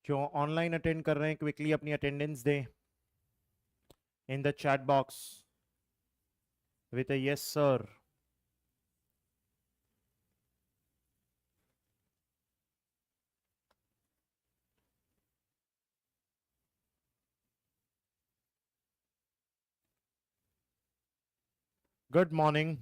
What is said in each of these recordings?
जो online attend कर रहे हैं क्विकली अपनी अटेंडेंस दें in the chat box with a yes sir. Good morning.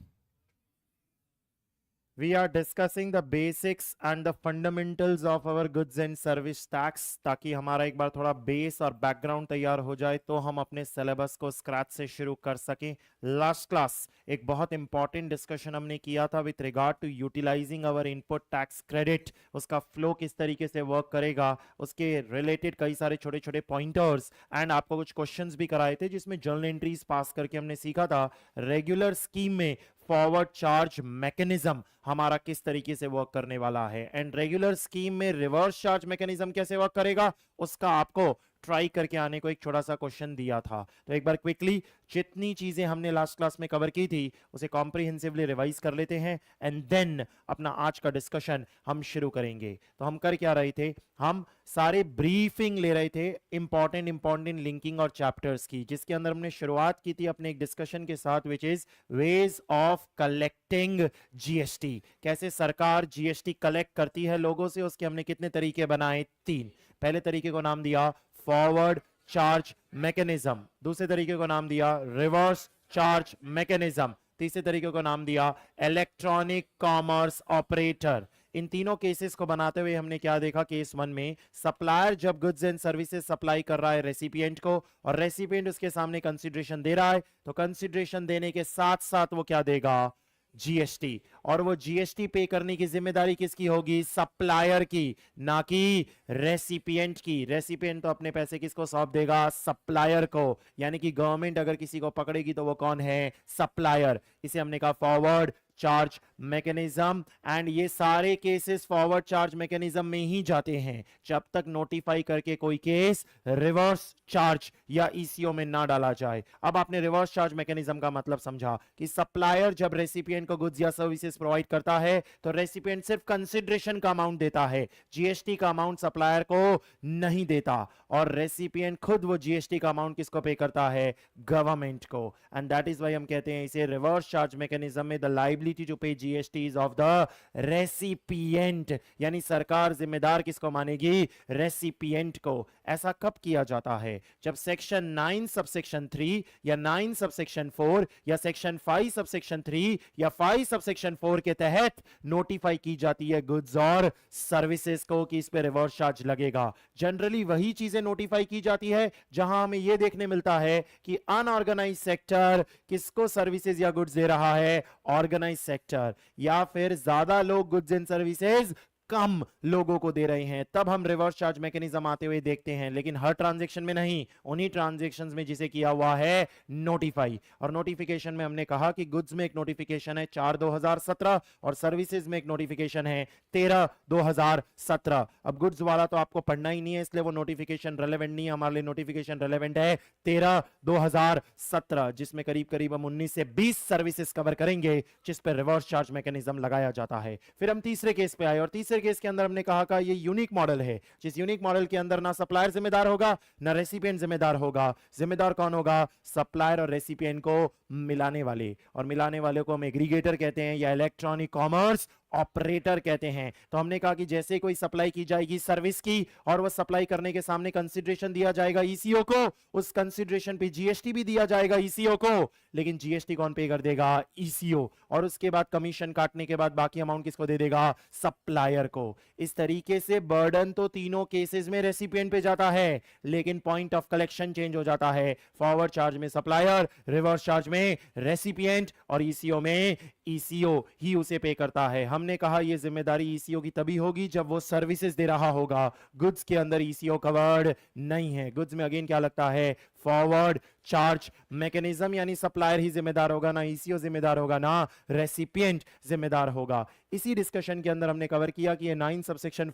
We are discussing the basics and the fundamentals of our goods and service tax ताकि हमारा एक बार थोड़ा बेस और बैकग्राउंड तैयार हो जाए तो हम अपने सिलेबस को स्क्रैच से शुरू कर सकें। लास्ट क्लास एक बहुत इंपॉर्टेंट डिस्कशन हमने किया था with regard to utilizing our input tax credit, उसका फ्लो किस तरीके से वर्क करेगा, उसके रिलेटेड कई सारे छोटे छोटे पॉइंटर्स एंड आपको कुछ क्वेश्चंस भी कराए थे जिसमें जर्नल एंट्रीज पास करके हमने सीखा था रेगुलर स्कीम में फॉरवर्ड चार्ज मैकेनिज्म हमारा किस तरीके से वर्क करने वाला है एंड रेगुलर स्कीम में रिवर्स चार्ज मैकेनिज्म कैसे वर्क करेगा उसका आपको ट्राई करके आने को एक छोटा सा क्वेश्चन दिया था। तो एक बार क्विकली जितनी चीजें हमने लास्ट क्लास में कवर की थी उसे कॉम्प्रिहेंसिवली रिवाइज कर लेते हैं एंड देन अपना आज का डिस्कशन हम शुरू करेंगे। तो हम कर क्या रहे थे, हम सारे ब्रीफिंग ले रहे थे इंपॉर्टेंट लिंकिंग और चैप्टर्स की, जिसके अंदर हमने शुरुआत की थी अपने एक डिस्कशन के साथ which is ways of collecting GST. कैसे सरकार जीएसटी कलेक्ट करती है लोगों से, उसके हमने कितने तरीके बनाए, 3। पहले तरीके को नाम दिया फॉरवर्ड चार्ज मैकेनिज्म, दूसरे तरीके को नाम दिया रिवर्स चार्ज मैकेनिज्म, तीसरे तरीके को नाम दिया इलेक्ट्रॉनिक कॉमर्स ऑपरेटर। इन तीनों केसेस को बनाते हुए हमने क्या देखा, केस 1 में सप्लायर जब गुड्स एंड सर्विसेज सप्लाई कर रहा है रेसिपिएंट को और रेसिपिएंट उसके सामने कंसीडरेशन दे रहा है, तो कंसीडरेशन देने के साथ साथ वो क्या देगा, जीएसटी। और वो जीएसटी पे करने की जिम्मेदारी किसकी होगी, सप्लायर की, ना कि रेसिपिएंट की। रेसिपिएंट तो अपने पैसे किसको सौंप देगा, सप्लायर को, यानी कि गवर्नमेंट अगर किसी को पकड़ेगी तो वो कौन है, सप्लायर। इसे हमने कहा फॉरवर्ड चार्ज मैकेनिज्म एंड ये सारे केसेस फॉरवर्ड चार्ज मैकेनिज्म में ही जाते हैं जब तक नोटिफाई करके कोई केस रिवर्स चार्ज या ईसीओ में ना डाला जाए। अब आपने रिवर्स चार्ज मैकेनिज्म का मतलब समझा कि सप्लायर जब रेसिपिएंट को गुड्स या सर्विसेज प्रोवाइड करता है तो रेसिपिएंट सिर्फ कंसिडरेशन का अमाउंट देता है, जीएसटी का अमाउंट सप्लायर को नहीं देता, और रेसिपिएंट खुद वो जीएसटी का अमाउंट किसको पे करता है, गवर्नमेंट को। एंड दैट इज व्हाई हम कहते हैं इसे रिवर्स चार्ज मैकेनिज्म में द लायबिलिटी टू पे GST is of the recipient, यानी सरकार जिम्मेदार किसको मानेगी, रेसिपिएंट को। ऐसा कब किया जाता है, जब सेक्शन 9 सबसेक्शन 3 या 9 सबसेक्शन 4 या सेक्शन 5 सबसेक्शन 3 या 5 सबसेक्शन 4 के तहत नोटिफाई की जाती है गुड्स और सर्विसेज को कि इस पे रिवर्स चार्ज लगेगा। जनरली वही चीजें नोटिफाई की जाती है जहां हमें यह देखने मिलता है कि अनऑर्गेनाइज सेक्टर किसको सर्विसेज या गुड्स दे रहा है, ऑर्गेनाइज सेक्टर, या फिर ज्यादा लोग गुड्स एंड सर्विसेज कम लोगों को दे रहे हैं, तब हम रिवर्स चार्ज मैकेनिज्म आते हुए देखते हैं। लेकिन हर ट्रांजैक्शन में नहीं, उन्हीं ट्रांजैक्शंस में जिसे किया हुआ है नोटिफाई। और नोटिफिकेशन में हमने कहा कि गुड्स में एक नोटिफिकेशन है 4/2017 और सर्विसेज में एक नोटिफिकेशन है 13/2017। अब गुड्स वाला तो आपको पढ़ना ही नहीं है इसलिए वो नोटिफिकेशन रेलेवेंट नहीं है, हमारे लिए नोटिफिकेशन रेलेवेंट है 13/2017, जिसमें करीब करीब हम 19 से 20 सर्विसेज कवर करेंगे जिस पर रिवर्स चार्ज मैकेनिज्म लगाया जाता है। फिर हम तीसरे केस पे आए और तीसरे केस के अंदर हमने कहा कि ये यूनिक मॉडल है, जिस यूनिक मॉडल के अंदर ना सप्लायर जिम्मेदार होगा ना रेसिपिएंट जिम्मेदार होगा। जिम्मेदार कौन होगा, सप्लायर और रेसिपिएंट को मिलाने वाले, और मिलाने वाले को हम एग्रीगेटर कहते हैं या इलेक्ट्रॉनिक कॉमर्स ऑपरेटर कहते हैं। तो हमने कहा कि जैसे कोई सप्लाई की जाएगी सर्विस की और वह सप्लाई करने के सामने कंसीडरेशन दिया जाएगा ईसीओ को, उस कंसीडरेशन पे जीएसटी भी दिया जाएगा ईसीओ को, लेकिन जीएसटी कौन पे कर देगा, ईसीओ, और उसके बाद कमीशन काटने के बाद बाकी अमाउंट किसको दे देगा, सप्लायर को। इस तरीके से बर्डन तो तीनों केसेस में रेसिपिएंट पे जाता है, लेकिन पॉइंट ऑफ कलेक्शन चेंज हो जाता है, फॉरवर्ड चार्ज में सप्लायर, रिवर्स चार्ज में रेसिपिएंट, और ईसीओ में ईसीओ ही उसे पे करता है। हमने कहा यह जिम्मेदारी ईसीओ की तभी होगी जब वो सर्विसेज दे रहा होगा, गुड्स के अंदर ईसीओ कवर्ड नहीं है। गुड्स में अगेन क्या लगता है, फॉरवर्ड चार्ज मैकेनिज्म, यानी सप्लायर ही जिम्मेदार होगा, ना ईसीओ जिम्मेदार होगा ना रेसिपिएंट जिम्मेदार होगा। इसी डिस्कशन के अंदर हमने कवर किया कि ये 9 सबसेक्शन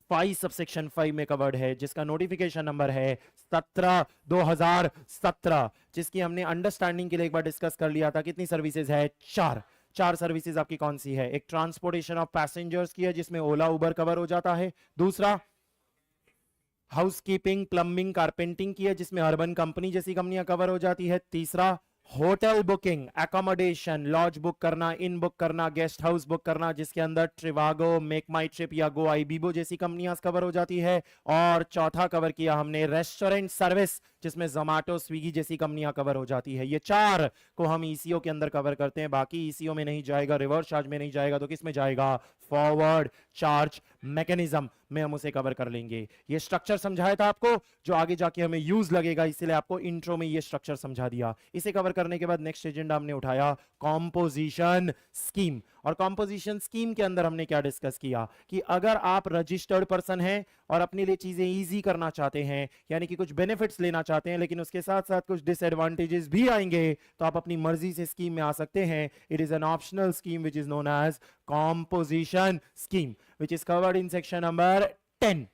5 सबसेक्शन 5 में कवर्ड है, जिसका नोटिफिकेशन नंबर है 17/2017, जिसकी हमने अंडरस्टैंडिंग के लिए एक बार डिस्कस कर लिया था। कितनी सर्विसेज है, 4 सर्विसेज आपकी कौन सी है, एक ट्रांसपोर्टेशन ऑफ पैसेंजर्स की है जिसमें ओला उबर कवर हो जाता है, दूसरा हाउसकीपिंग, प्लम्बिंग, कारपेंटिंग की है जिसमें अर्बन कंपनी जैसी कंपनियां कवर हो जाती है। तीसरा hotel booking, accommodation, lodge book करना, इन बुक करना, गेस्ट हाउस बुक करना जिसके अंदर ट्रिवागो, मेक माई ट्रिप या गो आईबीबो जैसी कंपनियां कवर हो जाती है। और चौथा कवर किया हमने रेस्टोरेंट सर्विस जिसमें जोमैटो, स्विगी जैसी कंपनियां कवर हो जाती है। ये चार को हम ईसीओ के अंदर कवर करते हैं। बाकी ईसीओ में नहीं जाएगा, रिवर्स चार्ज में नहीं जाएगा, तो किस में जाएगा? फॉरवर्ड चार्ज मैकेनिज्म में हम उसे कवर कर लेंगे। ये स्ट्रक्चर समझाया था आपको जो आगे जाके हमें यूज लगेगा, इसलिए आपको इंट्रो में ये स्ट्रक्चर समझा दिया। इसे कवर करने के बाद नेक्स्ट एजेंडा हमने उठाया कॉम्पोजिशन स्कीम। और कॉम्पोजिशन स्कीम के अंदर हमने क्या डिस्कस किया कि अगर आप रजिस्टर्ड पर्सन हैं और अपने लिए चीजें इजी करना चाहते हैं, यानी कि कुछ बेनिफिट्स लेना चाहते हैं लेकिन उसके साथ साथ कुछ डिसएडवांटेजेस भी आएंगे, तो आप अपनी मर्जी से स्कीम में आ सकते हैं। It is an optional scheme which is known as composition scheme which is covered in section number 10,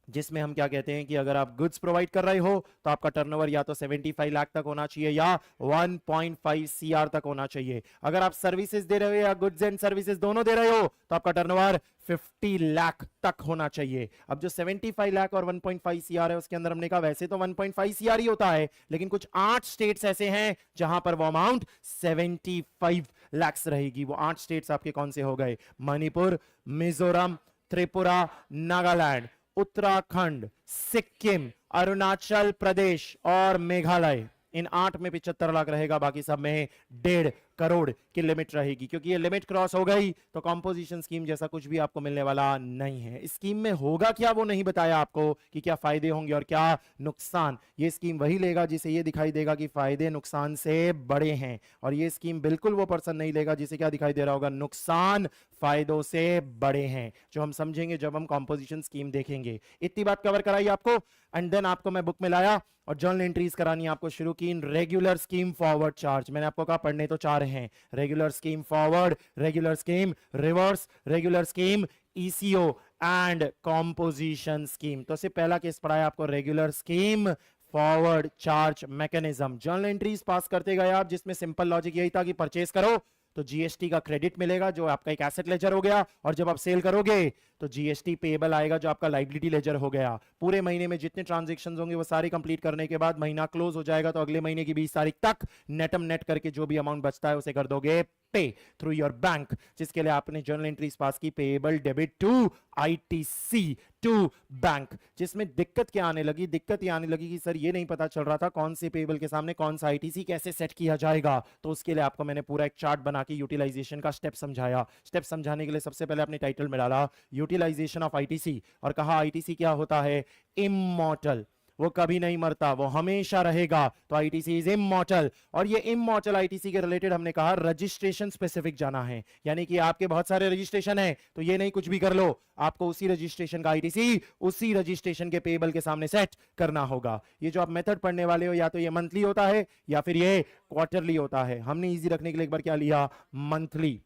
जिसमें हम क्या कहते हैं कि अगर आप गुड्स प्रोवाइड कर रहे हो तो आपका टर्नओवर या तो 75 लाख तक होना चाहिए या 1.5 सीआर तक होना चाहिए। अगर आप सर्विसेज दे रहे हो या गुड्स एंड सर्विसेज दोनों दे रहे हो तो आपका टर्नओवर 50 लाख तक होना चाहिए। अब जो 75 लाख और 1.5 सीआर है उसके अंदर हमने कहा वैसे तो 1.5 सीआर ही होता है, लेकिन कुछ 8 स्टेट्स ऐसे हैं जहां पर वो अमाउंट 75 लाख रहेगी। वो 8 स्टेट्स आपके कौन से हो गए? मणिपुर, मिजोरम, त्रिपुरा, नागालैंड, उत्तराखंड, सिक्किम, अरुणाचल प्रदेश और मेघालय। इन 8 में 75 लाख रहेगा, बाकी सब में 1.5 करोड़ की लिमिट रहेगी। क्योंकि ये लिमिट क्रॉस हो गई तो कॉम्पोजिशन स्कीम जैसा कुछ भी आपको मिलने वाला नहीं है। स्कीम में होगा क्या वो नहीं बताया आपको कि क्या फायदे होंगे और क्या नुकसान। ये स्कीम वही लेगा जिसे ये दिखाई देगा कि फायदे नुकसान से बड़े हैं, और ये स्कीम बिल्कुल वो पर्सन नहीं लेगा जिसे क्या दिखाई दे रहा होगा? नुकसान फायदों से बड़े हैं, जो हम समझेंगे जब हम कॉम्पोजिशन स्कीम देखेंगे। इतनी बात कवर कराई आपको, एंड देन आपको मैं बुक में लाया और जर्नल एंट्रीज करानी आपको शुरू की in regular scheme, forward charge. मैंने आपको कहा पढ़ने तो 4 हैं, regular scheme forward, regular scheme reverse, regular scheme eco and composition scheme. तो इससे पहला केस पढ़ाया आपको regular scheme forward charge mechanism. Journal entries पास करते गए आप, जिसमें सिंपल लॉजिक यही था कि परचेस करो तो जीएसटी का क्रेडिट मिलेगा जो आपका एक एसेट लेजर हो गया, और जब आप सेल करोगे तो जीएसटी पेएबल आएगा जो आपका लायबिलिटी लेजर हो गया। पूरे महीने में जितने ट्रांजैक्शंस होंगे वो सारे कंप्लीट करने के बाद महीना क्लोज हो जाएगा, तो अगले महीने की 20 तारीख तक नेटम नेट करके जो भी अमाउंट बचता है उसे कर दोगे पे थ्रू योर बैंक, जिसके लिए आपने जर्नल एंट्रीज पास की payable debit to ITC to bank. जिसमें दिक्कत क्या आने लगी? दिक्कत ये आने लगी कि सर ये नहीं पता चल रहा था कौन से पेएबल के सामने कौन सा आईटीसी कैसे सेट किया जाएगा। तो उसके लिए आपको मैंने पूरा एक चार्ट बना के यूटिलाइजेशन का स्टेप समझाया। स्टेप समझाने के लिए सबसे पहले अपने टाइटल में डाला यूटिलाइजेशन ऑफ आईटीसी, और कहा आईटीसी क्या होता है? इमॉर्टल, वो कभी नहीं मरता, वो हमेशा रहेगा। तो आईटीसी इज इमॉर्टल। और ये इमॉर्टल आईटीसी के रिलेटेड हमने कहा रजिस्ट्रेशन स्पेसिफिक जाना है, यानी कि आपके बहुत सारे रजिस्ट्रेशन है तो ये नहीं कुछ भी कर लो, आपको उसी रजिस्ट्रेशन का आईटीसी उसी रजिस्ट्रेशन के पेएबल के सामने सेट करना होगा। ये जो आप मेथड पढ़ने वाले हो या तो ये मंथली होता है या फिर ये क्वार्टरली होता है। हमने इजी रखने के लिए एक बार क्या लिया? मंथली।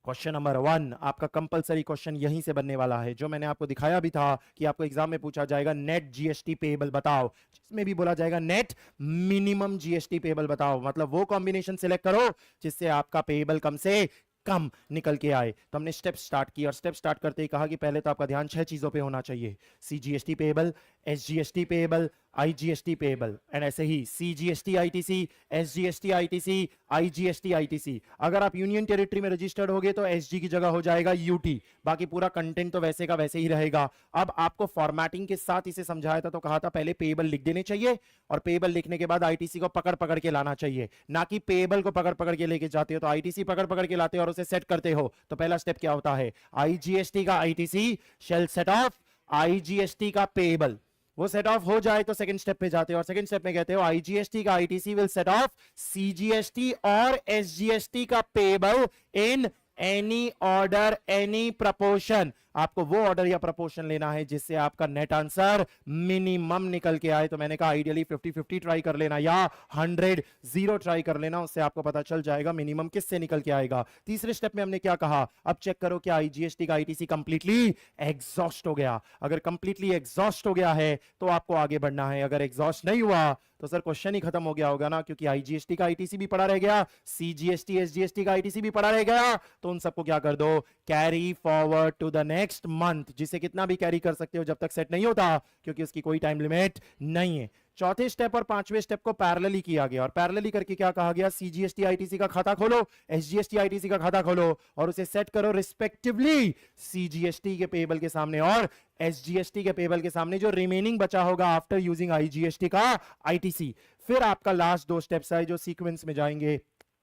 क्वेश्चन नंबर 1 आपका कंपलसरी क्वेश्चन यहीं से बनने वाला है, जो मैंने आपको दिखाया भी था कि आपको एग्जाम में पूछा जाएगा नेट जीएसटी पेएबल बताओ, जिसमें भी बोला जाएगा नेट मिनिमम जीएसटी पेएबल बताओ। मतलब वो कॉम्बिनेशन सिलेक्ट करो जिससे आपका पेएबल कम से कम निकल के आए। तो हमने स्टेप स्टार्ट किया, और स्टेप स्टार्ट करते ही कहा कि पहले तो आपका ध्यान 6 चीजों पे होना चाहिए: CGST payable, SGST payable, IGST payable, and ऐसे ही CGST ITC, SGST ITC, IGST ITC. अगर आप यूनियन टेरिटरी में रजिस्टर्ड होगे तो एसजी की जगह हो जाएगा यूटी, बाकी पूरा कंटेंट तो वैसे का वैसे ही रहेगा। अब आपको फॉर्मेटिंग के साथ इसे समझाया था, तो कहा था पहले पेएबल लिख देने चाहिए, और पेएबल लिखने के बाद आईटीसी को पकड़ पकड़ के लाना चाहिए, ना कि पेएबल को पकड़ पकड़ के लेके जाते हो तो आईटीसी पकड़ पकड़ के लाते हो और उसे सेट करते हो। तो पहला स्टेप क्या होता है? आईजीएसटी का ITC shell set off IGST का पेएबल। वो सेट ऑफ हो जाए तो सेकंड स्टेप पे जाते हो, और सेकंड स्टेप में कहते हो आईजीएसटी का ITC will set of CGST और एसजीएसटी का payable in any order any proportion. आपको वो ऑर्डर या प्रपोर्शन लेना है जिससे आपका नेट आंसर मिनिमम निकल के आए। तो मैंने कहा आइडियली 50-50 ट्राई कर लेना या 100-0 ट्राई कर लेना, उससे आपको पता चल जाएगा मिनिमम किससे निकल के आएगा। तीसरे स्टेप में हमने क्या कहा? अब चेक करो क्या आईजीएसटी का आईटीसी कंप्लीटली एग्जॉस्ट हो गया। अगर कंप्लीटली एग्जॉस्ट हो गया है तो आपको आगे बढ़ना है, अगर एग्जॉस्ट नहीं हुआ तो सर क्वेश्चन ही खत्म हो गया होगा ना, क्योंकि आईजीएसटी का आईटीसी भी पड़ा रह गया, सीजीएसटी एसजीएसटी का आईटीसी भी पड़ा रह गया। तो उन सबको क्या कर दो? Carry forward to the next next month, जिसे कितना भी कैरी कर सकते हो जब तक सेट नहीं होता, क्योंकि उसकी कोई टाइम लिमिट नहीं है। चौथे स्टेप और पांचवें स्टेप को पैरेलली किया गया, और पैरेलली करके क्या कहा गया, सीजीएसटी आईटीसी का खाता खोलो, एसजीएसटी आईटीसी का खाता खोलो और उसे सेट करो रिस्पेक्टिवली सीजीएसटी के पेबल के सामने और एसजीएसटी के पेबल के सामने, जो रिमेनिंग बचा होगा आफ्टर यूजिंग आईजीएसटी का आईटीसी। फिर आपका लास्ट दो स्टेप्स है जो सीक्वेंस में जाएंगे,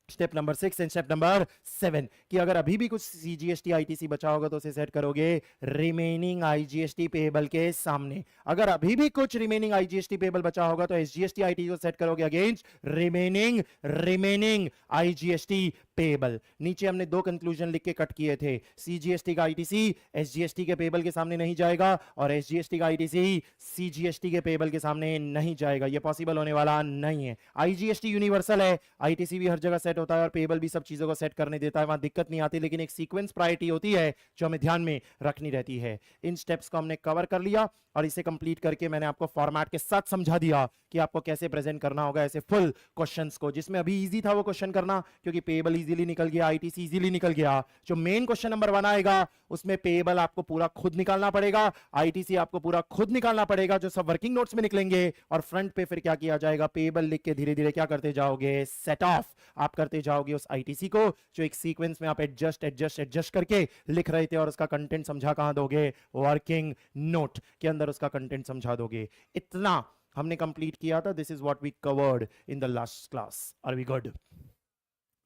step number 6 and step number 7, कि अगर अभी भी कुछ सीजीएसटी आईटीसी बचा होगा तो उसे सेट करोगे रिमेनिंग आईजीएसटी पेबल के सामने। अगर अभी भी कुछ रिमेनिंग आईजीएसटी पेबल बचा होगा तो एसजीएसटी आईटीसी को सेट करोगे अगेंस्ट रिमेनिंग आईजीएसटी पेबल। नीचे हमने दो कंक्लूजन लिख के कट किए थे, सीजीएसटी का आईटीसी एसजीएसटी के पेबल के सामने नहीं जाएगा और एसजीएसटी का आईटीसी सीजीएसटी के पेबल के सामने नहीं जाएगा, यह पॉसिबल होने वाला नहीं है। आईजीएसटी यूनिवर्सल है, आईटीसी भी हर जगह सेट होता है और पेबल भी सब चीजों को सेट करने देता है, वहां दिक्कत नहीं आती, लेकिन एक सीक्वेंस प्रायोरिटी होती है जो हमें ध्यान में रखनी रहती है। इन स्टेप्स को हमने कवर कर लिया और इसे कंप्लीट करके मैंने आपको फॉर्मेट के साथ समझा दिया कि आपको कैसे प्रेजेंट करना होगा ऐसे फुल क्वेश्चंस को, जिसमें अभी इजी था वो क्वेश्चन करना क्योंकि पेबल इजीली निकल गया, आईटीसी इजीली निकल गया। जो मेन क्वेश्चन नंबर 1 आएगा उसमें पेबल आपको पूरा खुद निकालना पड़ेगा, आईटीसी आपको पूरा खुद निकालना पड़ेगा, जो सब वर्किंग नोट्स में निकलेंगे, और फ्रंट पे फिर क्या किया जाएगा, पेबल लिख के धीरे धीरे क्या करते जाओगे, सेट ऑफ आप करते जाओगे उस आईटीसी को, जो एक सीक्वेंस में आप एडजस्ट करके लिख रहे थे, और उसका कंटेंट समझा कहां दोगे, वर्किंग नोट के अंदर उसका कंटेंट समझा दोगे। इतना हमने कंप्लीट किया था। This is what we covered in the last class. Are we good?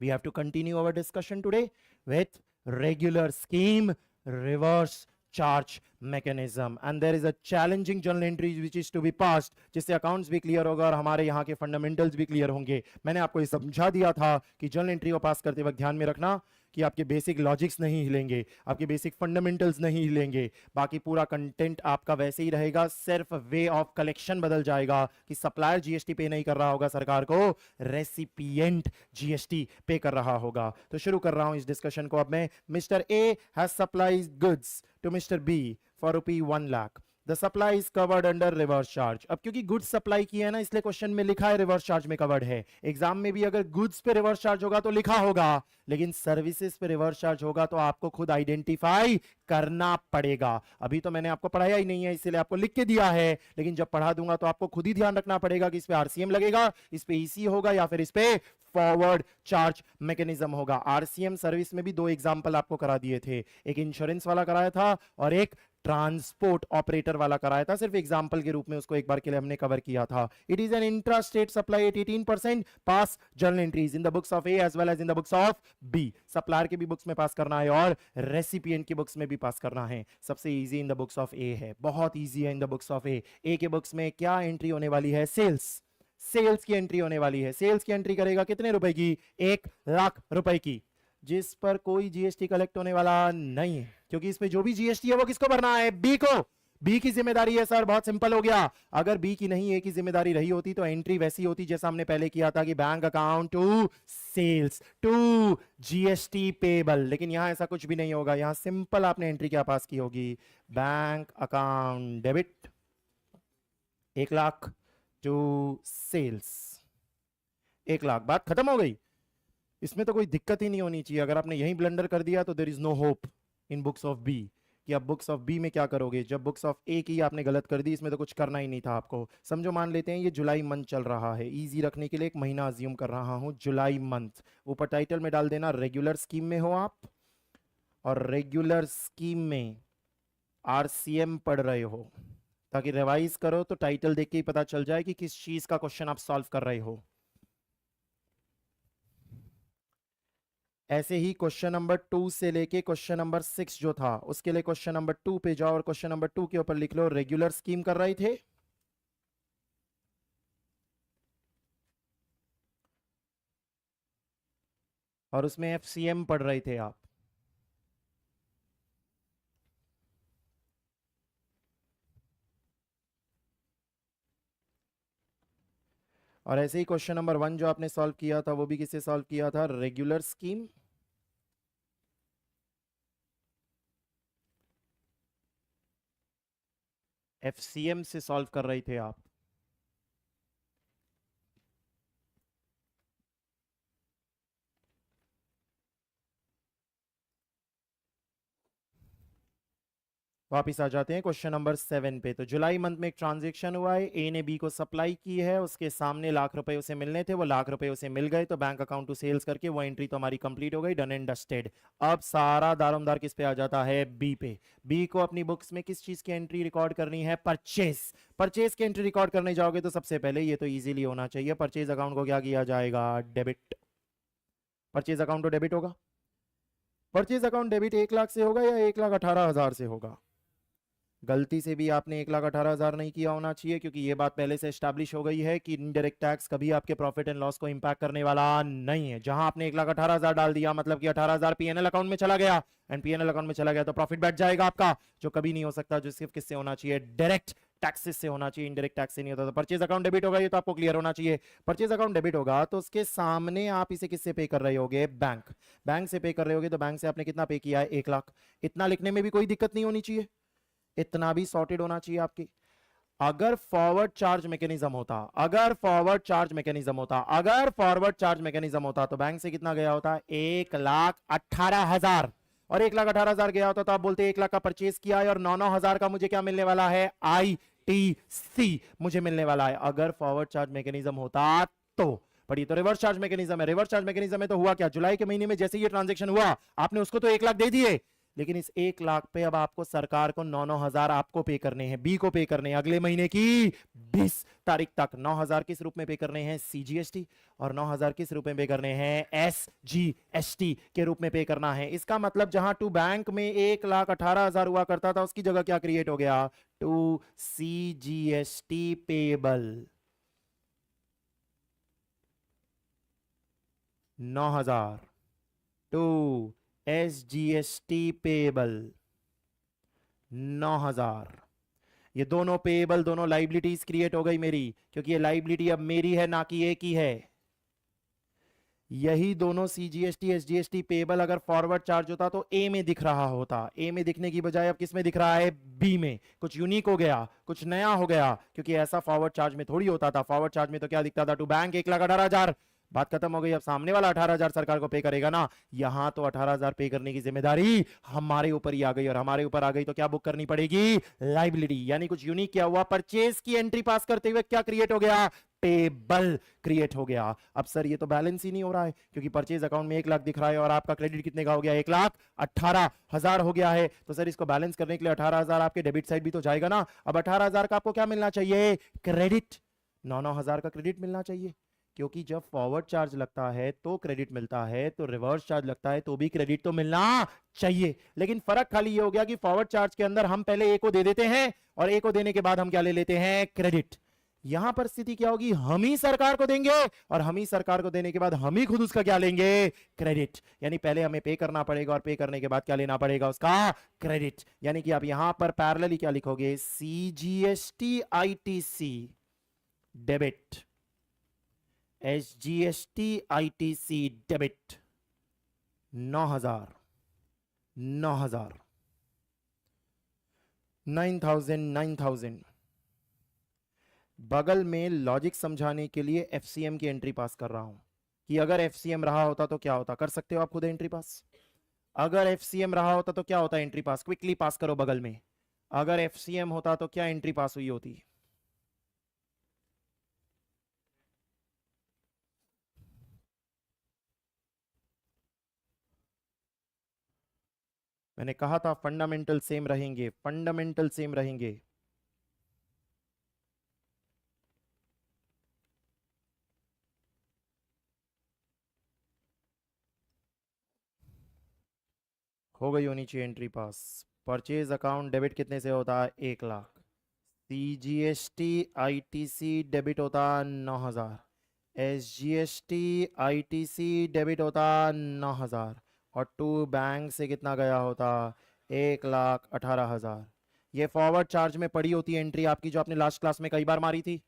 We have to continue our discussion today with regular scheme reverse charge mechanism, and there is a challenging journal entry which is to be passed, जिससे accounts भी clear होगा और हमारे यहाँ के fundamentals भी clear होंगे। मैंने आपको ये समझा दिया था कि जर्नल एंट्री को पास करते वक्त ध्यान में रखना कि आपके बेसिक लॉजिक्स नहीं हिलेंगे, आपके बेसिक फंडामेंटल्स नहीं हिलेंगे, बाकी पूरा कंटेंट आपका वैसे ही रहेगा, सिर्फ वे ऑफ कलेक्शन बदल जाएगा कि सप्लायर जीएसटी पे नहीं कर रहा होगा सरकार को, रेसिपिएंट जीएसटी पे कर रहा होगा। तो शुरू कर रहा हूं इस डिस्कशन को। अब मैं, mister A has supplies goods to mister B for ₹1 lakh, the supply is covered under reverse charge. अब क्योंकि गुड्स सप्लाई किया है ना, इसलिए क्वेश्चन में लिखा है रिवर्स चार्ज में कवर्ड है। एग्जाम में भी अगर गुड्स पे रिवर्स चार्ज होगा तो लिखा होगा, लेकिन सर्विसेज पे रिवर्स चार्ज होगा तो आपको खुद आइडेंटिफाई करना पड़ेगा। अभी तो मैंने आपको पढ़ाया ही नहीं है, इसलिए आपको लिख के दिया है, लेकिन जब पढ़ा दूंगा तो आपको खुद ही ध्यान रखना पड़ेगा कि इस पे आरसीएम लगेगा, इस पे ईसी होगा, या फिर इस पे फॉरवर्ड चार्ज मैकेनिज्म होगा। आरसीएम सर्विस में भी दो एग्जांपल आपको करा दिए थे, एक इंश्योरेंस वाला कराया था और एक ट्रांसपोर्ट ऑपरेटर वाला कराया था, सिर्फ एग्जांपल के रूप में उसको एक बार के लिए हमने कवर किया था। It is an intra state supply at 18%, pass journal entries in the books of A as well as in the books of B. Supplier के भी बुक्स में पास करना है और रेसिपिएंट की बुक्स में भी पास करना है। सबसे easy in the books of A है, बहुत इजी है in the books of A. A के बुक्स में क्या एंट्री होने वाली है, सेल्स की एंट्री होने वाली है। सेल्स की एंट्री करेगा कितने रुपए की, 1 लाख रुपए की, जिस पर कोई जीएसटी कलेक्ट होने वाला नहीं है, क्योंकि इसमें जो भी जीएसटी है वो किसको भरना है, बी को। बी की जिम्मेदारी है सर, बहुत सिंपल हो गया। अगर बी की नहीं ए की जिम्मेदारी रही होती तो एंट्री वैसी होती जैसा हमने पहले किया था कि bank account to sales to GST payable, लेकिन यहां ऐसा कुछ भी नहीं होगा। यहां सिंपल आपने एंट्री क्या पास की होगी, bank account debit 1 lakh to sales 1 lakh, बात खत्म हो गई। इसमें तो कोई दिक्कत ही नहीं होनी चाहिए। अगर आपने यही ब्लंडर कर दिया तो there is no hope in books of B कि आप बुक्स ऑफ बी में क्या करोगे, जब बुक्स ऑफ ए की आपने गलत कर दी, इसमें तो कुछ करना ही नहीं था आपको। समझो, मान लेते हैं ये जुलाई मंथ चल रहा है, इजी रखने के लिए एक महीना अज्यूम कर रहा हूं, जुलाई मंथ। ऊपर टाइटल में डाल देना रेगुलर स्कीम में हो आप, और रेगुलर स्कीम में आरसीएम पढ़ रहे हो, ताकि रिवाइज करो तो टाइटल देख के ही पता चल जाए कि किस चीज का क्वेश्चन आप सॉल्व कर रहे हो। ऐसे ही क्वेश्चन नंबर 2 से लेके क्वेश्चन नंबर 6 जो था, उसके लिए क्वेश्चन नंबर 2 पे जाओ और क्वेश्चन नंबर 2 के ऊपर लिख लो रेगुलर स्कीम कर रहे थे, और उसमें एफसीएम पढ़ रहे थे आप। और ऐसे ही क्वेश्चन नंबर 1 जो आपने सॉल्व किया था वो भी किससे सॉल्व किया था, रेगुलर स्कीम, एफसीएम से सॉल्व कर रहे थे आप। वापिस आ जाते हैं क्वेश्चन नंबर 7 पे। तो जुलाई मंथ में एक ट्रांजेक्शन हुआ है, ए ने बी को सप्लाई की है, उसके सामने लाख रुपए उसे मिलने थे, वो लाख रुपए उसे मिल गए, तो बैंक अकाउंट टू सेल्स करके वो एंट्री तो हमारी कंप्लीट हो गई, डन एंड डस्टेड। अब सारा दारोमदार किस पे आ जाता है, बी पे। बी को अपनी बुक्स में किस चीज की एंट्री रिकॉर्ड करनी है, परचेस। परचेस की एंट्री रिकॉर्ड करने जाओगे तो सबसे पहले ये तो इजीली होना चाहिए, परचेज अकाउंट को क्या किया जाएगा, डेबिट। परचेज अकाउंट तो डेबिट होगा। परचेज अकाउंट डेबिट 1 लाख से होगा या 1,18,000 से होगा। गलती से भी आपने 1,18,000 नहीं किया होना चाहिए, क्योंकि ये बात पहले से एस्टैब्लिश हो गई है कि इनडायरेक्ट टैक्स कभी आपके प्रॉफिट एंड लॉस को इंपैक्ट करने वाला नहीं है। जहां आपने 1,18,000 डाल दिया मतलब कि 18,000 पीएनएल अकाउंट में चला गया, एंड पीएनएल अकाउंट में चला गया तो प्रॉफिट बैठ जाएगा आपका, जो कभी नहीं हो सकता, जो सिर्फ किससे होना चाहिए, डायरेक्ट टैक्सेस से होना चाहिए, इनडायरेक्ट टैक्स से नहीं होता। तो परचेज अकाउंट डेबिट होगा, ये तो आपको क्लियर होना चाहिए। परचेज अकाउंट डेबिट होगा तो उसके सामने आप इसे किससे पे कर रहे होगे, बैंक। बैंक से पे कर रहे होगे तो बैंक से आपने कितना पे किया है, 1 लाख। इतना लिखने में भी कोई दिक्कत नहीं होनी चाहिए, इतना भी सॉर्टेड होना चाहिए आपकी। अगर फॉरवर्ड चार्ज मैकेनिज्म होता, अगर फॉरवर्ड चार्ज मैकेनिज्म होता, अगर फॉरवर्ड चार्ज मैकेनिज्म होता तो बैंक से कितना गया होता, 1,18,000, और 1,18,000 गया होता तो आप बोलते 1 लाख का परचेज किया है और 9,9,000 का मुझे क्या मिलने वाला है, ITC मुझे मिलने वाला है। अगर फॉरवर्ड चार्ज मैकेनिज्म होता तो, पर ये तो रिवर्स चार्ज मैकेनिज्म है। रिवर्स चार्ज मैकेनिज्म में तो हुआ क्या, जुलाई के महीने में जैसे ये ट्रांजेक्शन हुआ आपने उसको तो 1 लाख दे दिए, लेकिन इस 1 लाख पे अब आपको सरकार को 9,9,000 आपको पे करने हैं, बी को पे करने हैं अगले महीने की 20 तारीख तक। 9,000 किस रूप में पे करने हैं, CGST, और 9,000 किस रूप में पे करने हैं, SGST के रूप में पे करना है। इसका मतलब जहां टू बैंक में 1,18,000 हुआ करता था उसकी जगह क्या क्रिएट हो गया, to CGST payable 9,000, to SGST payable 9,000। ये दोनों पेबल, दोनों लाइबिलिटीज क्रिएट हो गई मेरी, क्योंकि ये लाइबिलिटी अब मेरी है ना कि ए की है। यही दोनों CGST SGST पेबल अगर फॉरवर्ड चार्ज होता तो ए में दिख रहा होता, ए में दिखने की बजाय अब किस में दिख रहा है, बी में। कुछ यूनिक हो गया, कुछ नया हो गया, क्योंकि ऐसा फॉरवर्ड चार्ज में थोड़ी होता था। फॉरवर्ड चार्ज में तो क्या दिखता था, टू बैंक 1,18,000, बात खत्म हो गई। अब सामने वाला 18,000 सरकार को पे करेगा ना, यहां तो 18,000 पे करने की जिम्मेदारी हमारे ऊपर ही आ गई, और हमारे ऊपर आ गई तो क्या बुक करनी पड़ेगी, लाइबिलिटी। यानी कुछ यूनिक क्या हुआ, परचेज की एंट्री पास करते हुए क्या क्रिएट हो गया, पेबल क्रिएट हो गया। अब सर ये तो बैलेंस ही नहीं हो रहा है, क्योंकि परचेज अकाउंट में 1 लाख दिख रहा है और आपका क्रेडिट कितने का हो गया, 1,18,000 हो गया है। तो सर इसको बैलेंस करने के लिए 18,000 आपके डेबिट साइड भी तो जाएगा ना। अब 18,000 का आपको क्या मिलना चाहिए, क्रेडिट। 9,9,000 का क्रेडिट मिलना चाहिए, क्योंकि जब फॉरवर्ड चार्ज लगता है तो क्रेडिट मिलता है, तो रिवर्स चार्ज लगता है तो भी क्रेडिट तो मिलना चाहिए। लेकिन फर्क खाली ये हो गया कि फॉरवर्ड चार्ज के अंदर हम पहले ए को दे देते हैं और ए को देने के बाद हम क्या ले लेते हैं, क्रेडिट। यहां पर स्थिति क्या होगी, हम ही सरकार को देंगे और हम ही सरकार को देने के बाद हम ही खुद उसका क्या लेंगे, क्रेडिट। यानी पहले हमें पे करना पड़ेगा और पे करने के बाद क्या लेना पड़ेगा, उसका क्रेडिट। यानी कि आप यहां पर पैरेलली क्या लिखोगे, CGST ITC debit, SGST ITC debit 9,000, 9,000, 9,000, 9,000। बगल में लॉजिक समझाने के लिए FCM की एंट्री पास कर रहा हूं, कि अगर FCM रहा होता तो क्या होता। कर सकते हो आप खुद एंट्री पास। अगर FCM रहा होता तो क्या होता, एंट्री पास क्विकली पास करो बगल में। अगर FCM होता तो क्या एंट्री पास हुई होती, मैंने कहा था फंडामेंटल सेम रहेंगे, फंडामेंटल सेम रहेंगे। हो गई होनी चाहिए एंट्री पास। परचेज अकाउंट डेबिट कितने से होता है, 1 लाख। CGST ITC डेबिट होता 9,000, SGST ITC डेबिट होता 9,000, और टू बैंक से कितना गया होता, 1,18,000। ये फॉरवर्ड चार्ज में पड़ी होती एंट्री आपकी, जो आपने लास्ट क्लास में कई बार मारी थी।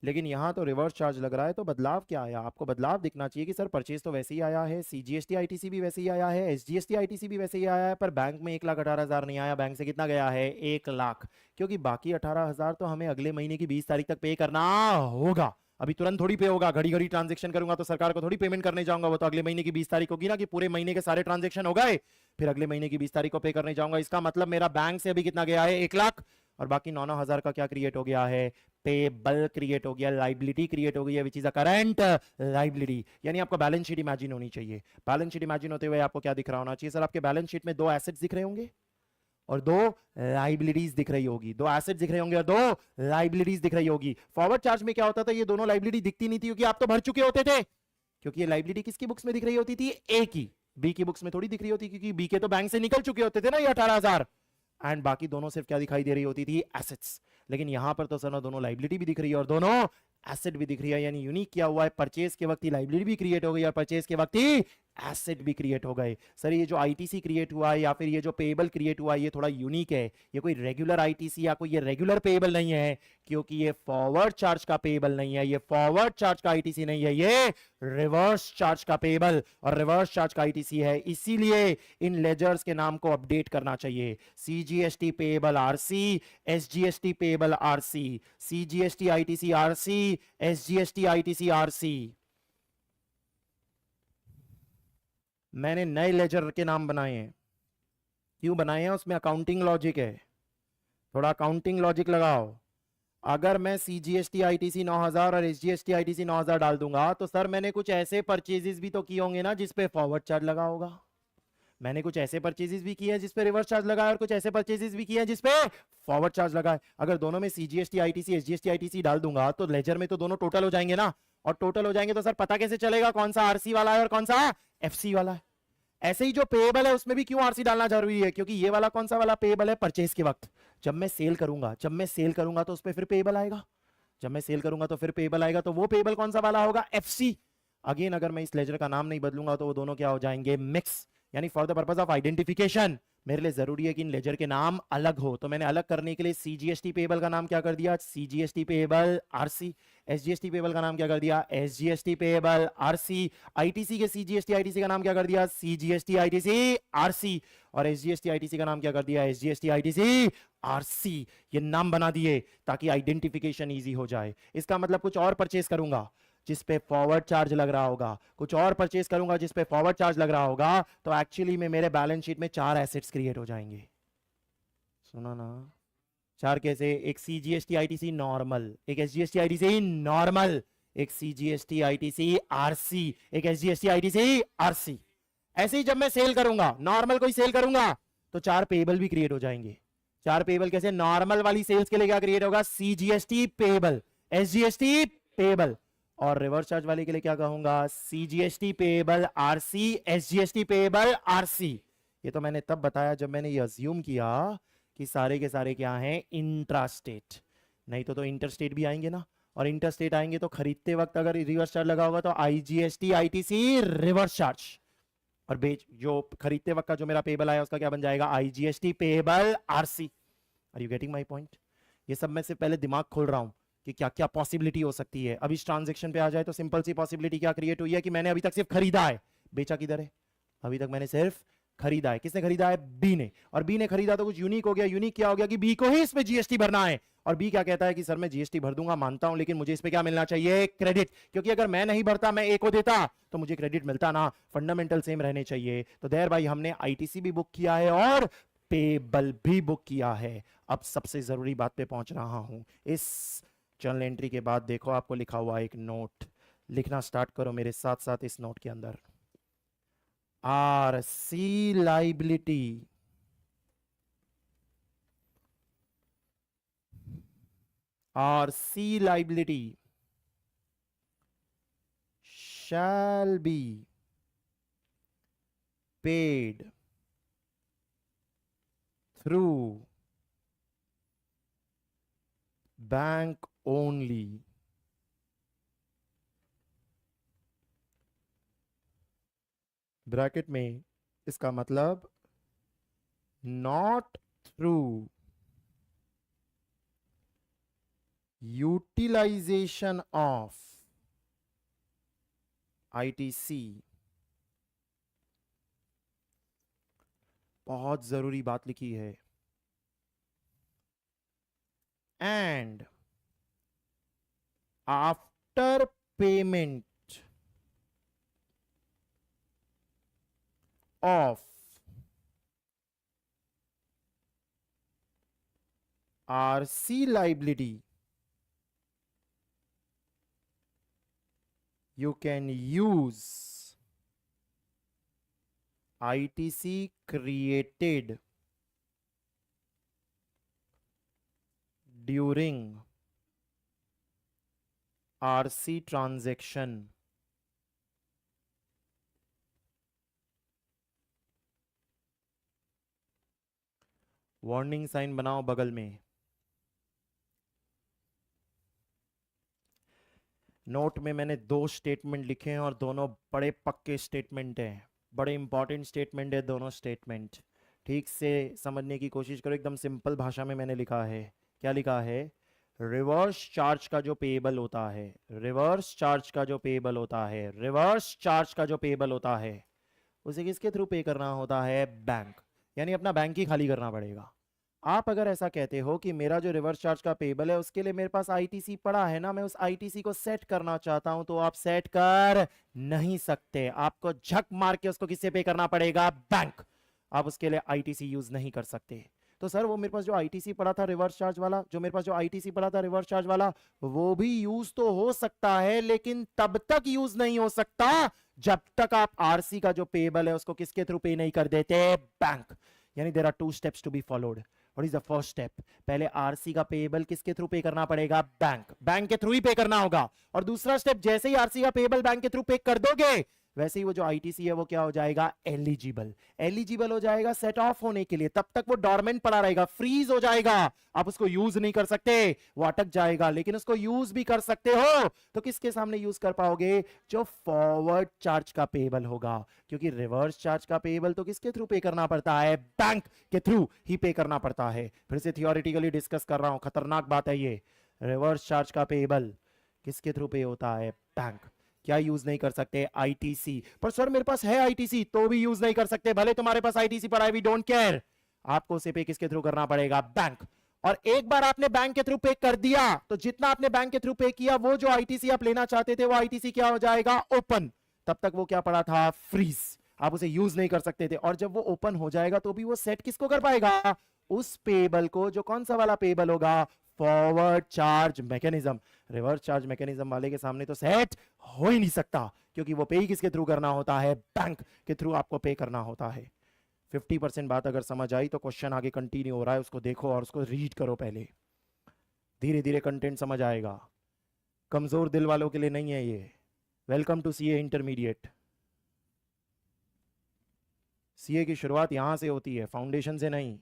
लेकिन यहां तो रिवर्स चार्ज लग रहा है, तो बदलाव क्या आया, आपको बदलाव दिखना चाहिए कि सर परचेज तो वैसे ही आया है, CGST ITC भी वैसे ही आया है, SGST ITC भी वैसे ही आया है, पर बैंक में 1,18,000 नहीं आया, बैंक से कितना गया है, 1 लाख। क्योंकि बाकी 18,000 तो हमें अगले महीने की 20 तारीख तक पे करना होगा। अभी तुरंत थोड़ी पे होगा, घड़ी घड़ी ट्रांजेक्शन करूंगा तो सरकार को थोड़ी पेमेंट करने जाऊंगा, वो तो अगले महीने की 20 तारीख होगी ना, कि पूरे महीने के सारे ट्रांजेक्शन हो गए फिर अगले महीने की 20 तारीख को पे करने जाऊंगा। इसका मतलब मेरा बैंक से अभी कितना गया है, 1 लाख, और बाकी 9,000 का क्या क्रिएट हो गया है, पेबल क्रिएट हो गया, लाइबिलिटी क्रिएट हो गई है, which is a current liability. यानी आपको बैलेंस शीट इमेजिन होनी चाहिए। बैलेंस शीट इमेजिन होते हुए आपको क्या दिख रहा होना चाहिए सर, आपके बैलेंस शीट में 2 एसेट्स दिख रहे होंगे और 2 लाइबिलिटीज दिख रही होगी, 2 एसेट्स दिख रहे होंगे और 2 लाइबिलिटीज दिख रही होगी। फॉरवर्ड चार्ज में क्या होता था, ये दोनों लाइबिलिटी दिखती नहीं थी क्योंकि आप तो भर चुके होते थे, क्योंकि ये लाइबिलिटी किसकी बुक्स में दिख रही होती थी, ए की, बी की बुक्स में थोड़ी दिख रही होती, क्योंकि बी के तो बैंक से निकल चुके होते थे ना ये 18,000, एंड बाकी दोनों सिर्फ क्या दिखाई दे रही होती थी, एसेट्स। लेकिन यहां पर तो सर ना दोनों लाइबिलिटी भी दिख रही है और दोनों एसेट भी दिख रही है, यानी यूनिक क्या हुआ है, परचेज के वक्त ही लाइबिलिटी भी क्रिएट हो गई और परचेज के वक्त ही एसेट भी क्रिएट हो गए। सर ये जो आईटीसी क्रिएट हुआ है या फिर ये जो पेएबल क्रिएट हुआ है ये थोड़ा यूनिक है, ये कोई रेगुलर आईटीसी या कोई ये रेगुलर पेएबल नहीं है, क्योंकि ये फॉरवर्ड चार्ज का पेएबल नहीं है, ये फॉरवर्ड चार्ज का आईटीसी नहीं है, ये रिवर्स चार्ज का पेएबल और रिवर्स चार्ज का आईटीसी है। इसीलिए इन लेजर्स के नाम को अपडेट करना चाहिए, CGST payable RC, SGST payable RC, CGST ITC RC, SGST ITC RC. मैंने नए लेजर के नाम बनाए हैं, क्यों बनाए हैं, उसमें अकाउंटिंग लॉजिक है, थोड़ा अकाउंटिंग लॉजिक लगाओ। अगर मैं सीजीएसटी आईटीसी 9,000 और एसजीएसटी आईटीसी 9,000 डाल दूंगा तो सर मैंने कुछ ऐसे परचेजेस भी तो किए होंगे ना जिसपे फॉरवर्ड चार्ज लगा होगा, मैंने कुछ ऐसे परचेजेस भी किए हैं जिसपे रिवर्स चार्ज लगा है और कुछ ऐसे परचेजेस भी किए हैं जिसपे फॉरवर्ड चार्ज लगा है। अगर दोनों में सीजीएसटी आईटीसी एसजीएसटी आईटीसी डाल दूंगा तो लेजर में तो दोनों टोटल हो जाएंगे ना, और टोटल हो जाएंगे तो सर पता कैसे चलेगा कौन सा आरसी वाला है और कौन सा एफसी वाला है। ऐसे ही जो पेएबल है उसमें भी क्यों आरसी डालना जरूरी है, क्योंकि ये वाला कौन सा वाला पेएबल है, परचेज के वक्त, जब मैं सेल करूंगा, जब मैं सेल करूंगा तो उस पर फिर पेएबल आएगा, जब मैं सेल करूंगा तो फिर पेएबल आएगा, तो वो पेएबल कौन सा वाला होगा, एफसी। अगेन अगर मैं इस लेजर का नाम नहीं बदलूंगा तो वो दोनों क्या हो जाएंगे, मिक्स। यानी for the purpose of identification मेरे लिए जरूरी है कि इन लेजर के नाम अलग हो, तो मैंने अलग करने के लिए सीजीएसटी पेएबल का नाम क्या कर दिया, CGST payable RC, SGST payable का नाम क्या कर दिया, एसजीएसटी पेएबल आरसी, आईटीसी के सीजीएसटी आईटीसी का नाम क्या कर दिया, सीजीएसटी आईटीसी आरसी, और एसजीएसटी आईटीसी का नाम क्या कर दिया, एसजीएसटी आईटीसी आरसी। ये नाम बना दिए ताकि आइडेंटिफिकेशन इजी हो जाए। इसका मतलब कुछ और परचेस करूंगा जिस पे फॉरवर्ड चार्ज लग रहा होगा, कुछ और परचेस करूंगा जिस पे फॉरवर्ड चार्ज लग रहा होगा, तो एक्चुअली में मेरे बैलेंस शीट में 4 एसेट्स क्रिएट हो जाएंगे। सुना ना, 4 कैसे, एक सीजीएसटी आईटीसी नॉर्मल, एक एसजीएसटी आईटीसी नॉर्मल, एक सीजीएसटी आईटीसी आरसी, एक एसजीएसटी आईटीसी आरसी। ऐसे ही जब मैं सेल करूंगा, नॉर्मल कोई सेल करूंगा तो 4 पेएबल भी क्रिएट हो जाएंगे। 4 पेएबल कैसे, नॉर्मल वाली सेल्स के लिए क्या क्रिएट होगा, सीजीएसटी पेएबल, एसजीएसटी पेएबल, और रिवर्स चार्ज वाले के लिए क्या कहूंगा, CGST payable RC, SGST payable RC. ये तो मैंने तब बताया जब मैंने ये अज्यूम किया कि सारे के सारे क्या हैं, इंट्रास्टेट, नहीं तो इंटरस्टेट भी आएंगे ना, और इंटरस्टेट आएंगे तो खरीदते वक्त अगर रिवर्स चार्ज लगा होगा तो आईजीएसटी आईटीसी रिवर्स चार्ज, और बेच जो खरीदते वक्त का जो मेरा पेएबल आया उसका क्या बन जाएगा, IGST payable RC. Are you getting my point? ये सब मैं से पहले दिमाग खोल रहा हूं कि क्या क्या पॉसिबिलिटी हो सकती है। अब इस ट्रांजैक्शन पे आ जाए तो सिंपल सी पॉसिबिलिटी क्या क्रिएट हुई है कि मैंने अभी तक सिर्फ खरीदा है, बेचा किधर है, अभी तक मैंने सिर्फ खरीदा है। किसने खरीदा है, बी ने, और बी ने खरीदा तो कुछ यूनिक हो गया। यूनिक क्या हो गया कि बी को ही इस पे जीएसटी भरना है, और बी क्या कहता है कि सर मैं जीएसटी भर दूंगा, मानता हूं, लेकिन मुझे इस पे क्या मिलना चाहिए, क्रेडिट, क्योंकि अगर मैं नहीं भरता, मैं ए को देता तो मुझे क्रेडिट मिलता ना, फंडामेंटल सेम रहने चाहिए। तो देयर भाई हमने आईटीसी भी बुक किया है और पेबल भी बुक किया है। अब सबसे जरूरी बात पे पहुंच रहा हूं, इस जर्नल एंट्री के बाद देखो आपको लिखा हुआ एक नोट, लिखना स्टार्ट करो मेरे साथ साथ इस नोट के अंदर, RC liability RC liability shall be paid through bank only. Bracket में इसका मतलब not through utilization of ITC। बहुत जरूरी बात लिखी है, and after payment of RC liability, you can use ITC created during RC transaction. Warning sign बनाओ बगल में। नोट में मैंने 2 स्टेटमेंट लिखे हैं और दोनों बड़े पक्के स्टेटमेंट हैं, बड़े इंपॉर्टेंट स्टेटमेंट है दोनों स्टेटमेंट। ठीक से समझने की कोशिश करो, एकदम सिंपल भाषा में मैंने लिखा है। क्या लिखा है? रिवर्स चार्ज का जो पेएबल होता है, रिवर्स चार्ज का जो पेएबल होता है, रिवर्स चार्ज का जो पेएबल होता है, उसे किसके थ्रू पे करना होता है? बैंक। यानी अपना बैंक ही खाली करना पड़ेगा। आप अगर ऐसा कहते हो कि मेरा जो रिवर्स चार्ज का पेबल है उसके लिए मेरे पास आईटीसी पड़ा है ना, मैं उस आईटीसी को सेट करना चाहता हूं, तो आप सेट कर नहीं सकते। आपको झक मार के उसको किससे पे करना पड़ेगा? बैंक। आप उसके लिए आईटीसी यूज नहीं कर सकते। तो सर वो मेरे पास जो आईटीसी पड़ा था रिवर्स चार्ज वाला, जो मेरे पास जो आईटीसी पड़ा था रिवर्स चार्ज वाला, वो भी यूज तो हो सकता है, लेकिन तब तक यूज नहीं हो सकता जब तक आप आरसी का जो पेबल है उसको किसके थ्रू पे नहीं कर देते? बैंक। यानी there are 2 steps to be followed. What is the first step? पहले आरसी का पेएबल किसके थ्रू पे करना पड़ेगा? बैंक। बैंक के थ्रू ही पे करना होगा। और दूसरा स्टेप, जैसे ही आरसी का पेएबल बैंक के थ्रू पे कर दोगे, वैसे ही वो जो आईटीसी है वो क्या हो जाएगा? एलिजिबल। एलिजिबल हो जाएगा सेट ऑफ होने के लिए। तब तक वो डोरमेंट पड़ा रहेगा, फ्रीज हो जाएगा, आप उसको यूज नहीं कर सकते, वो अटक जाएगा। लेकिन उसको यूज भी कर सकते हो, तो किसके सामने यूज कर पाओगे? जो फॉरवर्ड चार्ज का पेएबल होगा। क्योंकि रिवर्स चार्ज का पेएबल तो किसके थ्रू पे करना पड़ता है? बैंक के थ्रू ही पे करना पड़ता है। फिर से थियोरेटिकली डिस्कस कर रहा हूं, खतरनाक बात है ये। रिवर्स चार्ज का पेएबल किसके थ्रू पे होता है? बैंक। क्या यूज नहीं कर सकते? आईटीसी। पर सर मेरे पास है आईटीसी, तो भी यूज नहीं कर सकते। भले तुम्हारे पास आईटीसी पड़ा है, वी डोंट केयर। आपको उसे पे किसके थ्रू करना पड़ेगा? बैंक। और एक बार आपने बैंक के थ्रू पे कर दिया, तो जितना आपने बैंक के थ्रू पे किया, वो जो आईटीसी आप लेना चाहते थे, वो आईटीसी क्या हो जाएगा? ओपन। तब तक वो क्या पड़ा था? फ्रीज। आप उसे यूज नहीं कर सकते थे। और जब वो ओपन हो जाएगा, तो भी वो सेट किसको कर पाएगा? उस पेबल को, जो कौन सा वाला पेबल होगा? Forward charge mechanism. Reverse charge mechanism वाले के सामने तो सेट हो ही नहीं सकता, क्योंकि वो पे ही किसके थ्रू करना होता है? बैंक के थ्रू आपको पे करना होता है। 50% बात अगर समझ आई तो क्वेश्चन आगे कंटिन्यू हो रहा है, उसको देखो और उसको रीड करो पहले, धीरे धीरे कंटेंट समझ आएगा। कमजोर दिल वालों के लिए नहीं है ये। Welcome to CA intermediate. CA की शुरुआत यहां से होती है, फाउंडेशन से नहीं।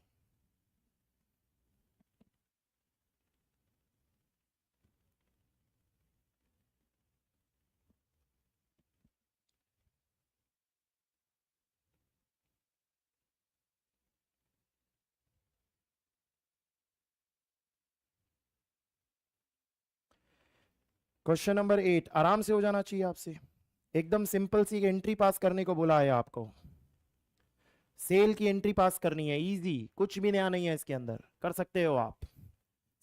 क्वेश्चन नंबर 8 आराम से हो जाना चाहिए आपसे। एकदम सिंपल सी एंट्री पास करने को बोला है आपको। सेल की एंट्री पास करनी है, इजी, कुछ भी नया नहीं है इसके अंदर, कर सकते हो आप।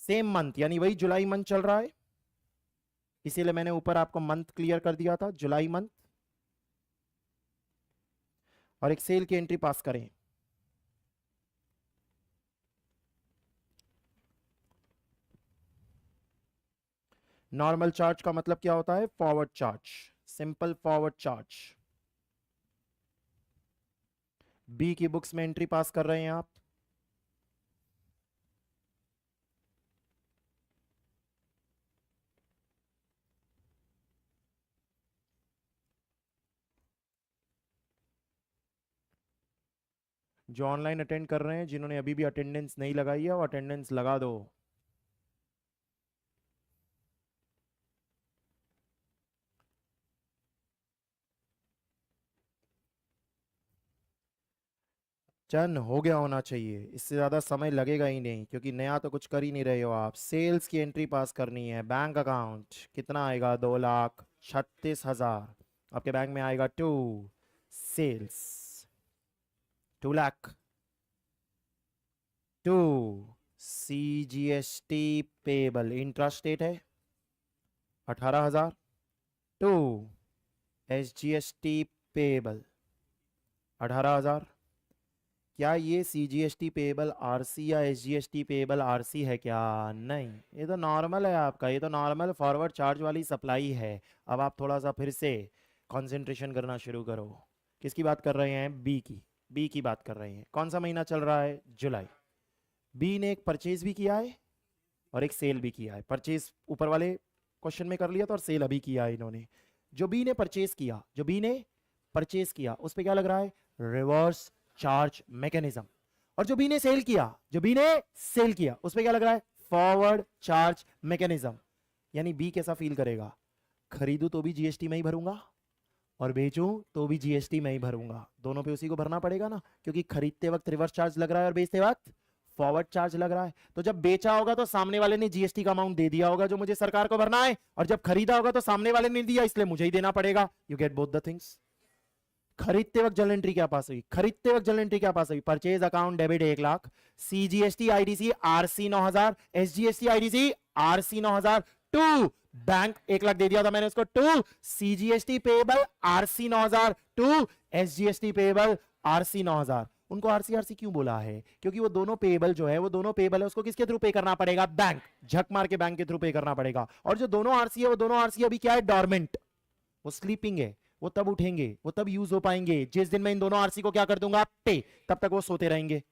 सेम मंथ, यानी वही जुलाई मंथ चल रहा है, इसीलिए मैंने ऊपर आपको मंथ क्लियर कर दिया था, जुलाई मंथ। और एक सेल की एंट्री पास करें। नॉर्मल चार्ज का मतलब क्या होता है? Forward charge, simple forward charge. B की बुक्स में एंट्री पास कर रहे हैं आप। जो ऑनलाइन अटेंड कर रहे हैं, जिन्होंने अभी भी अटेंडेंस नहीं लगाई है, वो अटेंडेंस लगा दो। चन हो गया होना चाहिए, इससे ज़्यादा समय लगेगा ही नहीं, क्योंकि नया तो कुछ कर ही नहीं रहे हो आप। सेल्स की एंट्री पास करनी है। बैंक अकाउंट कितना आएगा? 2,36,000। आपके बैंक में आएगा 2 sales, 2 lakh. 2 CGST payable intrastate है 18,000। 2 SGST पेबल 18,000। क्या ये सीजीएसटी पेएबल आरसी या एसजीएसटी पेएबल आरसी है क्या? नहीं, ये तो नॉर्मल है आपका, ये तो नॉर्मल फॉरवर्ड चार्ज वाली सप्लाई है। अब आप थोड़ा सा फिर से कंसंट्रेशन करना शुरू करो। किसकी बात कर रहे हैं? बी की। बी की बात कर रहे हैं। कौन सा महीना चल रहा है? जुलाई। बी ने एक परचेज भी किया है और एक सेल भी किया है। परचेज ऊपर वाले क्वेश्चन में कर लिया था और सेल अभी किया है इन्होंने। जो बी ने परचेज किया, जो बी ने परचेज किया उस पे क्या लग रहा है? Reverse charge mechanism. और जो बी ने सेल किया, जो बी ने सेल किया उस पे क्या लग रहा है? Forward charge mechanism. यानी बी कैसा फील करेगा? खरीदू तो भी जीएसटी में ही भरूंगा और बेचूं तो भी जीएसटी में ही भरूंगा, दोनों पे उसी को भरना पड़ेगा ना, क्योंकि खरीदते वक्त रिवर्स चार्ज लग रहा है और बेचते वक्त फॉरवर्ड चार्ज लग रहा है। तो जब बेचा होगा तो सामने वाले ने जीएसटी का अमाउंट दे दिया होगा जो मुझे सरकार को भरना है, और जब खरीदा होगा तो सामने वाले ने दिया इसलिए मुझे ही देना पड़ेगा। You get both the things. खरीदते वक्त जर्नल एंट्री क्या पास हुई? खरीदते वक्त जर्नल एंट्री क्या पास हुई? Purchase account debit 1,00,000, CGST IDC RC 9,000, SGST IDC RC 9,000 to bank 1,00,000 दे दिया था मैंने उसको, to CGST payable RC 9,000 to SGST payable RC 9,000। उनको आरसी आरसी क्यों बोला है? क्योंकि वो दोनों पेएबल जो है, वो दोनों पेएबल है, उसको किसके थ्रू पे करना पड़ेगा? बैंक। झक मार के बैंक के थ्रू पे करना पड़ेगा। और जो दोनों आरसी है वो दोनों आरसी अभी क्या है? डॉर्मेंट, वो स्लीपिंग है। वो तब उठेंगे, वो तब यूज हो पाएंगे जिस दिन मैं इन दोनों आरसी को क्या कर दूंगा? पे। तब तक वो सोते रहेंगे,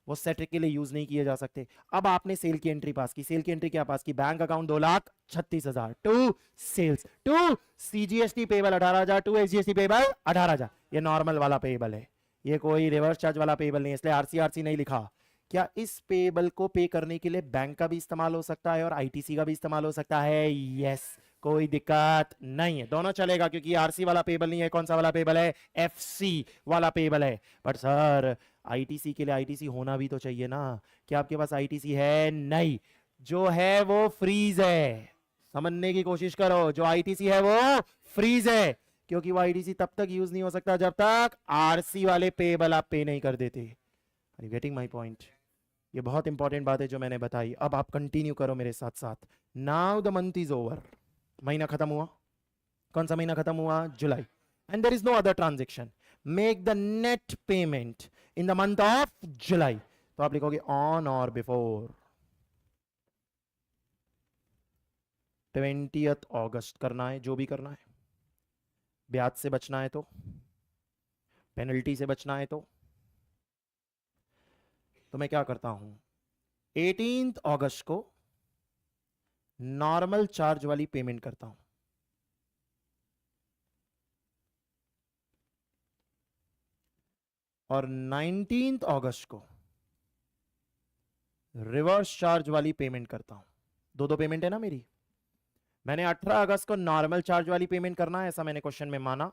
वो सेट के लिए यूज नहीं किए जा सकते। अब आपने सेल की एंट्री पास की। सेल की एंट्री क्या पास की? Bank account 2,36,000 to sales to CGST payable 18,000 to SGST payable 18,000। ये नॉर्मल वाला पेबल है, ये कोई रिवर्स चार्ज वाला पेबल नहीं है, इसलिए आरसी आरसी नहीं लिखा। क्या इस पेबल को पे करने के लिए बैंक का भी इस्तेमाल हो सकता है और आईटीसी का भी इस्तेमाल हो सकता है? यस, कोई दिक्कत नहीं है, दोनों चलेगा, क्योंकि आरसी वाला पेबल नहीं है। कौन सा वाला पेबल है? एफसी वाला पेबल है। पर सर आईटीसी के लिए आईटीसी होना भी तो चाहिए ना। क्या आपके पास आईटीसी है? नहीं, जो है वो फ्रीज है। समझने की कोशिश करो, जो आईटीसी है वो फ्रीज है, क्योंकि वो आईटीसी तब तक यूज नहीं हो सकता जब तक आरसी वाले पेबल आप पे नहीं कर देते। Are you getting my point? ये बहुत इंपॉर्टेंट बात है जो मैंने बताई। अब आप कंटिन्यू करो मेरे साथ साथ। Now the month is over, महीना खत्म हुआ। कौन सा महीना खत्म हुआ? जुलाई। And there is no other transaction. Make the net payment in the month of July. तो आप लिखोगे ऑन और बिफोर 20th अगस्त करना है, जो भी करना है। ब्याज से बचना है तो, पेनल्टी से बचना है तो मैं क्या करता हूं? 18th अगस्त को नॉर्मल चार्ज वाली पेमेंट करता हूं, और 19th अगस्त को रिवर्स चार्ज वाली पेमेंट करता हूं। दो दो पेमेंट है ना मेरी। मैंने 18 अगस्त को नॉर्मल चार्ज वाली पेमेंट करना है, ऐसा मैंने क्वेश्चन में माना,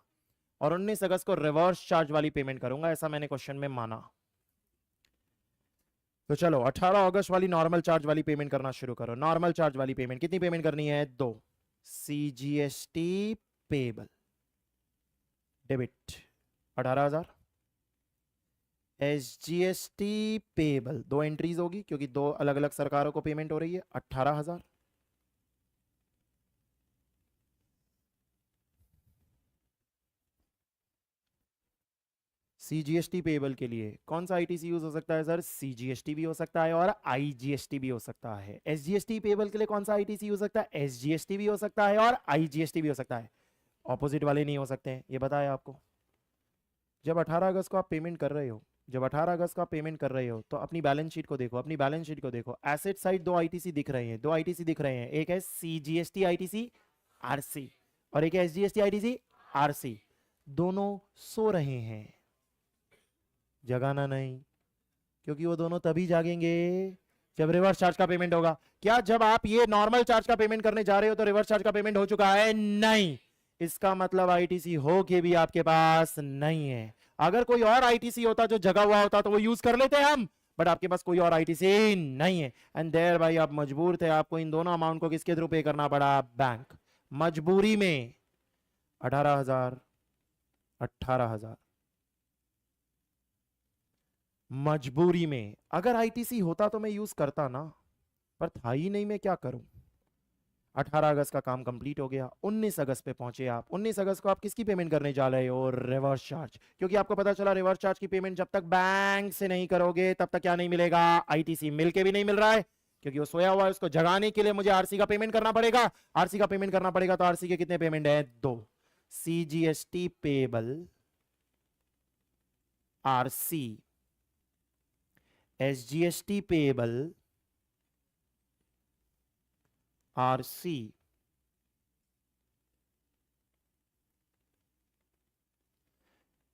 और 19 अगस्त को रिवर्स चार्ज वाली पेमेंट करूंगा, ऐसा मैंने क्वेश्चन में माना। तो चलो 18 अगस्त वाली नॉर्मल चार्ज वाली पेमेंट करना शुरू करो। नॉर्मल चार्ज वाली पेमेंट कितनी पेमेंट करनी है? 2। CGST payable debit 18,000, SGST payable 2 entries होगी क्योंकि 2 अलग अलग सरकारों को पेमेंट हो रही है, 18,000। सीजीएसटी पेबल के लिए कौन सा आईटीसी यूज हो सकता है सर? सीजीएसटी भी हो सकता है और आईजीएसटी भी हो सकता है। एसजीएसटी पेबल के लिए कौन सा आईटीसी यूज हो सकता है? एसजीएसटी भी हो सकता है और आईजीएसटी भी हो सकता है। ऑपोजिट वाले नहीं हो सकते हैं, ये बताया आपको। जब 18 अगस्त को आप पेमेंट कर रहे हो, जब 18 अगस्त को आप पेमेंट कर रहे हो तो अपनी बैलेंस शीट को देखो, अपनी बैलेंस शीट को देखो। एसेट साइड 2 आईटीसी दिख रहे हैं, 2 आईटीसी दिख रहे हैं। एक है सीजीएसटी आईटीसी आरसी और एक है एसजीएसटी आईटीसी आरसी। दोनों सो रहे हैं, जगाना नहीं, क्योंकि वो दोनों तभी जागेंगे जब रिवर्स चार्ज का पेमेंट होगा। क्या जब आप ये नॉर्मल चार्ज का पेमेंट करने जा रहे हो तो रिवर्स चार्ज का पेमेंट हो चुका है? नहीं, इसका मतलब आईटीसी हो के भी आपके पास नहीं है। अगर कोई और आईटीसी होता जो जगा हुआ होता तो वो यूज कर लेते हम, बट आपके पास कोई और आईटीसी नहीं है, एंड देयर भाई आप मजबूर थे, आपको इन दोनों अमाउंट को किसके थ्रू पे करना पड़ा? बैंक। मजबूरी में 18,000 18,000 मजबूरी में। अगर आईटीसी होता तो मैं यूज करता ना, पर था ही नहीं, मैं क्या करूं? 18 अगस्त का काम कंप्लीट हो गया, 19 अगस्त पे पहुंचे आप। 19 अगस्त को आप किसकी पेमेंट करने जा रहे हो? Reverse charge. क्योंकि आपको पता चला रिवर्स चार्ज की पेमेंट जब तक बैंक से नहीं करोगे तब तक क्या नहीं मिलेगा? आईटीसी। मिल के भी नहीं मिल रहा है क्योंकि वो सोया हुआ है, उसको जगाने के लिए मुझे आरसी का पेमेंट करना पड़ेगा। आरसी का पेमेंट करना पड़ेगा तो आरसी के कितने पेमेंट है? 2। CGST payable, RC, SGST payable, RC,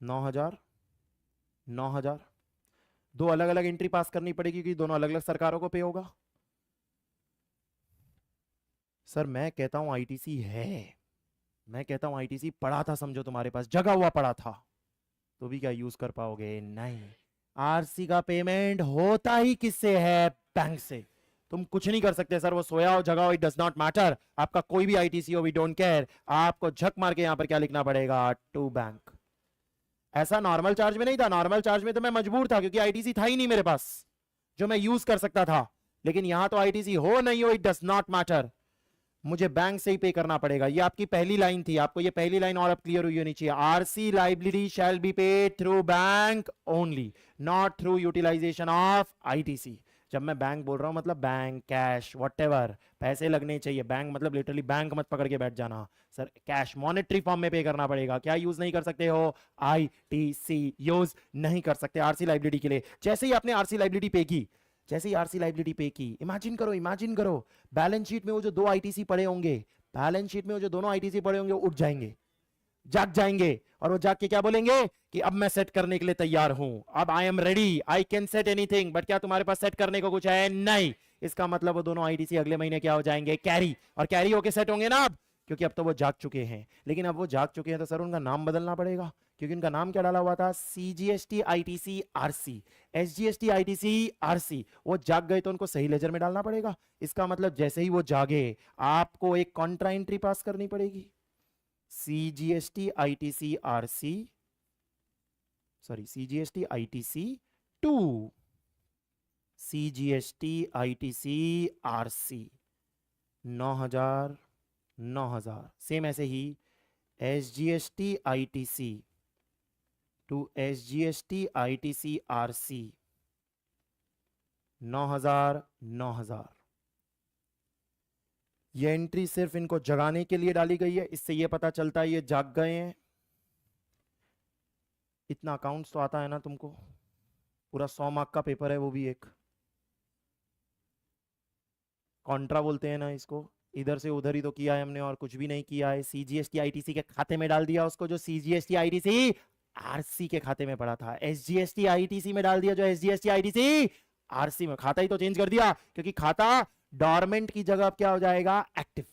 9,000, 9,000। दो अलग अलग एंट्री पास करनी पड़ेगी क्योंकि दोनों अलग अलग सरकारों को पे होगा। सर मैं कहता हूं आईटीसी है, मैं कहता हूं आईटीसी पड़ा था, समझो तुम्हारे पास जगा हुआ पड़ा था, तो भी क्या यूज कर पाओगे? नहीं। आरसी का पेमेंट होता ही किससे है? बैंक से। तुम कुछ नहीं कर सकते सर, वो सोया हो जगा हो, इट डज नॉट मैटर। आपका कोई भी आईटीसी हो, वी डोंट केयर। आपको झक मार के यहां पर क्या लिखना पड़ेगा? To bank. ऐसा नॉर्मल चार्ज में नहीं था। नॉर्मल चार्ज में तो मैं मजबूर था क्योंकि आईटीसी था ही नहीं मेरे पास जो मैं यूज कर सकता था। लेकिन यहां तो आईटीसी हो नहीं हो, इट डज नॉट मैटर, मुझे बैंक से ही पे करना पड़ेगा। ये आपकी पहली लाइन थी, आपको ये पहली लाइन और अब क्लियर हुई होनी चाहिए। RC liability shall be paid through bank only, not through utilization of ITC. जब मैं बैंक बोल रहा हूं मतलब बैंक, कैश, व्हाटएवर, पैसे लगने चाहिए। बैंक मतलब लिटरली बैंक मत पकड़ के बैठ जाना। सर कैश मॉनेटरी फॉर्म में पे करना पड़ेगा। क्या यूज नहीं कर सकते हो? आईटीसी यूज नहीं कर सकते आरसी लाइबिलिटी के लिए। जैसे ही आपने आरसी लाइबिलिटी पे की, जैसे ही आरसी लाइबिलिटी पे की, इमेजिन करो, इमेजिन करो बैलेंस शीट में वो जो दो आईटीसी पड़े होंगे, बैलेंस शीट में वो जो दोनों आईटीसी पड़े होंगे, उठ जाएंगे, जाग जाएंगे। और वो जाग के क्या बोलेंगे? कि अब मैं सेट करने के लिए तैयार हूं, अब I am ready, I can set anything. But क्या तुम्हारे पास सेट करने को कुछ है? नहीं। इसका मतलब वो दोनों आईटीसी अगले महीने क्या हो जाएंगे? कैरी। और कैरी होके सेट होंगे ना अब, क्योंकि अब तो वो जाग चुके हैं। लेकिन अब वो जाग चुके हैं तो सर उनका नाम बदलना पड़ेगा, क्योंकि उनका नाम क्या डाला हुआ था? CGST ITC RC, SGST ITC RC. वो जाग गए तो उनको सही लेजर में डालना पड़ेगा। इसका मतलब जैसे ही वो जागे आपको एक कॉन्ट्रा एंट्री पास करनी पड़ेगी। CGST ITC RC, sorry CGST ITC to, CGST ITC RC, 9,000, 9,000। Same ऐसे ही SGST ITC to SGST ITC RC, 9,000, 9,000। ये एंट्री सिर्फ इनको जगाने के लिए डाली गई है। इससे ये पता चलता है ये जाग गए हैं। इतना अकाउंट्स तो आता है ना तुमको, पूरा 100 मार्क का पेपर है वो भी एक। कॉन्ट्रा बोलते हैं ना इसको। इधर से उधर ही तो किया है हमने और कुछ भी नहीं किया है। सीजीएसटी आईटीसी के खाते में डाल दिया उसको जो सीजीएसटी आईटीसी आरसी के खाते में पड़ा था, एसजीएसटी आईटीसी में डाल दिया जो एसजीएसटी आईटीसी आरसी में। खाता ही तो चेंज कर दिया क्योंकि खाता डॉर्मेंट की जगह अब क्या हो जाएगा? एक्टिव।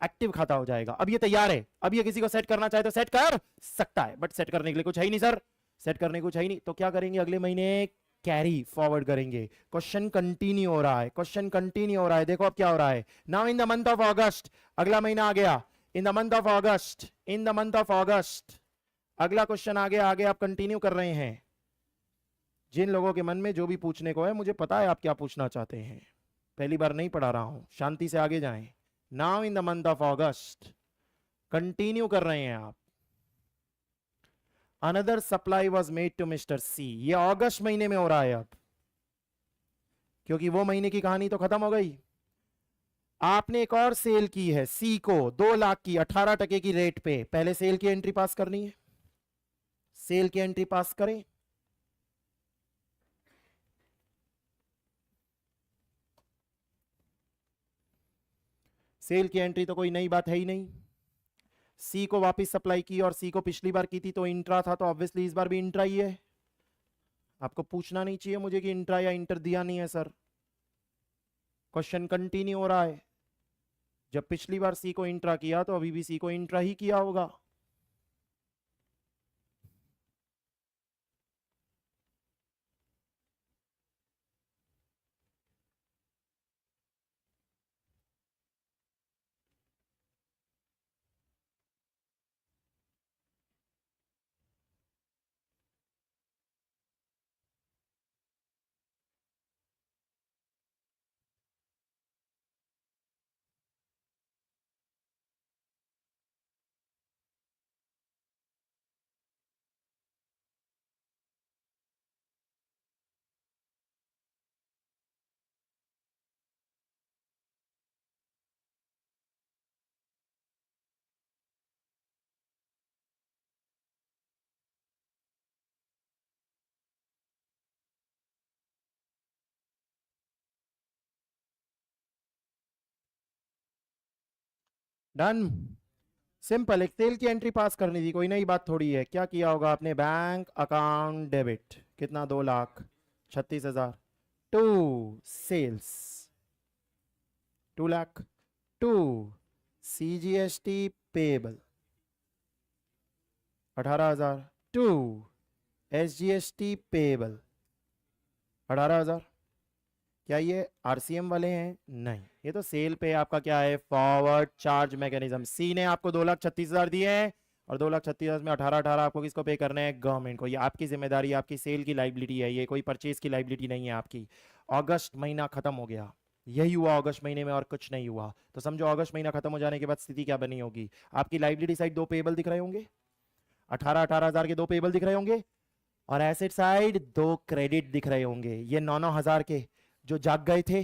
एक्टिव खाता हो जाएगा। अब ये तैयार है, अब ये किसी को सेट करना चाहे तो सेट कर सकता है, बट सेट करने के लिए कुछ है ही नहीं सर, सेट करने को कुछ है ही नहीं। तो क्या करेंगे अगले महीने? कैरी फॉरवर्ड करेंगे। क्वेश्चन कंटिन्यू हो रहा है, क्वेश्चन कंटिन्यू हो रहा है। देखो अब क्या हो रहा है। Now in the month of अगस्त, अगला महीना आ गया। इन the month of August, in the month of अगस्त अगला क्वेश्चन आ गया। आगे आप कंटिन्यू कर रहे हैं। जिन लोगों के मन में जो भी पूछने को है, मुझे पता है आप क्या पूछना चाहते हैं, पहली बार नहीं पढ़ा रहा हूं, शांति से आगे जाएं। Now in the month of August continue कर रहे हैं आप। Another supply was made to Mister C. ये अगस्त महीने में हो रहा है अब, क्योंकि वो महीने की कहानी तो खत्म हो गई। आपने एक और सेल की है सी को 2 लाख की 18% की रेट पे। पहले सेल की एंट्री पास करनी है, सेल की एंट्री पास करें। सेल की एंट्री तो कोई नई बात है ही नहीं। सी को वापस सप्लाई की और सी को पिछली बार की थी तो इंट्रा था, तो ऑब्वियसली इस बार भी इंट्रा ही है। आपको पूछना नहीं चाहिए मुझे कि इंट्रा या इंटर दिया नहीं है सर, क्वेश्चन कंटिन्यू हो रहा है। जब पिछली बार सी को इंट्रा किया तो अभी भी सी को इंट्रा ही किया होगा। डन। सिंपल, एक सेल की एंट्री पास करनी थी, कोई नई बात थोड़ी है। क्या किया होगा आपने? बैंक अकाउंट डेबिट, कितना? 2,36,000 to sales 2 lakh, to CGST payable 18,000, to SGST payable 18,000। क्या ये RCM वाले हैं? नहीं, ये तो सेल पे आपका क्या है, फॉरवर्ड चार्ज मैकेनिज्म। सी ने आपको 2,36,000 दिए हैं और 2,36,000 में 18 आपको किसको पे करने हैं? गवर्नमेंट को। ये आपकी जिम्मेदारी, आपकी सेल की लाइबिलिटी है, ये कोई परचेज की लाइबिलिटी नहीं है आपकी। अगस्त महीना खत्म हो गया, यही हुआ अगस्त महीने में और कुछ नहीं हुआ। तो समझो अगस्त महीना खत्म हो जाने के बाद स्थिति क्या बनी होगी? आपकी लाइबिलिटी साइड दो पेबल दिख रहे होंगे, 18,000 के दो पेबल दिख रहे होंगे, और एसेट साइड दो क्रेडिट दिख रहे होंगे, ये 9,000 के जो जाग गए थे।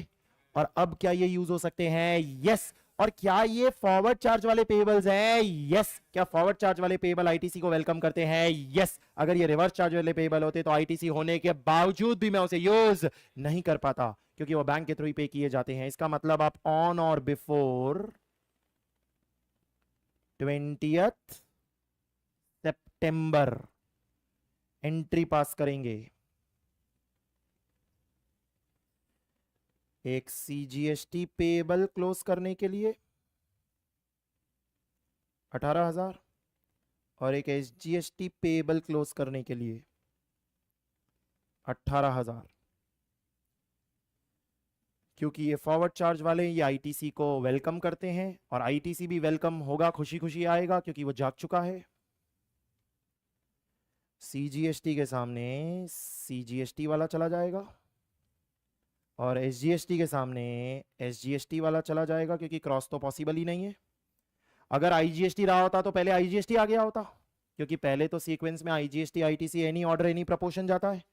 और अब क्या ये यूज हो सकते हैं? यस। और क्या ये फॉरवर्ड चार्ज वाले पेबल्स हैं? यस। क्या फॉरवर्ड चार्ज वाले पेबल आईटीसी को वेलकम करते हैं? यस। अगर ये रिवर्स चार्ज वाले पेबल होते तो आईटीसी होने के बावजूद भी मैं उसे यूज नहीं कर पाता, क्योंकि वो बैंक के थ्रू ही पे किए जाते हैं। इसका मतलब आप ऑन और बिफोर 20 सितंबर एंट्री पास करेंगे। एक CGST पेबल क्लोज करने के लिए 18,000 और एक SGST पेबल क्लोज करने के लिए 18,000। क्योंकि ये फॉरवर्ड चार्ज वाले ये आईटीसी को वेलकम करते हैं, और आईटीसी भी वेलकम होगा, खुशी खुशी आएगा, क्योंकि वो जाग चुका है। CGST के सामने CGST वाला चला जाएगा और SGST के सामने SGST वाला चला जाएगा, क्योंकि क्रॉस तो पॉसिबल ही नहीं है। अगर IGST रहा होता तो पहले IGST आ गया होता, क्योंकि पहले तो सीक्वेंस में IGST ITC any order any proportion जाता है,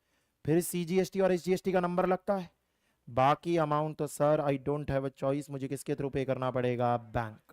फिर CGST और SGST का नंबर लगता है। बाकी अमाउंट तो sir I don't have a choice, मुझे किसके थ्रू पे करना पड़ेगा? बैंक।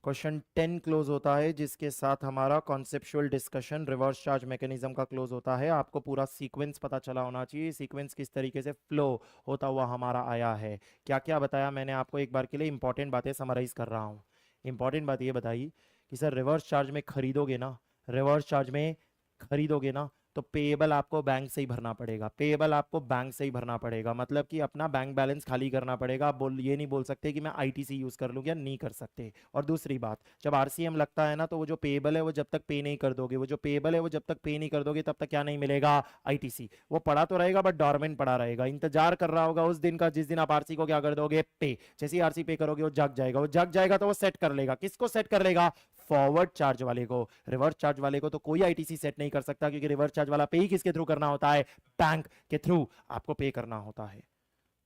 क्वेश्चन 10 क्लोज होता है, जिसके साथ हमारा conceptual discussion reverse charge mechanism का क्लोज होता है। आपको पूरा सीक्वेंस पता चला होना चाहिए, सीक्वेंस किस तरीके से फ्लो होता हुआ हमारा आया है। क्या क्या बताया मैंने आपको, एक बार के लिए इंपॉर्टेंट बातें समराइज कर रहा हूँ। इंपॉर्टेंट बात ये बताई कि सर रिवर्स चार्ज में खरीदोगे ना, रिवर्स चार्ज में खरीदोगे ना, तो पेएबल आपको बैंक से ही भरना पड़ेगा। पेएबल आपको बैंक से ही भरना पड़ेगा, मतलब कि अपना बैंक बैलेंस खाली करना पड़ेगा। आप ये नहीं बोल सकते कि मैं आईटीसी यूज कर लूँ, या नहीं कर सकते। और दूसरी बात, जब आरसीएम लगता है ना, तो वो जो पेएबल है वो जब तक पे नहीं कर दोगे, वो जो पेएबल है वो जब तक पे नहीं कर दोगे, तब तक क्या नहीं मिलेगा? आईटीसी। वो पड़ा तो रहेगा बट डॉर्मेंट पड़ा रहेगा, इंतजार कर रहा होगा उस दिन का जिस दिन आप आरसी को क्या कर दोगे? पे। जैसे ही आरसी पे करोगे वो जग जाएगा, वो जग जाएगा तो वो सेट कर लेगा। किसको सेट कर लेगा? फॉरवर्ड चार्ज वाले को। रिवर्स चार्ज वाले को तो कोई आईटीसी सेट नहीं कर सकता, क्योंकि रिवर्स चार्ज वाला पे ही किसके थ्रू करना होता है? बैंक के थ्रू आपको पे करना होता है।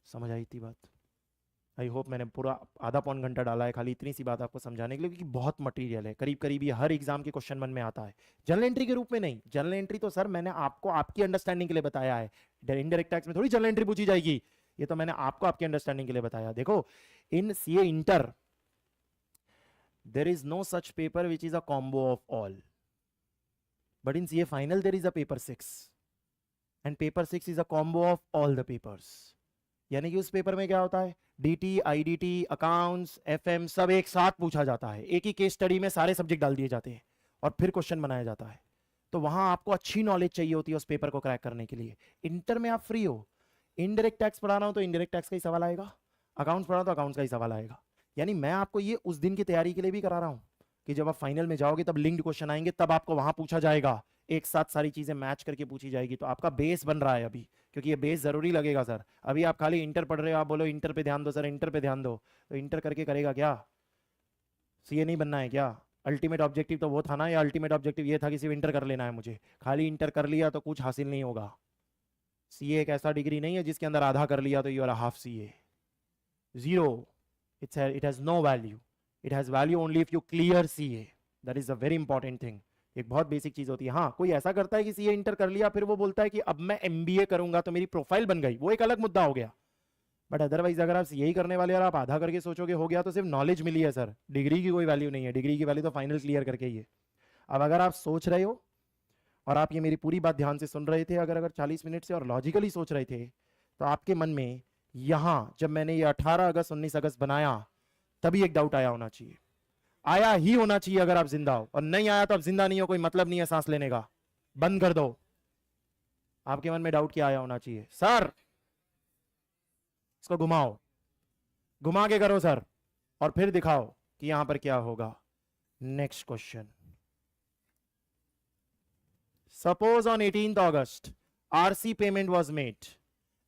समझ आई थी बात? आई होप मैंने पूरा आधा पौन घंटा डाला है खाली इतनी सी बात आपको समझाने के लिए, क्योंकि बहुत मटेरियल है, करीब करीब ये हर एग्जाम के क्वेश्चन मन में आता है। जनरल एंट्री के रूप में नहीं, जनरल एंट्री तो सर मैंने आपको आपकी अंडरस्टैंडिंग के लिए बताया है। इनडायरेक्ट टैक्स में थोड़ी जनरल एंट्री पूछी जाएगी, ये तो मैंने आपको आपकी अंडरस्टैंडिंग के लिए बताया। देखो, इन CA inter there is no such paper which is a combo of all, but in CA final there is a paper 6, and paper 6 is a combo of all the papers। यानी कि उस paper में क्या होता है? DT, IDT, accounts, FM सब एक साथ पूछा जाता है, एक ही केस स्टडी में सारे सब्जेक्ट डाल दिए जाते हैं और फिर क्वेश्चन बनाया जाता है। तो वहां आपको अच्छी नॉलेज चाहिए होती है उस पेपर को क्रैक करने के लिए। इंटर में आप फ्री हो, इनडायरेक्ट टैक्स पढ़ा रहा हूं तो इनडायरेक्ट टैक्स का ही सवाल आएगा, अकाउंट्स पढ़ा तो अकाउंट्स का ही सवाल आएगा। यानी मैं आपको ये उस दिन की तैयारी के लिए भी करा रहा हूं कि जब आप फाइनल में जाओगे तब लिंक्ड क्वेश्चन आएंगे, तब आपको वहां पूछा जाएगा, एक साथ सारी चीजें मैच करके पूछी जाएगी। तो आपका बेस बन रहा है अभी, क्योंकि ये बेस जरूरी लगेगा सर। अभी आप खाली इंटर पढ़ रहे हो, आप बोलो इंटर पे ध्यान दो सर, इंटर पे ध्यान दो, तो इंटर करके करेगा क्या? सीए नहीं बनना है क्या? अल्टीमेट ऑब्जेक्टिव तो वो था ना, या अल्टीमेट ऑब्जेक्टिव ये था कि सिर्फ इंटर कर लेना है मुझे? खाली इंटर कर लिया तो कुछ हासिल नहीं होगा। सीए एक ऐसा डिग्री नहीं है जिसके अंदर आधा कर लिया तो you are half CA, zero. It has no value. It has value only if you clear CA. That is a very important thing. एक बहुत बेसिक चीज होती है। हाँ, कोई ऐसा करता है कि सीए इंटर कर लिया, फिर वो बोलता है कि अब मैं एमबीए करूंगा तो मेरी प्रोफाइल बन गई, वो एक अलग मुद्दा हो गया। बट अदरवाइज अगर आप सीए ही करने वाले और आप आधा करके सोचोगे हो गया, तो सिर्फ नॉलेज मिली है सर, डिग्री की कोई वैल्यू नहीं है। डिग्री की वैल्यू तो फाइनल क्लियर करके ही है। अब अगर आप सोच रहे हो और आप ये मेरी पूरी बात ध्यान से सुन रहे थे, अगर अगर 40 मिनट से और लॉजिकली सोच रहे थे, तो आपके मन में यहां जब मैंने ये 18 अगस्त 19 अगस्त बनाया तभी एक डाउट आया होना चाहिए, आया ही होना चाहिए अगर आप जिंदा हो, और नहीं आया तो आप जिंदा नहीं हो, कोई मतलब नहीं है सांस लेने का, बंद कर दो। आपके मन में डाउट क्या आया होना चाहिए? सर इसको घुमाओ, घुमा के करो सर, और फिर दिखाओ कि यहां पर क्या होगा। Next question, suppose on 18th August RC payment was made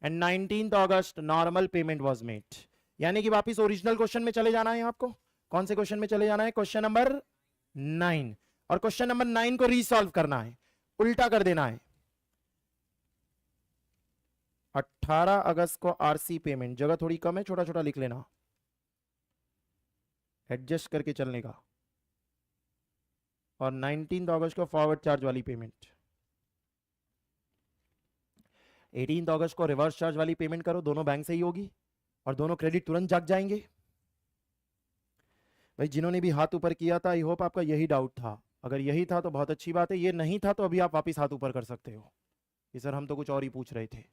and 19th August normal payment was made. यानी कि वापिस ओरिजिनल क्वेश्चन में चले जाना है आपको। कौन से क्वेश्चन में चले जाना है? Question number 9। और क्वेश्चन नंबर 9 को रीसॉल्व करना है, उल्टा कर देना है। 18 अगस्त को आरसी पेमेंट, जगह थोड़ी कम है, छोटा छोटा लिख लेना, एडजस्ट करके चलने का। और 19 अगस्त को फॉरवर्ड चार्ज वाली पेमेंट, 18 अगस्त को रिवर्स चार्ज वाली पेमेंट करो, दोनों बैंक से ही होगी और दोनों क्रेडिट तुरंत जाग जाएंगे। भाई जिन्होंने भी हाथ ऊपर किया था, आई होप आपका यही डाउट था। अगर यही था तो बहुत अच्छी बात है, ये नहीं था तो अभी आप वापिस हाथ ऊपर कर सकते हो कि सर हम तो कुछ और ही पूछ रहे थे।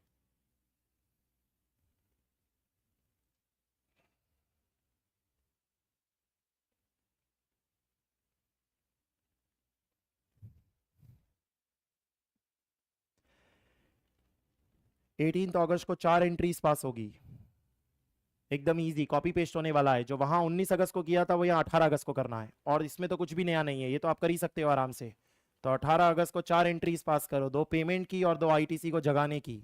एटीन अगस्त को 4 एंट्रीज पास होगी, एकदम इजी, कॉपी पेस्ट होने वाला है। जो वहां 19 अगस्त को किया था वो यहाँ 18 अगस्त को करना है, और इसमें तो कुछ भी नया नहीं है, ये तो आप कर ही सकते हो आराम से। तो 18 अगस्त को 4 एंट्रीज पास करो, 2 पेमेंट की और 2 आईटीसी को जगाने की।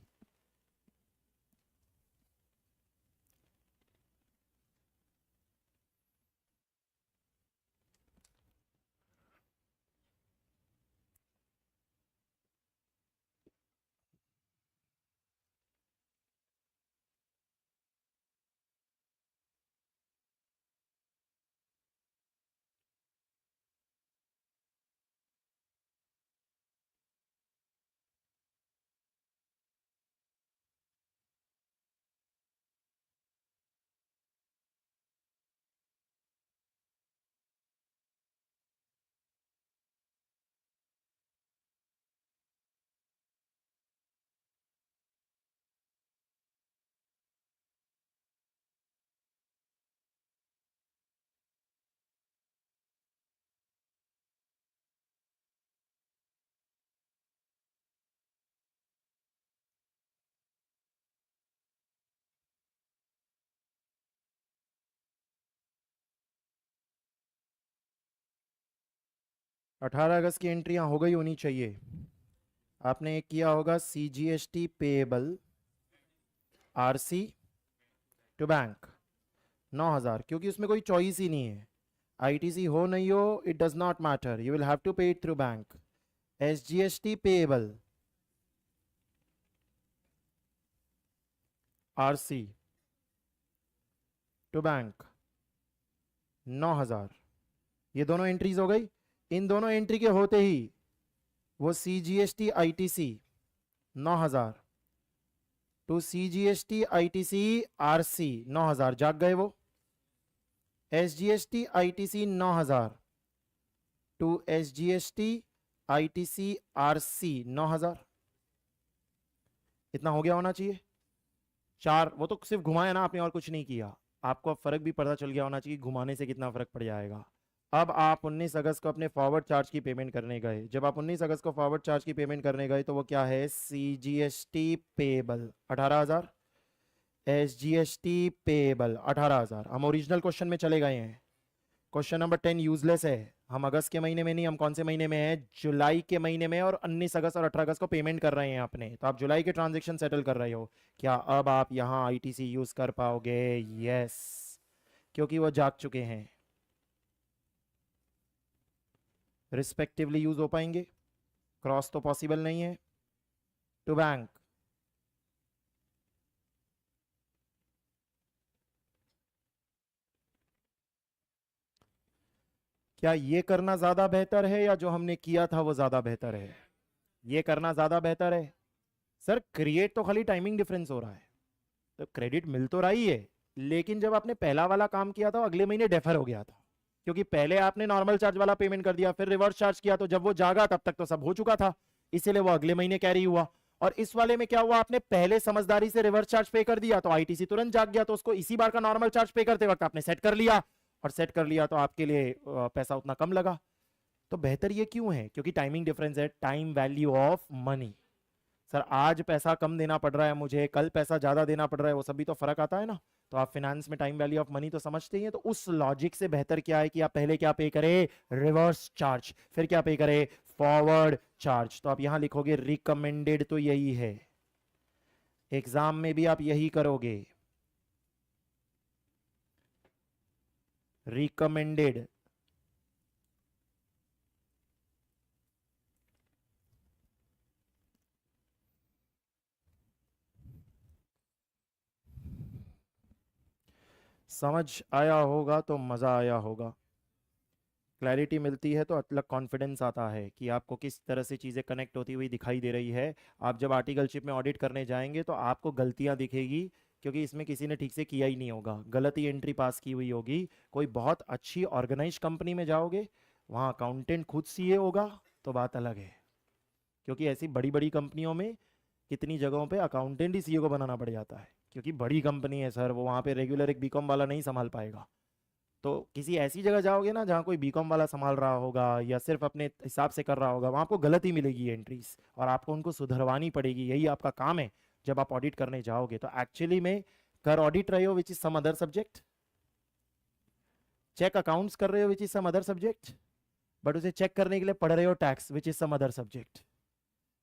अठारह अगस्त की एंट्रियां हो गई होनी चाहिए। आपने एक किया होगा CGST payable RC to bank 9,000, क्योंकि उसमें कोई चॉइस ही नहीं है, आईटीसी हो नहीं हो it does not matter, you will have to pay it through bank. SGST payable RC to bank 9,000, ये दोनों एंट्रीज हो गई। इन दोनों एंट्री के होते ही वो CGST ITC 9,000 to CGST ITC RC 9,000 जाग गए वो। SGST ITC 9,000 to SGST ITC RC 9,000, इतना हो गया होना चाहिए। 4 वो तो सिर्फ घुमाया ना आपने, और कुछ नहीं किया। आपको अब फर्क भी पता चल गया होना चाहिए घुमाने से कितना फर्क पड़ जाएगा। अब आप 19 अगस्त को अपने फॉरवर्ड चार्ज की पेमेंट करने गए, जब आप 19 अगस्त को फॉरवर्ड चार्ज की पेमेंट करने गए तो वो क्या है? CGST payable 18,000, SGST payable 18,000। हम ओरिजिनल क्वेश्चन में चले गए हैं। क्वेश्चन नंबर 10 यूजलेस है, हम अगस्त के महीने में नहीं, हम कौन से महीने में है? जुलाई के महीने में, और 19 अगस्त और 18 अगस्त को पेमेंट कर रहे हैं अपने, तो आप जुलाई के ट्रांजेक्शन सेटल कर रहे हो। क्या अब आप यहां आईटीसी यूज कर पाओगे? यस, क्योंकि वो जाग चुके हैं, रिस्पेक्टिवली यूज हो पाएंगे, क्रॉस तो पॉसिबल नहीं है। टू बैंक क्या ये करना ज्यादा बेहतर है या जो हमने किया था वो ज्यादा बेहतर है? ये करना ज्यादा बेहतर है। सर क्रिएट तो खाली टाइमिंग डिफरेंस हो रहा है, तो क्रेडिट मिल तो रही है, लेकिन जब आपने पहला वाला काम किया था अगले महीने डेफर हो गया था, क्योंकि पहले आपने नॉर्मल चार्ज वाला पेमेंट कर दिया, फिर रिवर्स चार्ज किया, तो जब वो जागा तब तक तो सब हो चुका था, इसीलिए वो अगले महीने कैरी हुआ। और इस वाले में क्या हुआ, आपने पहले समझदारी से रिवर्स चार्ज पे कर दिया तो आईटीसी तुरंत जाग गया, तो उसको इसी बार का नॉर्मल चार्ज पे करते वक्त आपने सेट कर लिया, और सेट कर लिया तो आपके लिए पैसा उतना कम लगा। तो बेहतर ये क्यों है, क्योंकि टाइमिंग डिफरेंस है, time value of money. Sir आज पैसा कम देना पड़ रहा है मुझे, कल पैसा ज्यादा देना पड़ रहा है, वो सब भी तो फर्क आता है ना। तो आप फाइनेंस में टाइम वैल्यू ऑफ मनी तो समझते ही हैं, तो उस लॉजिक से बेहतर क्या है कि आप पहले क्या पे करें, रिवर्स चार्ज, फिर क्या पे करें, फॉरवर्ड चार्ज। तो आप यहां लिखोगे रिकमेंडेड, तो यही है, एग्जाम में भी आप यही करोगे, रिकमेंडेड। समझ आया होगा तो मजा आया होगा, क्लैरिटी मिलती है तो अलग कॉन्फिडेंस आता है कि आपको किस तरह से चीज़ें कनेक्ट होती हुई दिखाई दे रही है। आप जब आर्टिकलशिप में ऑडिट करने जाएंगे तो आपको गलतियां दिखेगी, क्योंकि इसमें किसी ने ठीक से किया ही नहीं होगा, गलत ही एंट्री पास की हुई होगी। कोई बहुत अच्छी ऑर्गेनाइज कंपनी में जाओगे, वहाँ अकाउंटेंट खुद सीए होगा तो बात अलग है, क्योंकि ऐसी बड़ी बड़ी कंपनियों में कितनी जगहों पे अकाउंटेंट ही सीए को बनाना पड़ जाता है, क्योंकि बड़ी कंपनी है सर, वो वहाँ पे रेगुलर एक बीकॉम वाला नहीं संभाल पाएगा। तो किसी ऐसी जगह जाओगे ना जहाँ कोई बीकॉम वाला संभाल रहा होगा या सिर्फ अपने हिसाब से कर रहा होगा, वहाँ आपको गलती मिलेगी एंट्रीज, और आपको उनको सुधरवानी पड़ेगी, यही आपका काम है जब आप ऑडिट करने जाओगे। तो एक्चुअली में कर ऑडिट रहे हो which is some other subject, check accounts कर रहे हो which is some other subject, but उसे चेक करने के लिए पढ़ रहे हो tax which is some other subject.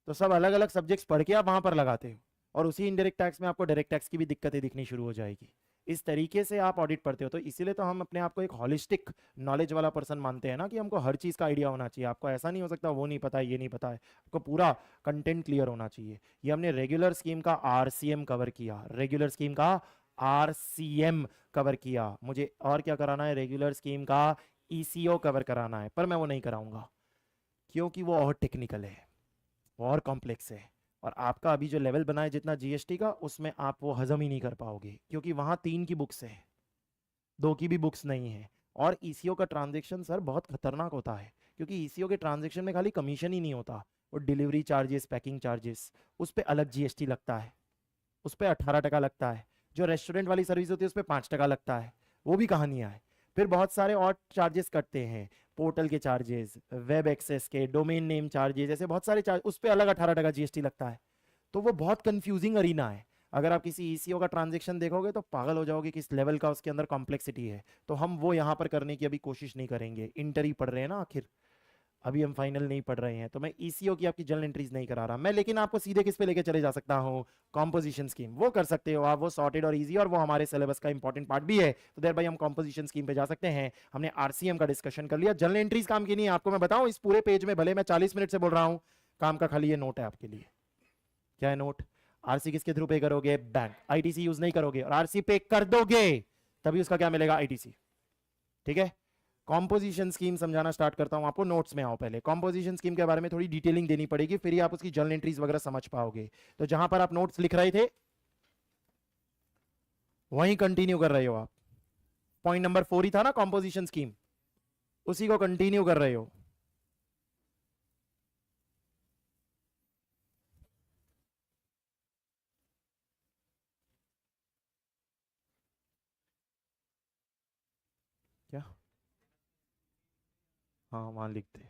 तो सब अलग अलग सब्जेक्ट्स पढ़ के आप वहां पर लगाते हो, और उसी इनडायरेक्ट टैक्स में आपको डायरेक्ट टैक्स की भी दिक्कतें दिखनी शुरू हो जाएगी। इस तरीके से आप ऑडिट पढ़ते हो, तो इसीलिए तो हम अपने आप को एक हॉलिस्टिक नॉलेज वाला पर्सन मानते हैं ना, कि हमको हर चीज़ का आइडिया होना चाहिए। आपको ऐसा नहीं हो सकता वो नहीं पता है ये नहीं पता है, आपको पूरा कंटेंट क्लियर होना चाहिए। ये हमने रेगुलर स्कीम का आरसीएम कवर किया, रेगुलर स्कीम का आरसीएम कवर किया। मुझे और क्या कराना है, रेगुलर स्कीम का ईसीओ कवर कराना है, पर मैं वो नहीं कराऊंगा क्योंकि वो और टेक्निकल है और कॉम्प्लेक्स है, और आपका अभी जो लेवल बना है जितना जीएसटी का, उसमें आप वो हजम ही नहीं कर पाओगे, क्योंकि वहां 3 की बुक्स है, 2 की भी बुक्स नहीं है। और ईसीओ का ट्रांजेक्शन सर बहुत खतरनाक होता है, क्योंकि ईसीओ के ट्रांजेक्शन में खाली कमीशन ही नहीं होता, वो डिलीवरी चार्जेस, पैकिंग चार्जेस, उस पर अलग जीएसटी लगता है, उस पर 18% लगता है। जो रेस्टोरेंट वाली सर्विस होती है उस पर 5% लगता है, वो भी कहानियां है। फिर बहुत सारे और चार्जेस कटते हैं, पोर्टल के चार्जेस, वेब एक्सेस के, डोमेन नेम चार्जेस, ऐसे बहुत सारे चार्ज, उस पर अलग 18% जीएसटी लगता है। तो वो बहुत कंफ्यूजिंग अरीना है। अगर आप किसी ईसीओ का ट्रांजेक्शन देखोगे तो पागल हो जाओगे किस लेवल का उसके अंदर कॉम्प्लेक्सिटी है। तो हम वो यहाँ पर करने की अभी कोशिश नहीं करेंगे, इंटर ही पढ़ रहे हैं ना आखिर, अभी हम फाइनल नहीं पढ़ रहे हैं, तो मैं ईसीओ की आपकी जर्नल एंट्रीज नहीं करा रहा मैं, लेकिन आपको सीधे किस पे लेके चले जा सकता हूँ, कॉम्पोजिशन स्कीम, वो कर सकते हो आप, वो सॉर्टेड और इजी, और वो हमारे सिलेबस का इंपॉर्टेंट पार्ट भी है। तो देर भाई हम कॉम्पोजिशन स्कीम पे जा सकते हैं। हमने आरसीएम का डिस्कशन कर लिया, जर्नल एंट्रीज काम की नहीं है, आपको मैं बताऊं इस पूरे पेज में भले मैं 40 मिनट से बोल रहा हूँ, काम का खाली ये नोट है आपके लिए। क्या है नोट, आरसी किसके थ्रू पे करोगे, बैंक, आईटीसी यूज नहीं करोगे, और आरसी पे कर दोगे तभी उसका क्या मिलेगा, आईटीसी। ठीक है, कॉम्पोजिशन स्कीम समझाना स्टार्ट करता हूं आपको, नोट्स में आओ पहले। कॉम्पोजिशन स्कीम के बारे में थोड़ी डिटेलिंग देनी पड़ेगी, फिर ही आप उसकी जर्नल एंट्रीज वगैरह समझ पाओगे। तो जहां पर आप नोट्स लिख रहे थे वहीं कंटिन्यू कर रहे हो आप, पॉइंट नंबर 4 ही था ना कॉम्पोजिशन स्कीम, उसी को कंटिन्यू कर रहे हो। क्या, हाँ वहां लिखते,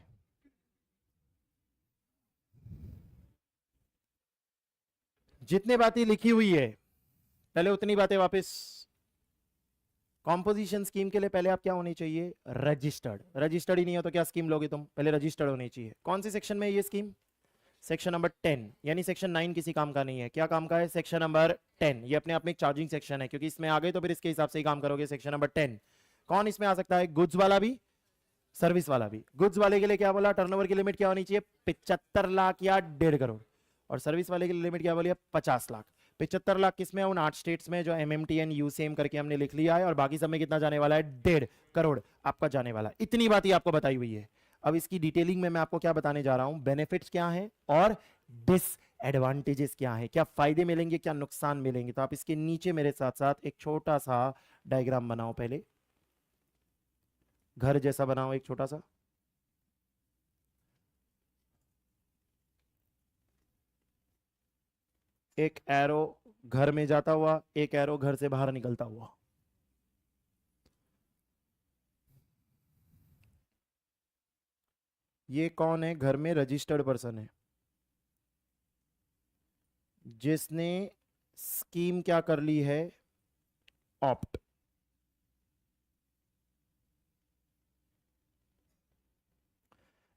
जितने बातें लिखी हुई है पहले उतनी बातें वापस। कॉम्पोजिशन स्कीम के लिए पहले आप क्या होनी चाहिए, रजिस्टर्ड, रजिस्टर्ड ही नहीं हो तो क्या स्कीम लोगे तुम, पहले रजिस्टर्ड होनी चाहिए। कौन से सेक्शन में ये स्कीम, सेक्शन नंबर 10, यानी सेक्शन 9 किसी काम का नहीं है, क्या काम का है, सेक्शन नंबर 10। ये अपने आप में एक चार्जिंग सेक्शन है, क्योंकि इसमें आ गए तो फिर इसके हिसाब से ही काम करोगे। सेक्शन नंबर 10 कौन इसमें आ सकता है, गुड्स वाला भी, सर्विस वाला भी। गुड्स वाले के लिए क्या बोला, टर्नओवर की लिमिट क्या होनी चाहिए, 75 लाख या 1.5 करोड़, और सर्विस वाले की लिमिट क्या बोली, 50 लाख। 75 लाख किसमें है, उन 8 स्टेट्स में जो एमएमटीएन यूसेम करके हमने लिख लिया है, और बाकी सब में कितना जाने वाला है, 1.5 करोड़ आपका जाने वाला। इतनी बात ही आपको बताई हुई है। अब इसकी डिटेलिंग में मैं आपको क्या बताने जा रहा हूं, बेनिफिट्स क्या हैं और डिसएडवांटेजेस क्या हैं, क्या फायदे मिलेंगे क्या नुकसान मिलेंगे। तो आप इसके नीचे मेरे साथ साथ एक छोटा सा डायग्राम बनाओ, पहले घर जैसा बनाओ एक छोटा सा। एक एरो घर में जाता हुआ, एक एरो घर से बाहर निकलता हुआ। ये कौन है? घर में रजिस्टर्ड पर्सन है जिसने स्कीम क्या कर ली है? ऑप्ट।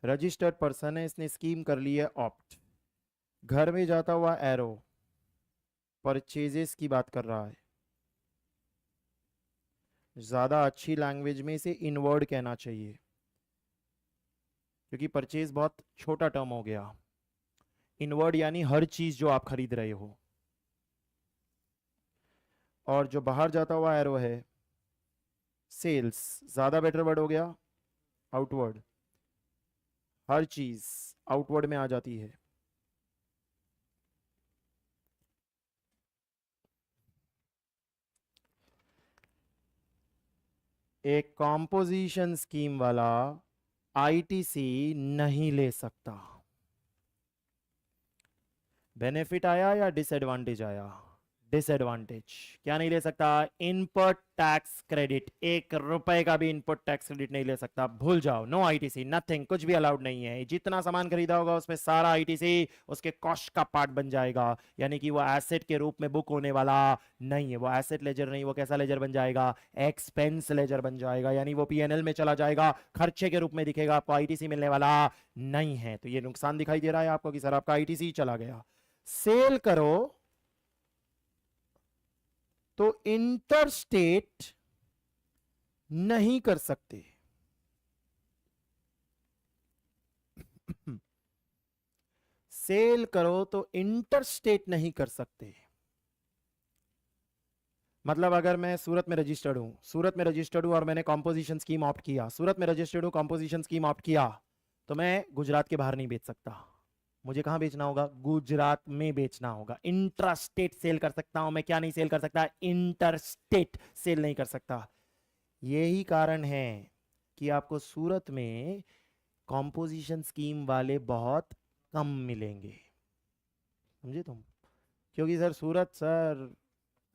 रजिस्टर्ड पर्सन है, इसने स्कीम कर ली है ऑप्ट। घर में जाता हुआ एरो परचेजेस की बात कर रहा है। ज्यादा अच्छी लैंग्वेज में इसे इनवर्ड कहना चाहिए, क्योंकि परचेज बहुत छोटा टर्म हो गया। इनवर्ड यानी हर चीज जो आप खरीद रहे हो। और जो बाहर जाता हुआ एरो है सेल्स, ज्यादा बेटर वर्ड हो गया आउटवर्ड। हर चीज आउटवर्ड में आ जाती है। एक कॉम्पोजिशन स्कीम वाला आईटीसी नहीं ले सकता। बेनिफिट आया या डिसएडवांटेज आया? डिसएडवांटेज। क्या नहीं ले सकता? Input tax credit. 1 रुपए का भी इनपुट टैक्स क्रेडिट नहीं ले सकता। भूल जाओ, नो आईटीसी, नथिंग, कुछ भी अलाउड नहीं है। जितना सामान खरीदा होगा उसमें सारा आईटीसी उसके कॉस्ट का पार्ट बन जाएगा, यानी कि वो एसेट के रूप में बुक होने वाला नहीं है। वो एसेट लेजर नहीं, वो कैसा लेजर बन जाएगा? एक्सपेंस लेजर बन जाएगा, यानी वो पीएनएल में चला जाएगा, खर्चे के रूप में दिखेगा, आपको आईटीसी मिलने वाला नहीं है। तो ये नुकसान दिखाई दे रहा है आपको कि सर आपका आईटीसी चला गया। सेल करो तो इंटर स्टेट नहीं कर सकते। सेल करो तो इंटर स्टेट नहीं कर सकते। मतलब अगर मैं सूरत में रजिस्टर्ड हूं, सूरत में रजिस्टर्ड हूं और मैंने कॉम्पोजिशन स्कीम ऑप्ट किया, सूरत में रजिस्टर्ड हूं, कॉम्पोजिशन स्कीम ऑप्ट किया, तो मैं गुजरात के बाहर नहीं बेच सकता। मुझे कहां बेचना होगा? गुजरात में बेचना होगा। इंट्रा स्टेट सेल कर सकता हूं मैं, क्या नहीं सेल कर सकता? इंटर स्टेट सेल नहीं कर सकता। यही कारण है कि आपको सूरत में कॉम्पोजिशन स्कीम वाले बहुत कम मिलेंगे। समझे तुम? क्योंकि सर सूरत, सर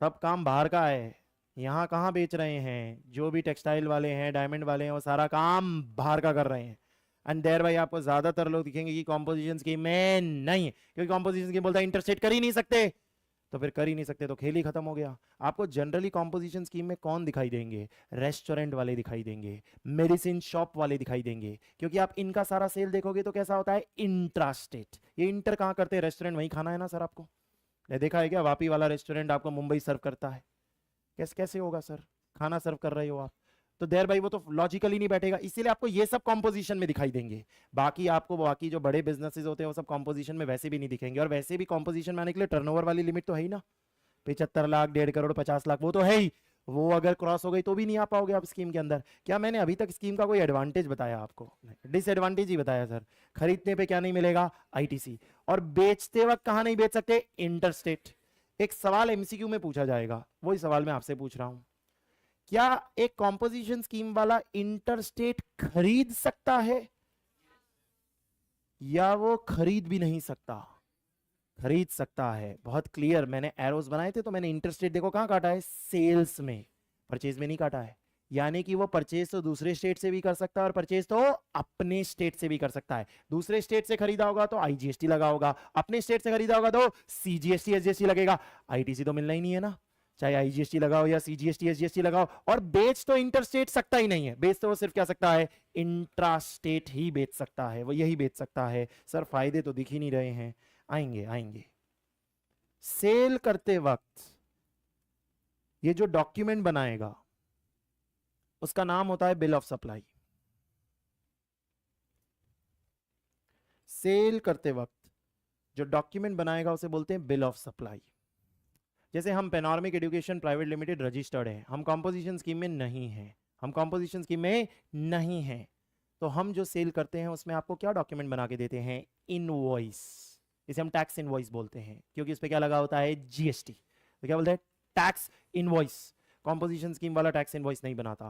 सब काम बाहर का है। यहाँ कहाँ बेच रहे हैं? जो भी टेक्सटाइल वाले हैं, डायमंड वाले हैं, वो सारा काम बाहर का कर रहे हैं। एंड देयर भाई आपको ज्यादातर लोग दिखेंगे कि कॉम्पोजिशन स्कीम में नहीं, क्योंकि कॉम्पोजिशन स्कीम बोलता है इंटरस्टेट कर ही नहीं सकते। तो फिर कर ही नहीं सकते तो खेल ही खत्म हो गया। आपको जनरली कॉम्पोजिशन स्कीम में कौन दिखाई देंगे? रेस्टोरेंट वाले दिखाई देंगे, मेडिसिन शॉप वाले दिखाई देंगे, क्योंकि आप इनका सारा सेल देखोगे तो कैसा होता है? इंट्रास्टेट। ये इंटर कहाँ करते हैं? रेस्टोरेंट वहीं खाना है ना सर आपको। देखा है क्या? वापी वाला रेस्टोरेंट आपको मुंबई सर्व करता है। कैसे कैसे होगा सर? खाना सर्व कर रहे हो आप, तो देर भाई वो तो लॉजिकली नहीं बैठेगा। इसीलिए आपको ये सब कॉम्पोजिशन में दिखाई देंगे। बाकी आपको बाकी जो बड़े बिजनेसेस होते हैं वो सब कॉम्पोजिशन में वैसे भी नहीं दिखेंगे। और वैसे भी कॉम्पोजिशन में आने के लिए टर्नओवर वाली लिमिट तो है ही ना। 75 लाख, 1.5 करोड़, 50 लाख, वो तो है ही। वो अगर क्रॉस हो गई तो भी नहीं आ पाओगे आप स्कीम के अंदर। क्या मैंने अभी तक स्कीम का कोई एडवांटेज बताया आपको? डिसएडवांटेज ही बताया सर। खरीदने पे क्या नहीं मिलेगा? आईटीसी। और बेचते वक्त कहां नहीं बेच सकते? इंटरस्टेट। एक सवाल एमसीक्यू में पूछा जाएगा, वही सवाल मैं आपसे पूछ रहा हूं। क्या एक कॉम्पोजिशन स्कीम वाला इंटरस्टेट खरीद सकता है या वो खरीद भी नहीं सकता? खरीद सकता है। बहुत क्लियर, मैंने एरोस बनाए थे तो मैंने इंटरस्टेट देखो कहां काटा है? सेल्स में, परचेज में नहीं काटा है। यानी कि वो परचेज तो दूसरे स्टेट से भी कर सकता है और परचेज तो अपने स्टेट से भी कर सकता है। दूसरे स्टेट से खरीदा होगा तो आईजीएसटी लगा होगा, अपने स्टेट से खरीदा होगा तो सीजीएसटी एसजीएसटी लगेगा। आईटीसी तो मिलना ही नहीं है ना, चाहे आईजीएसटी लगाओ या सीजीएसटी एसजीएसटी लगाओ। और बेच तो इंटरस्टेट सकता ही नहीं है, बेच तो वो सिर्फ क्या सकता है? इंट्रास्टेट ही बेच सकता है, वो यही बेच सकता है। सर फायदे तो दिख ही नहीं रहे हैं। आएंगे आएंगे। सेल करते वक्त ये जो डॉक्यूमेंट बनाएगा उसका नाम होता है बिल ऑफ सप्लाई। सेल करते वक्त जो डॉक्यूमेंट बनाएगा उसे बोलते हैं बिल ऑफ सप्लाई। जैसे हम panoramic education private limited registered है, हम कॉम्पोजिशन स्कीम में नहीं है, हम कॉम्पोजिशन स्कीम में नहीं है, तो हम जो सेल करते हैं उसमें आपको क्या डॉक्यूमेंट बना के देते हैं? इनवॉइस। इसे हम टैक्स इनवॉइस बोलते हैं, क्योंकि इस पे क्या लगा होता है? जीएसटी। तो क्या बोलते हैं? Tax invoice. कॉम्पोजिशन स्कीम वाला टैक्स इनवॉइस नहीं बनाता,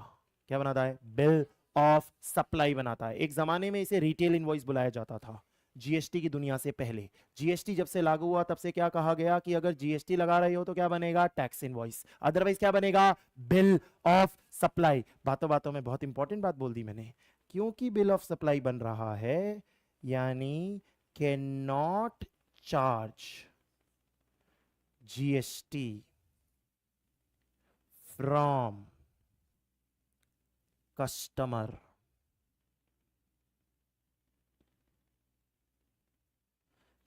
क्या बनाता है? बिल ऑफ सप्लाई बनाता है। एक जमाने में इसे रिटेल इनवॉइस बुलाया जाता था, जीएसटी की दुनिया से पहले। जीएसटी जब से लागू हुआ तब से क्या कहा गया कि अगर जीएसटी लगा रहे हो तो क्या बनेगा, टैक्स इनवॉइस, अदरवाइज क्या बनेगा, बिल ऑफ सप्लाई। बातों बातों में बहुत इंपॉर्टेंट बात बोल दी मैंने, क्योंकि बिल ऑफ सप्लाई बन रहा है यानी can not charge GST from customer,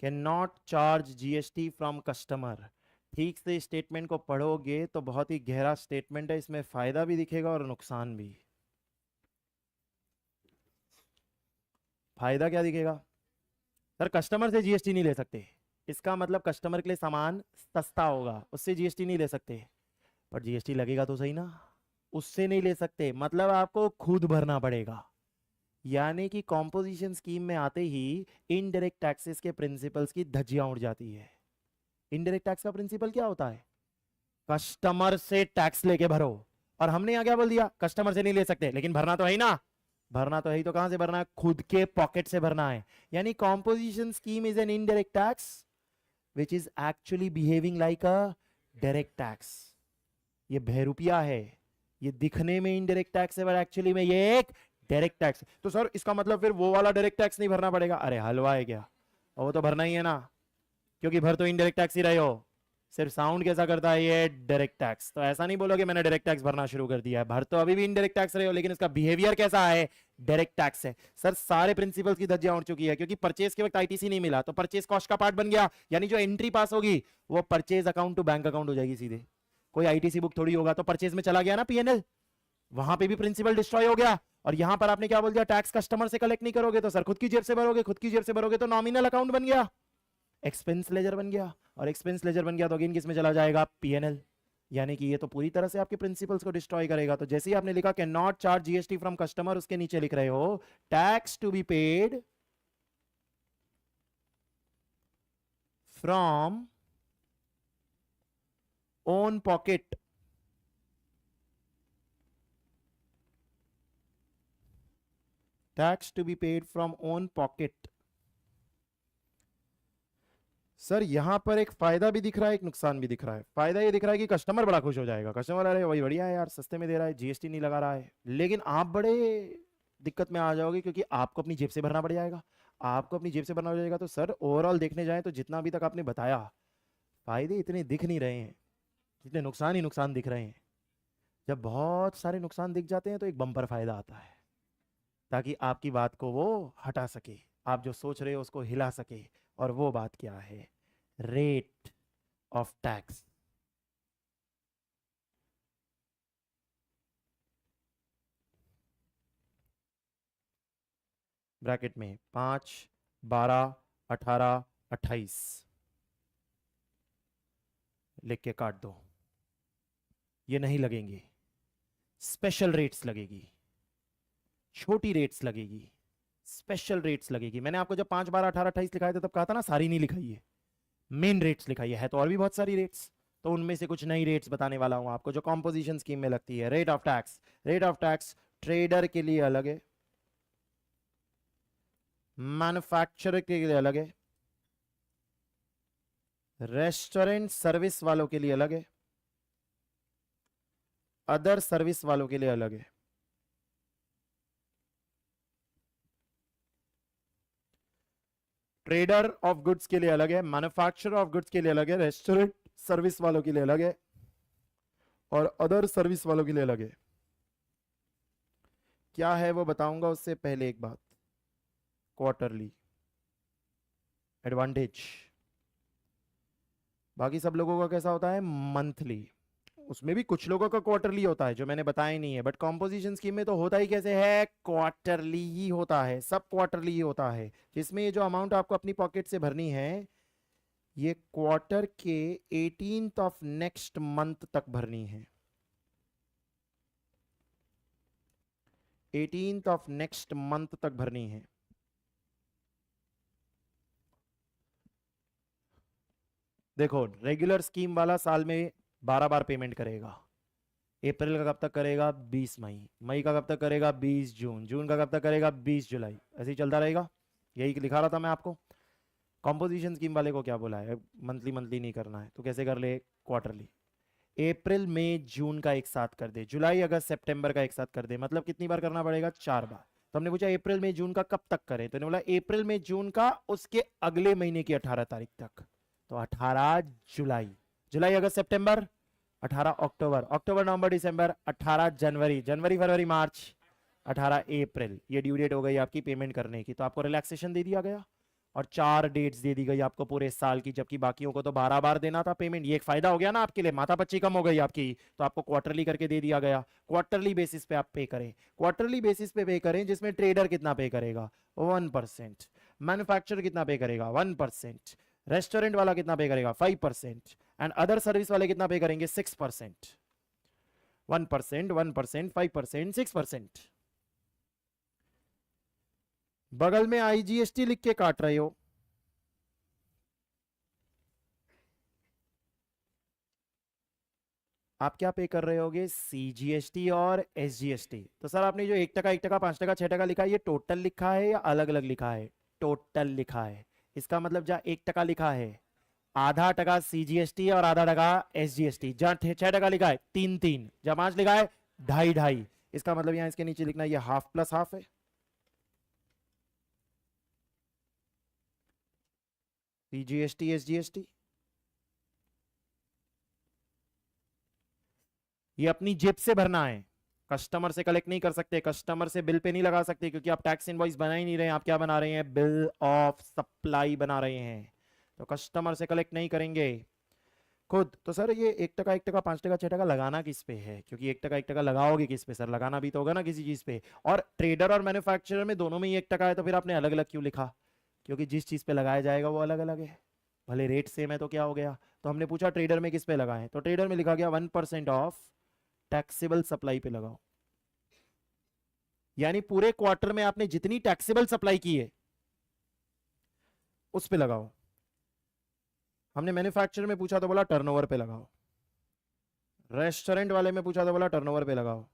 can not charge GST from customer. ठीक से स्टेटमेंट को पढ़ोगे तो बहुत ही गहरा स्टेटमेंट है, इसमें फायदा भी दिखेगा और नुकसान भी। फायदा क्या दिखेगा, सर कस्टमर से जीएसटी नहीं ले सकते, इसका मतलब कस्टमर के लिए सामान सस्ता होगा, उससे जीएसटी नहीं ले सकते। पर जीएसटी लगेगा तो सही ना, उससे नहीं ले सकते, मतलब आपको खुद भरना पड़ेगा। यानी कि कॉम्पोजिशन स्कीम में आते ही इनडायरेक्ट टैक्सेस के प्रिंसिपल्स की धज्जियां उड़ जाती है। इनडायरेक्ट टैक्स का प्रिंसिपल क्या होता है, कस्टमर से टैक्स लेके भरो। और हमने यहां क्या बोल दिया, कस्टमर से नहीं ले सकते, लेकिन भरना तो है ही ना, भरना तो है ही, तो कहां से भरना है, खुद के पॉकेट से भरना है। यानी composition scheme is an indirect tax which is actually behaving like a direct tax. ये बहरूपिया है, ये दिखने में इनडायरेक्ट टैक्स है, पर एक्चुअली में ये एक डायरेक्ट टैक्स। तो सर इसका मतलब फिर वो वाला डायरेक्ट टैक्स नहीं भरना पड़ेगा, अरे हलवा है क्या, और वो तो भरना ही है ना, क्योंकि भर तो इनडायरेक्ट टैक्स ही रहे हो। सिर्फ साउंड कैसा करता है ये डायरेक्ट टैक्स, तो ऐसा नहीं बोलोगे मैंने डायरेक्ट टैक्स भरना शुरू कर दिया है, भर तो अभी भी इनडायरेक्ट टैक्स रहे हो, लेकिन इसका बिहेवियर कैसा है, डायरेक्ट टैक्स है। सर सारे प्रिंसिपल्स की धज्जियां उड़ चुकी है, क्योंकि परचेज के वक्त आईटीसी नहीं मिला तो परचेज कॉस्ट का पार्ट बन गया, यानी जो एंट्री पास होगी वो purchase account to bank account हो जाएगी सीधे, कोई आईटीसी बुक थोड़ी होगा, तो परचेज में चला गया ना पीएनएल, वहां पे भी प्रिंसिपल डिस्ट्रॉय हो गया। और यहां पर आपने क्या बोल दिया, टैक्स कस्टमर से कलेक्ट नहीं करोगे तो सर खुद की जेब से भरोगे, खुद की जेब से भरोगे तो नॉमिनल अकाउंट बन गया, एक्सपेंस लेजर बन गया, और एक्सपेंस लेजर बन गया तो अगेन किस में चला जाएगा, पीएनएल। यानी कि ये तो पूरी तरह से आपके प्रिंसिपल्स को डिस्ट्रॉय करेगा। तो जैसे ही आपने लिखा can not charge GST from customer, उसके नीचे लिख रहे हो tax to be paid from own pocket, tax to be paid from own pocket. Sir यहां पर एक फायदा भी दिख रहा है, एक नुकसान भी दिख रहा है। फायदा ये दिख रहा है कि कस्टमर बड़ा खुश हो जाएगा, कस्टमर अरे वही बढ़िया है यार, सस्ते में दे रहा है, जीएसटी नहीं लगा रहा है। लेकिन आप बड़े दिक्कत में आ जाओगे, क्योंकि आपको अपनी जेब से भरना पड़ जाएगा, आपको अपनी जेब से भरना पड़ जाएगा। तो सर ओवरऑल देखने जाए तो जितना अभी तक आपने बताया, फायदे इतने दिख नहीं रहे हैं जितने नुकसान ही नुकसान दिख रहे हैं। जब बहुत सारे नुकसान दिख जाते हैं तो एक बम्पर फायदा आता है, ताकि आपकी बात को वो हटा सके, आप जो सोच रहे हो उसको हिला सके। और वो बात क्या है, रेट ऑफ टैक्स। ब्रैकेट में 5, 12, 18, 28 लिख के काट दो, ये नहीं लगेंगे, स्पेशल रेट्स लगेगी, छोटी रेट्स लगेगी, स्पेशल रेट्स लगेगी। मैंने आपको जब 5, 12, 18, 28 लिखाए थे तब कहा था ना सारी नहीं लिखाई है, मेन रेट्स लिखाई है तो और भी बहुत सारी रेट्स, तो उनमें से कुछ नई रेट्स बताने वाला हूं आपको जो कॉम्पोजिशन स्कीम में लगती है। Rate of tax, rate of tax trader के लिए अलग है, मैन्युफैक्चरर के लिए अलग है, रेस्टोरेंट सर्विस वालों के लिए अलग है, अदर सर्विस वालों के लिए अलग है। ट्रेडर ऑफ गुड्स के लिए अलग है, मैन्युफैक्चरर ऑफ गुड्स के लिए अलग है, रेस्टोरेंट सर्विस वालों के लिए अलग है, और अदर सर्विस वालों के लिए अलग है। क्या है वो बताऊंगा, उससे पहले एक बात, क्वार्टरली एडवांटेज, बाकी सब लोगों का कैसा होता है, मंथली, उसमें भी कुछ लोगों का क्वार्टरली होता है जो मैंने बताया ही नहीं है, बट कॉम्पोजिशन स्कीम में तो होता ही कैसे है, क्वार्टरली ही होता है, सब क्वार्टरली ही होता है, जिसमें ये जो अमाउंट आपको अपनी पॉकेट से भरनी है ये क्वार्टर के 18th ऑफ नेक्स्ट मंथ तक भरनी है, 18th ऑफ नेक्स्ट मंथ तक भरनी है। देखो रेगुलर स्कीम वाला साल में 12 बार पेमेंट करेगा, अप्रैल का कब तक करेगा, 20 मई, मई का कब तक करेगा, 20 जून, जून का कब तक करेगा, 20 जुलाई, ऐसे ही चलता रहेगा। यही लिखा रहा था मैं आपको। कॉम्पोजिशन स्कीम वाले को क्या बोला है, मंथली मंथली नहीं करना है तो कैसे कर ले, क्वार्टरली। अप्रैल मई जून का एक साथ कर दे, जुलाई अगस्त सितंबर का एक साथ कर दे, मतलब कितनी बार करना पड़ेगा, 4 बार। तो हमने पूछा अप्रैल मई जून का कब तक करें, तो इन्होंने बोला अप्रैल मई जून का उसके अगले महीने की 18 तारीख तक। तो 18 जुलाई, जुलाई अगस्त सितंबर 18 अक्टूबर, अक्टूबर नवंबर दिसंबर 18 जनवरी, जनवरी फरवरी मार्च 18 अप्रैल, ये ड्यू डेट हो गई आपकी पेमेंट करने की। तो आपको रिलैक्सेशन दे दिया गया और 4 डेट्स दे दी गई आपको पूरे साल की, जबकि बाकियों को तो 12 बार देना था पेमेंट। ये एक फायदा हो गया ना आपके लिए, माथा पच्ची कम हो गई आपकी, तो आपको क्वार्टरली करके दे दिया गया। क्वार्टरली बेसिस पे आप पे करें, क्वार्टरली बेसिस पे पे करें, जिसमें ट्रेडर कितना पे करेगा 1%, मैन्युफैक्चरर कितना पे करेगा 1%, रेस्टोरेंट वाला कितना पे करेगा 5%, एंड अदर सर्विस वाले कितना पे करेंगे 6%। 1%, 1%, 5%, 6%। बगल में आईजीएसटी लिख के काट रहे हो, आप क्या पे कर रहे होगे, सीजीएसटी और एसजीएसटी। तो सर आपने जो 1 टका 1 टका 5 टका 6 टका लिखा है, ये टोटल लिखा है या अलग अलग लिखा है, टोटल लिखा है। इसका मतलब जहां 1 टका लिखा है, आधा टका सीजीएसटी और आधा टका एसजीएसटी, जहां 6 टका लिखा है 3-3, जहां 5 लिखा है 2.5-2.5, इसका मतलब यहां इसके नीचे लिखना ये हाफ प्लस हाफ है, सीजीएसटी एसजीएसटी। ये अपनी जेब से भरना है, कस्टमर से कलेक्ट नहीं कर सकते, कस्टमर से बिल पे नहीं लगा सकते, क्योंकि आप टैक्स इनवॉइस बना ही नहीं रहे हैं, आप क्या बना रहे हैं, बिल ऑफ सप्लाई बना रहे हैं। तो कस्टमर से कलेक्ट नहीं करेंगे खुद। तो सर ये 1 टका 1 टका 5 टका 6 टका लगाना किस पे है, क्योंकि 1 टका 1 टका लगाओगे किस पे सर, लगाना भी तो होगा ना किसी चीज पे। और ट्रेडर और मैन्युफैक्चरर में दोनों में ही 1 टका है, तो फिर आपने अलग अलग क्यों लिखा, क्योंकि जिस चीज पे लगाया जाएगा वो अलग अलग है, भले रेट सेम है तो क्या हो गया। तो हमने पूछा ट्रेडर में किस पे लगाएं, तो ट्रेडर में लिखा गया 1% ऑफ टैक्सेबल सप्लाई पे लगाओ, यानी पूरे क्वार्टर में आपने जितनी टैक्सेबल सप्लाई की है उस पे लगाओ। हमने मैन्युफैक्चरर में पूछा तो बोला टर्नओवर पे लगाओ, रेस्टोरेंट वाले में पूछा तो बोला टर्नओवर पे लगाओ,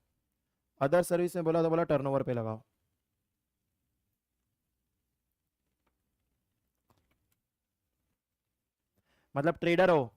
अदर सर्विस में बोला तो बोला टर्नओवर पे लगाओ। मतलब ट्रेडर हो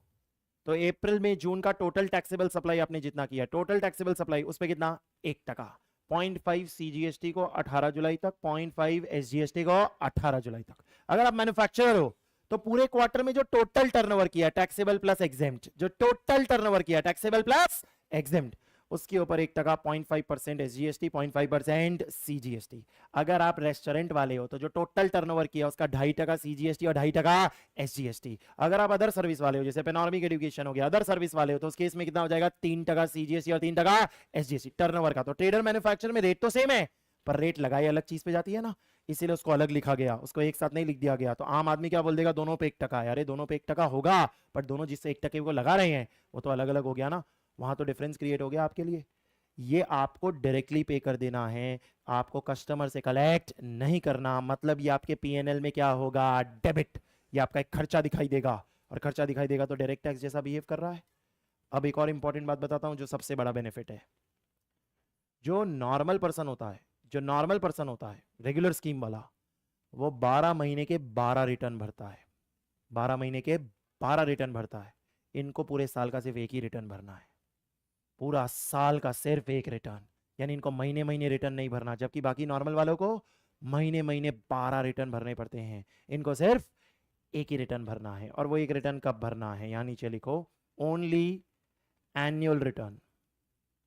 तो अप्रैल में जून का टोटल टैक्सेबल सप्लाई आपने जितना किया, टोटल टैक्सेबल सप्लाई उस पे कितना 1 टका, 0.5 सीजीएसटी को 18 जुलाई तक, 0.5 एसजीएसटी को 18 जुलाई तक। अगर आप मैन्युफैक्चरर हो तो पूरे क्वार्टर में जो टोटल टर्नओवर किया टैक्सेबल प्लस एग्जेम्प्ट, जो टोटल टर्नओवर किया टैक्सेबल प्लस एग्जेम्प्ट, उसके ऊपर 1 टका 0.5% एसजीएसटी, 0.5% सीजीएसटी। अगर आप रेस्टोरेंट वाले हो तो जो टोटल टर्नओवर किया उसका 2.5 टका सीजीएसटी और 2.5 टका एसजीएसटी। अगर आप अदर सर्विस वाले हो, जैसे पेनोरमिक एजुकेशन हो गया, अदर सर्विस वाले हो, तो उस केस में कितना हो जाएगा 3 टका सीजीएसटी और 3 टका एसजीएसटी टर्नओवर का। तो ट्रेडर मैन्युफैक्चरर में रेट तो सेम है, पर रेट लगाई अलग चीज पे जाती है ना, इसीलिए उसको अलग लिखा गया, उसको एक साथ नहीं लिख दिया गया। तो आम आदमी क्या बोल देगा, दोनों पे 1 टका है, अरे दोनों पे 1 टका होगा, पर दोनों जिससे 1 टके को लगा रहे हैं वो तो अलग अलग हो गया ना, वहां तो डिफरेंस क्रिएट हो गया आपके लिए। ये आपको डायरेक्टली पे कर देना है, आपको कस्टमर से कलेक्ट नहीं करना। मतलब ये आपके पीएनएल में क्या होगा, डेबिट, ये आपका एक खर्चा दिखाई देगा, और खर्चा दिखाई देगा तो डायरेक्ट टैक्स जैसा बिहेव कर रहा है। अब एक और इंपॉर्टेंट बात बताता हूं जो सबसे बड़ा बेनिफिट है। जो नॉर्मल पर्सन होता है, जो नॉर्मल पर्सन होता है रेगुलर स्कीम वाला, वो 12 महीने के 12 रिटर्न भरता है, 12 महीने के 12 रिटर्न भरता है। इनको पूरे साल का सिर्फ एक ही रिटर्न भरना है, पूरा साल का सिर्फ एक रिटर्न, यानी इनको महीने महीने रिटर्न नहीं भरना, जबकि बाकी नॉर्मल वालों को महीने महीने 12 रिटर्न भरने पड़ते हैं, इनको सिर्फ एक ही रिटर्न भरना है। और वो एक रिटर्न कब भरना है, यहां नीचे लिखो ओनली एनुअल रिटर्न,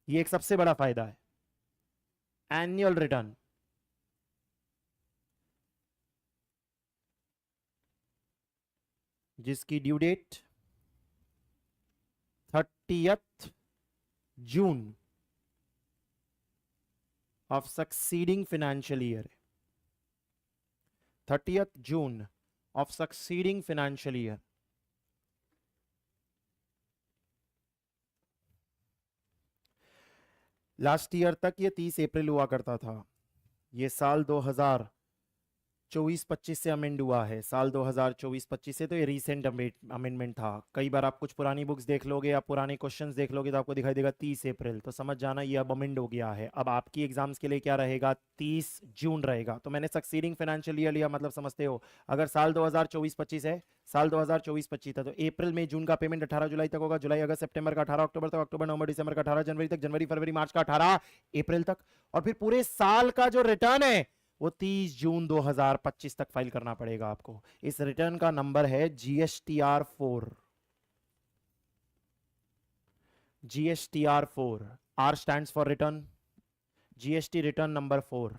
ये एक सबसे बड़ा फायदा है, एनुअल रिटर्न। जिसकी due date 30th June of succeeding financial year, 30th June of succeeding financial year. Last year तक ये 30 अप्रैल हुआ करता था, ये साल 2000 24-25 से अमेंड हुआ है, साल 2024-25 से। तो ये रीसेंट अमेंडमेंट था। कई बार आप कुछ पुरानी बुक्स देख लोगे या पुराने क्वेश्चंस देख लोगे तो आपको दिखाई देगा 30 अप्रैल, तो समझ जाना ये अब अमेंड हो गया है। अब आपकी एग्जाम्स के लिए क्या रहेगा, 30 जून रहेगा। तो मैंने सक्सीडिंग फाइनेंशियल ईयर लिया, मतलब समझते हो, अगर साल 2024-25 है, साल 2024-25 था, तो अप्रैल मई जून का पेमेंट 18 जुलाई तक होगा, जुलाई अगस्त सितंबर का 18 अक्टूबर तक, अक्टूबर नवंबर दिसंबर का 18 जनवरी तक, जनवरी फरवरी मार्च का 18 अप्रैल तक। और फिर पूरे साल का जो रिटर्न है वो 30 जून 2025 तक फाइल करना पड़ेगा आपको। इस रिटर्न का नंबर है GSTR 4। GSTR 4, R stands for return, GST return number 4।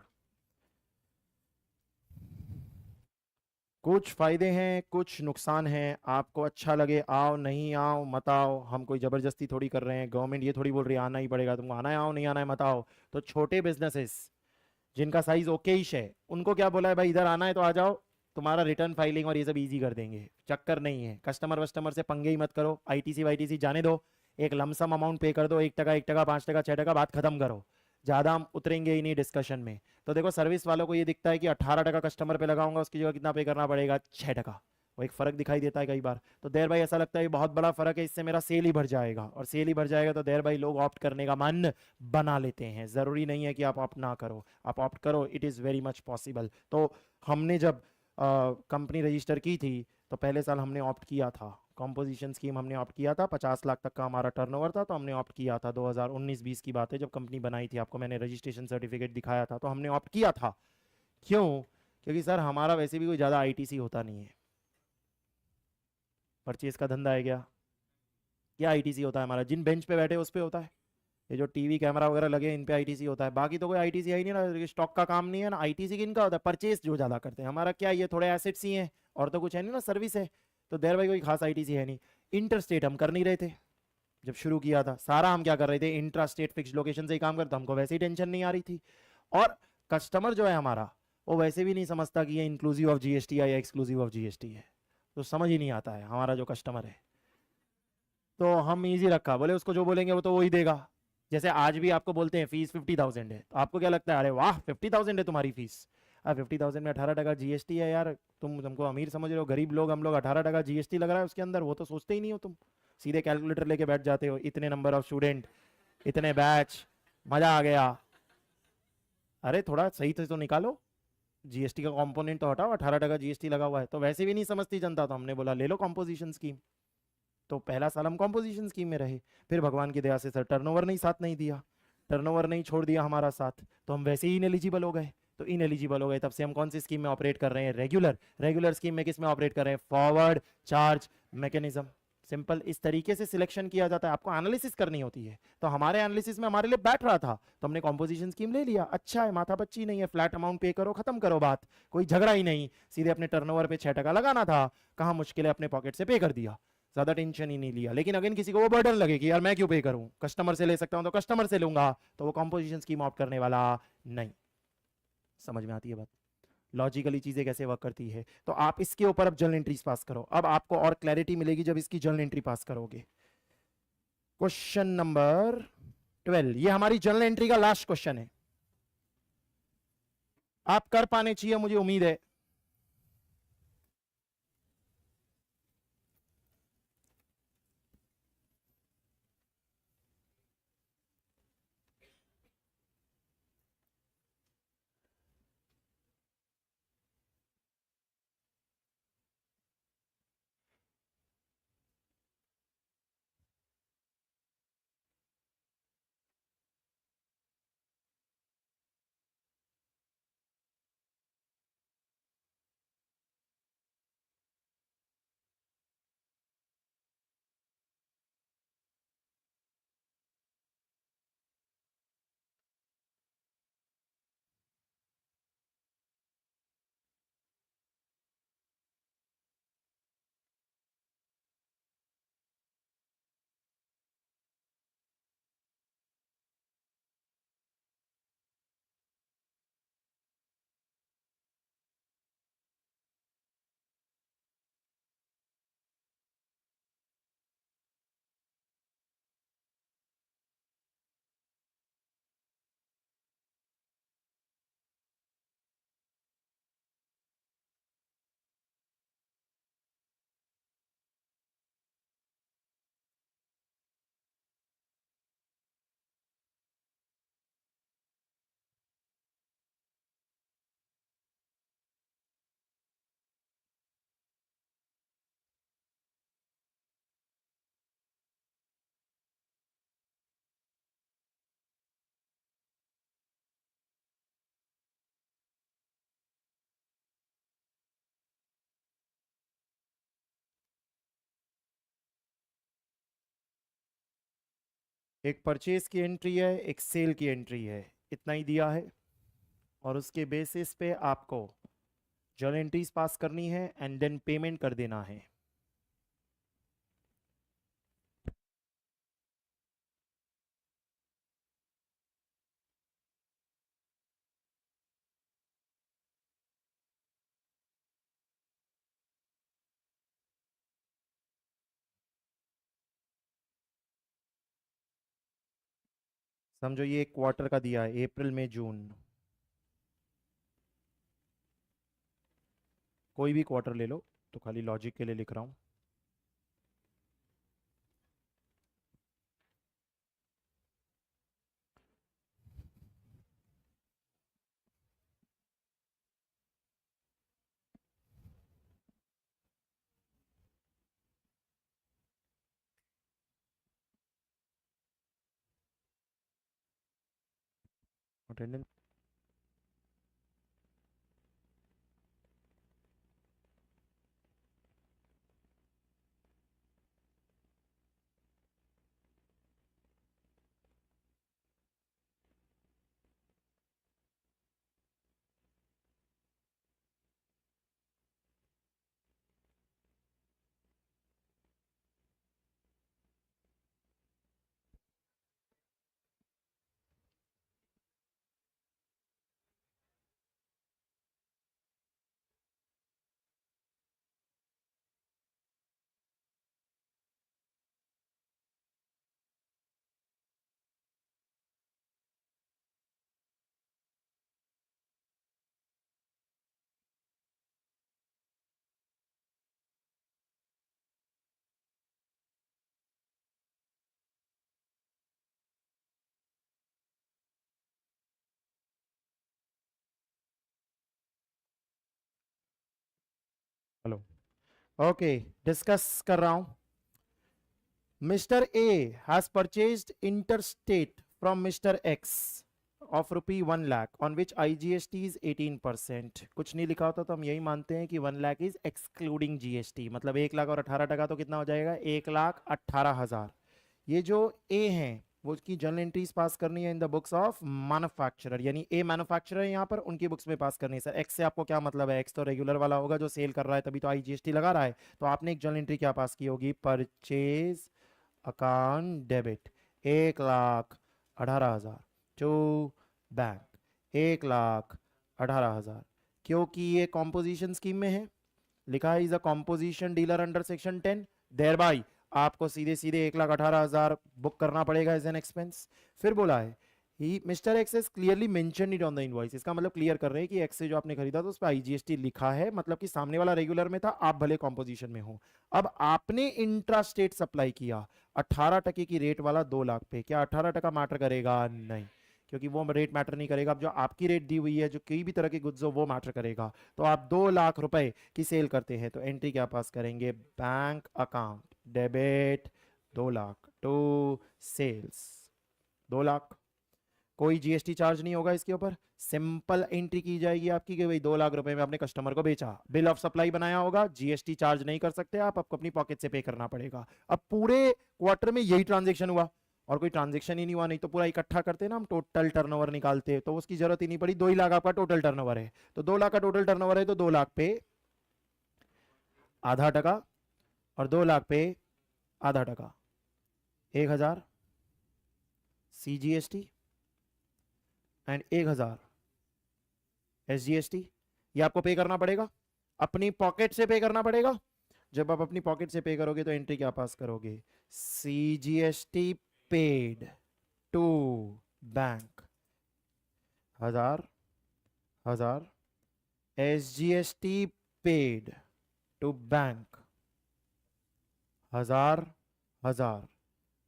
कुछ फायदे हैं, कुछ नुकसान हैं। आपको अच्छा लगे आओ, नहीं आओ मत आओ, हम कोई जबरदस्ती थोड़ी कर रहे हैं। गवर्नमेंट ये थोड़ी बोल रही है आना ही पड़ेगा तुमको, आना है आओ, नहीं आना है मत आओ। तो छोटे बिजनेसेस जिनका साइज ओकेश है, उनको क्या बोला है, भाई इधर आना है तो आ जाओ, तुम्हारा रिटर्न फाइलिंग और ये सब इजी कर देंगे। चक्कर नहीं है, कस्टमर वस्टमर से पंगे ही मत करो, आईटीसी वाईटीसी जाने दो, एक लमसम अमाउंट पे कर दो, 1 टका 1 टका 5 टका 6 टका, बात खत्म करो। ज़्यादा हम उतरेंगे ही नहीं डिस्कशन में। तो देखो सर्विस वालों को ये दिखता है कि 18 टका कस्टमर पे लगाऊंगा, उसकी जगह कितना पे करना पड़ेगा, 6 टका। वो एक फर्क दिखाई देता है कई बार। तो देर भाई ऐसा लगता है बहुत बड़ा फर्क है, इससे मेरा सेल ही भर जाएगा, और सेल ही भर जाएगा तो देर भाई लोग ऑप्ट करने का मन बना लेते हैं। ज़रूरी नहीं है कि आप ऑप्ट ना करो, आप ऑप्ट करो, it is very much possible. तो हमने जब कंपनी रजिस्टर की थी तो पहले साल हमने ऑप्ट किया था, कॉम्पोजिशन स्कीम हमने ऑप्ट किया था, 50 लाख तक का हमारा टर्नओवर था, तो हमने ऑप्ट किया था। 2019-20 की बात है, जब कंपनी बनाई थी, आपको मैंने रजिस्ट्रेशन सर्टिफिकेट दिखाया था, तो हमने ऑप्ट किया था। क्यों? क्योंकि सर हमारा वैसे भी कोई ज़्यादा आईटीसी होता नहीं है, परचेज का धंधा है क्या, क्या आईटीसी होता है हमारा, जिन बेंच पे बैठे उस पे होता है, ये जो टीवी कैमरा वगैरह लगे इन पे आईटीसी होता है, बाकी तो कोई आईटीसी है ही नहीं ना, स्टॉक का काम नहीं है ना। आईटीसी किनका होता है, परचेज जो ज्यादा करते हैं। हमारा क्या, ये थोड़े एसेट्स ही हैं और तो कुछ है नहीं ना, सर्विस है। तो देर भाई कोई खास आईटीसी है नहीं। इंटर स्टेट हम कर नहीं रहे थे जब शुरू किया था, सारा हम क्या कर रहे थे, इंट्रा स्टेट फिक्स लोकेशन से ही काम करते, हमको वैसे ही टेंशन नहीं आ रही थी। और कस्टमर जो है हमारा, वो वैसे भी नहीं समझता कि ये इंक्लूसिव ऑफ जीएसटी है या एक्सक्लूसिव ऑफ जीएसटी है, तो समझ ही नहीं आता है हमारा जो कस्टमर है। तो हम इजी रखा, बोले उसको जो बोलेंगे वो तो वही देगा। जैसे आज भी आपको बोलते हैं फीस 50,000 है, तो आपको क्या लगता है, अरे वाह 50,000 है तुम्हारी फीस, 50,000 में 18 टका जीएसटी है यार, तुमको अमीर समझ रहे हो, गरीब लोग हम लोग, 18 टका जीएसटी लग रहा है उसके अंदर, वो तो सोचते ही नहीं हो तुम। सीधे कैलकुलेटर लेके बैठ जाते हो, इतने नंबर ऑफ स्टूडेंट, इतने बैच, मजा आ गया। अरे थोड़ा सही से तो निकालो, जीएसटी का कंपोनेंट तो हटाओ, 18 टका जीएसटी लगा हुआ है। तो वैसे भी नहीं समझती जनता, तो हमने बोला ले लो कॉम्पोजिशन स्कीम। तो पहला साल हम कॉम्पोजिशन स्कीम में रहे। फिर भगवान की दया से सर टर्नओवर नहीं साथ नहीं दिया, टर्नओवर नहीं छोड़ दिया हमारा साथ, तो हम वैसे ही इनएलिजिबल हो गए। तो इनएलिजिबल हो गए, तब से हम कौन सी स्कीम में ऑपरेट कर रहे हैं, रेगुलर। रेगुलर स्कीम में किस में ऑपरेट कर रहे हैं, फॉरवर्ड चार्ज मैकेनिज्म। सिंपल, इस तरीके से सिलेक्शन किया जाता है, आपको एनालिसिस करनी होती है। तो हमारे एनालिसिस में हमारे लिए बैठ रहा था, तो हमने कॉम्पोजिशन स्कीम ले लिया, अच्छा है, माथा पच्ची नहीं है, फ्लैट अमाउंट पे करो, खत्म करो बात, कोई झगड़ा ही नहीं। सीधे अपने टर्नओवर पे 6 टका लगाना था, कहाँ मुश्किल है, अपने पॉकेट से पे कर दिया, ज्यादा टेंशन ही नहीं लिया। लेकिन अगेन किसी को वो बर्डन लगे कि यार मैं क्यों पे करूं, कस्टमर से ले सकता हूं तो कस्टमर से लूंगा, तो वो कॉम्पोजिशन स्कीम ऑप्ट करने वाला नहीं। समझ में आती है बात, लॉजिकली चीजें कैसे वर्क करती है। तो आप इसके ऊपर अब जर्नल एंट्रीज पास करो, अब आपको और क्लैरिटी मिलेगी जब इसकी जर्नल एंट्री पास करोगे। क्वेश्चन नंबर 12, ये हमारी जर्नल एंट्री का लास्ट क्वेश्चन है, आप कर पाने चाहिए मुझे उम्मीद है। एक परचेज की एंट्री है, एक सेल की एंट्री है, इतना ही दिया है। और उसके बेसिस पे आपको जर्नल एंट्रीज पास करनी है एंड देन पेमेंट कर देना है। समझो ये एक क्वार्टर का दिया है, अप्रैल मई जून, कोई भी क्वार्टर ले लो, तो खाली लॉजिक के लिए लिख रहा हूं। अटेंडेंस। हेलो। ओके, डिस्कस कर रहा हूं। Mister A has purchased interstate from mister x of rupee 1 lakh on which IGST is 18%। कुछ नहीं लिखा होता तो हम यही मानते हैं कि 1 लाख इज एक्सक्लूडिंग GST, मतलब 1 लाख और 18 टका तो कितना हो जाएगा, 1,18,000। ये जो ए हैं वो उसकी जर्नल एंट्रीज पास करनी है in the books of manufacturer, यानी ए मैन्युफैक्चरर है यहाँ पर, उनकी बुक्स में पास करनी है। सर एक्स से आपको क्या मतलब है? एक्स तो रेगुलर वाला होगा जो सेल कर रहा है, तभी तो IGST लगा रहा है। तो आपने एक जर्नल एंट्री क्या पास की होगी? Purchase account debit 1,18,000 to bank 1,18,000, क्योंकि ये कॉम्पोजिशन स्कीम में है, लिखा है is a composition dealer under section 10, thereby आपको सीधे सीधे 1,18,000 बुक करना पड़ेगा एज एन एक्सपेंस। फिर बोला है he Mister X is clearly mention it on the invoice, इसका मतलब क्लियर कर रहे हैं कि एक्स से जो आपने खरीदा था उस पर IGST लिखा है, मतलब कि सामने वाला रेगुलर में था, आप भले कॉम्पोजिशन में हो। अब आपने इंट्रा स्टेट सप्लाई किया 18 टके की रेट वाला 2 लाख पे, क्या 18 टका मैटर करेगा? नहीं, क्योंकि वो रेट मैटर नहीं करेगा। अब जो आपकी रेट दी हुई है जो कोई भी तरह की गुड्स हो वो मैटर करेगा। तो आप 2 लाख रुपए की सेल करते हैं तो एंट्री क्या पास करेंगे? Bank account debit 2 lakh to sales 2 lakh, कोई GST चार्ज नहीं होगा इसके ऊपर। सिंपल एंट्री की जाएगी आपकी कि भाई 2 लाख रुपए में अपने कस्टमर को बेचा, बिल ऑफ सप्लाई बनाया होगा, GST चार्ज नहीं कर सकते आपको अपनी पॉकेट से पे करना पड़ेगा। अब पूरे क्वार्टर में यही ट्रांजेक्शन हुआ और कोई ट्रांजेक्शन ही नहीं हुआ, नहीं तो पूरा इकट्ठा करते ना हम, टोटल टर्नओवर निकालते, तो उसकी जरूरत ही नहीं पड़ी। 2 ही लाख आपका टोटल टर्नओवर है, तो 2 लाख का टोटल टर्नओवर है, तो 2 लाख पे आधा टका और 2 लाख पे आधा टका, 1,000 CGST एंड 1,000 SGST। ये आपको पे करना पड़ेगा, अपनी पॉकेट से पे करना पड़ेगा। जब आप अपनी पॉकेट से पे करोगे तो एंट्री क्या पास करोगे? CGST paid to bank 1,000 1,000, SGST paid to bank 1,000 1,000।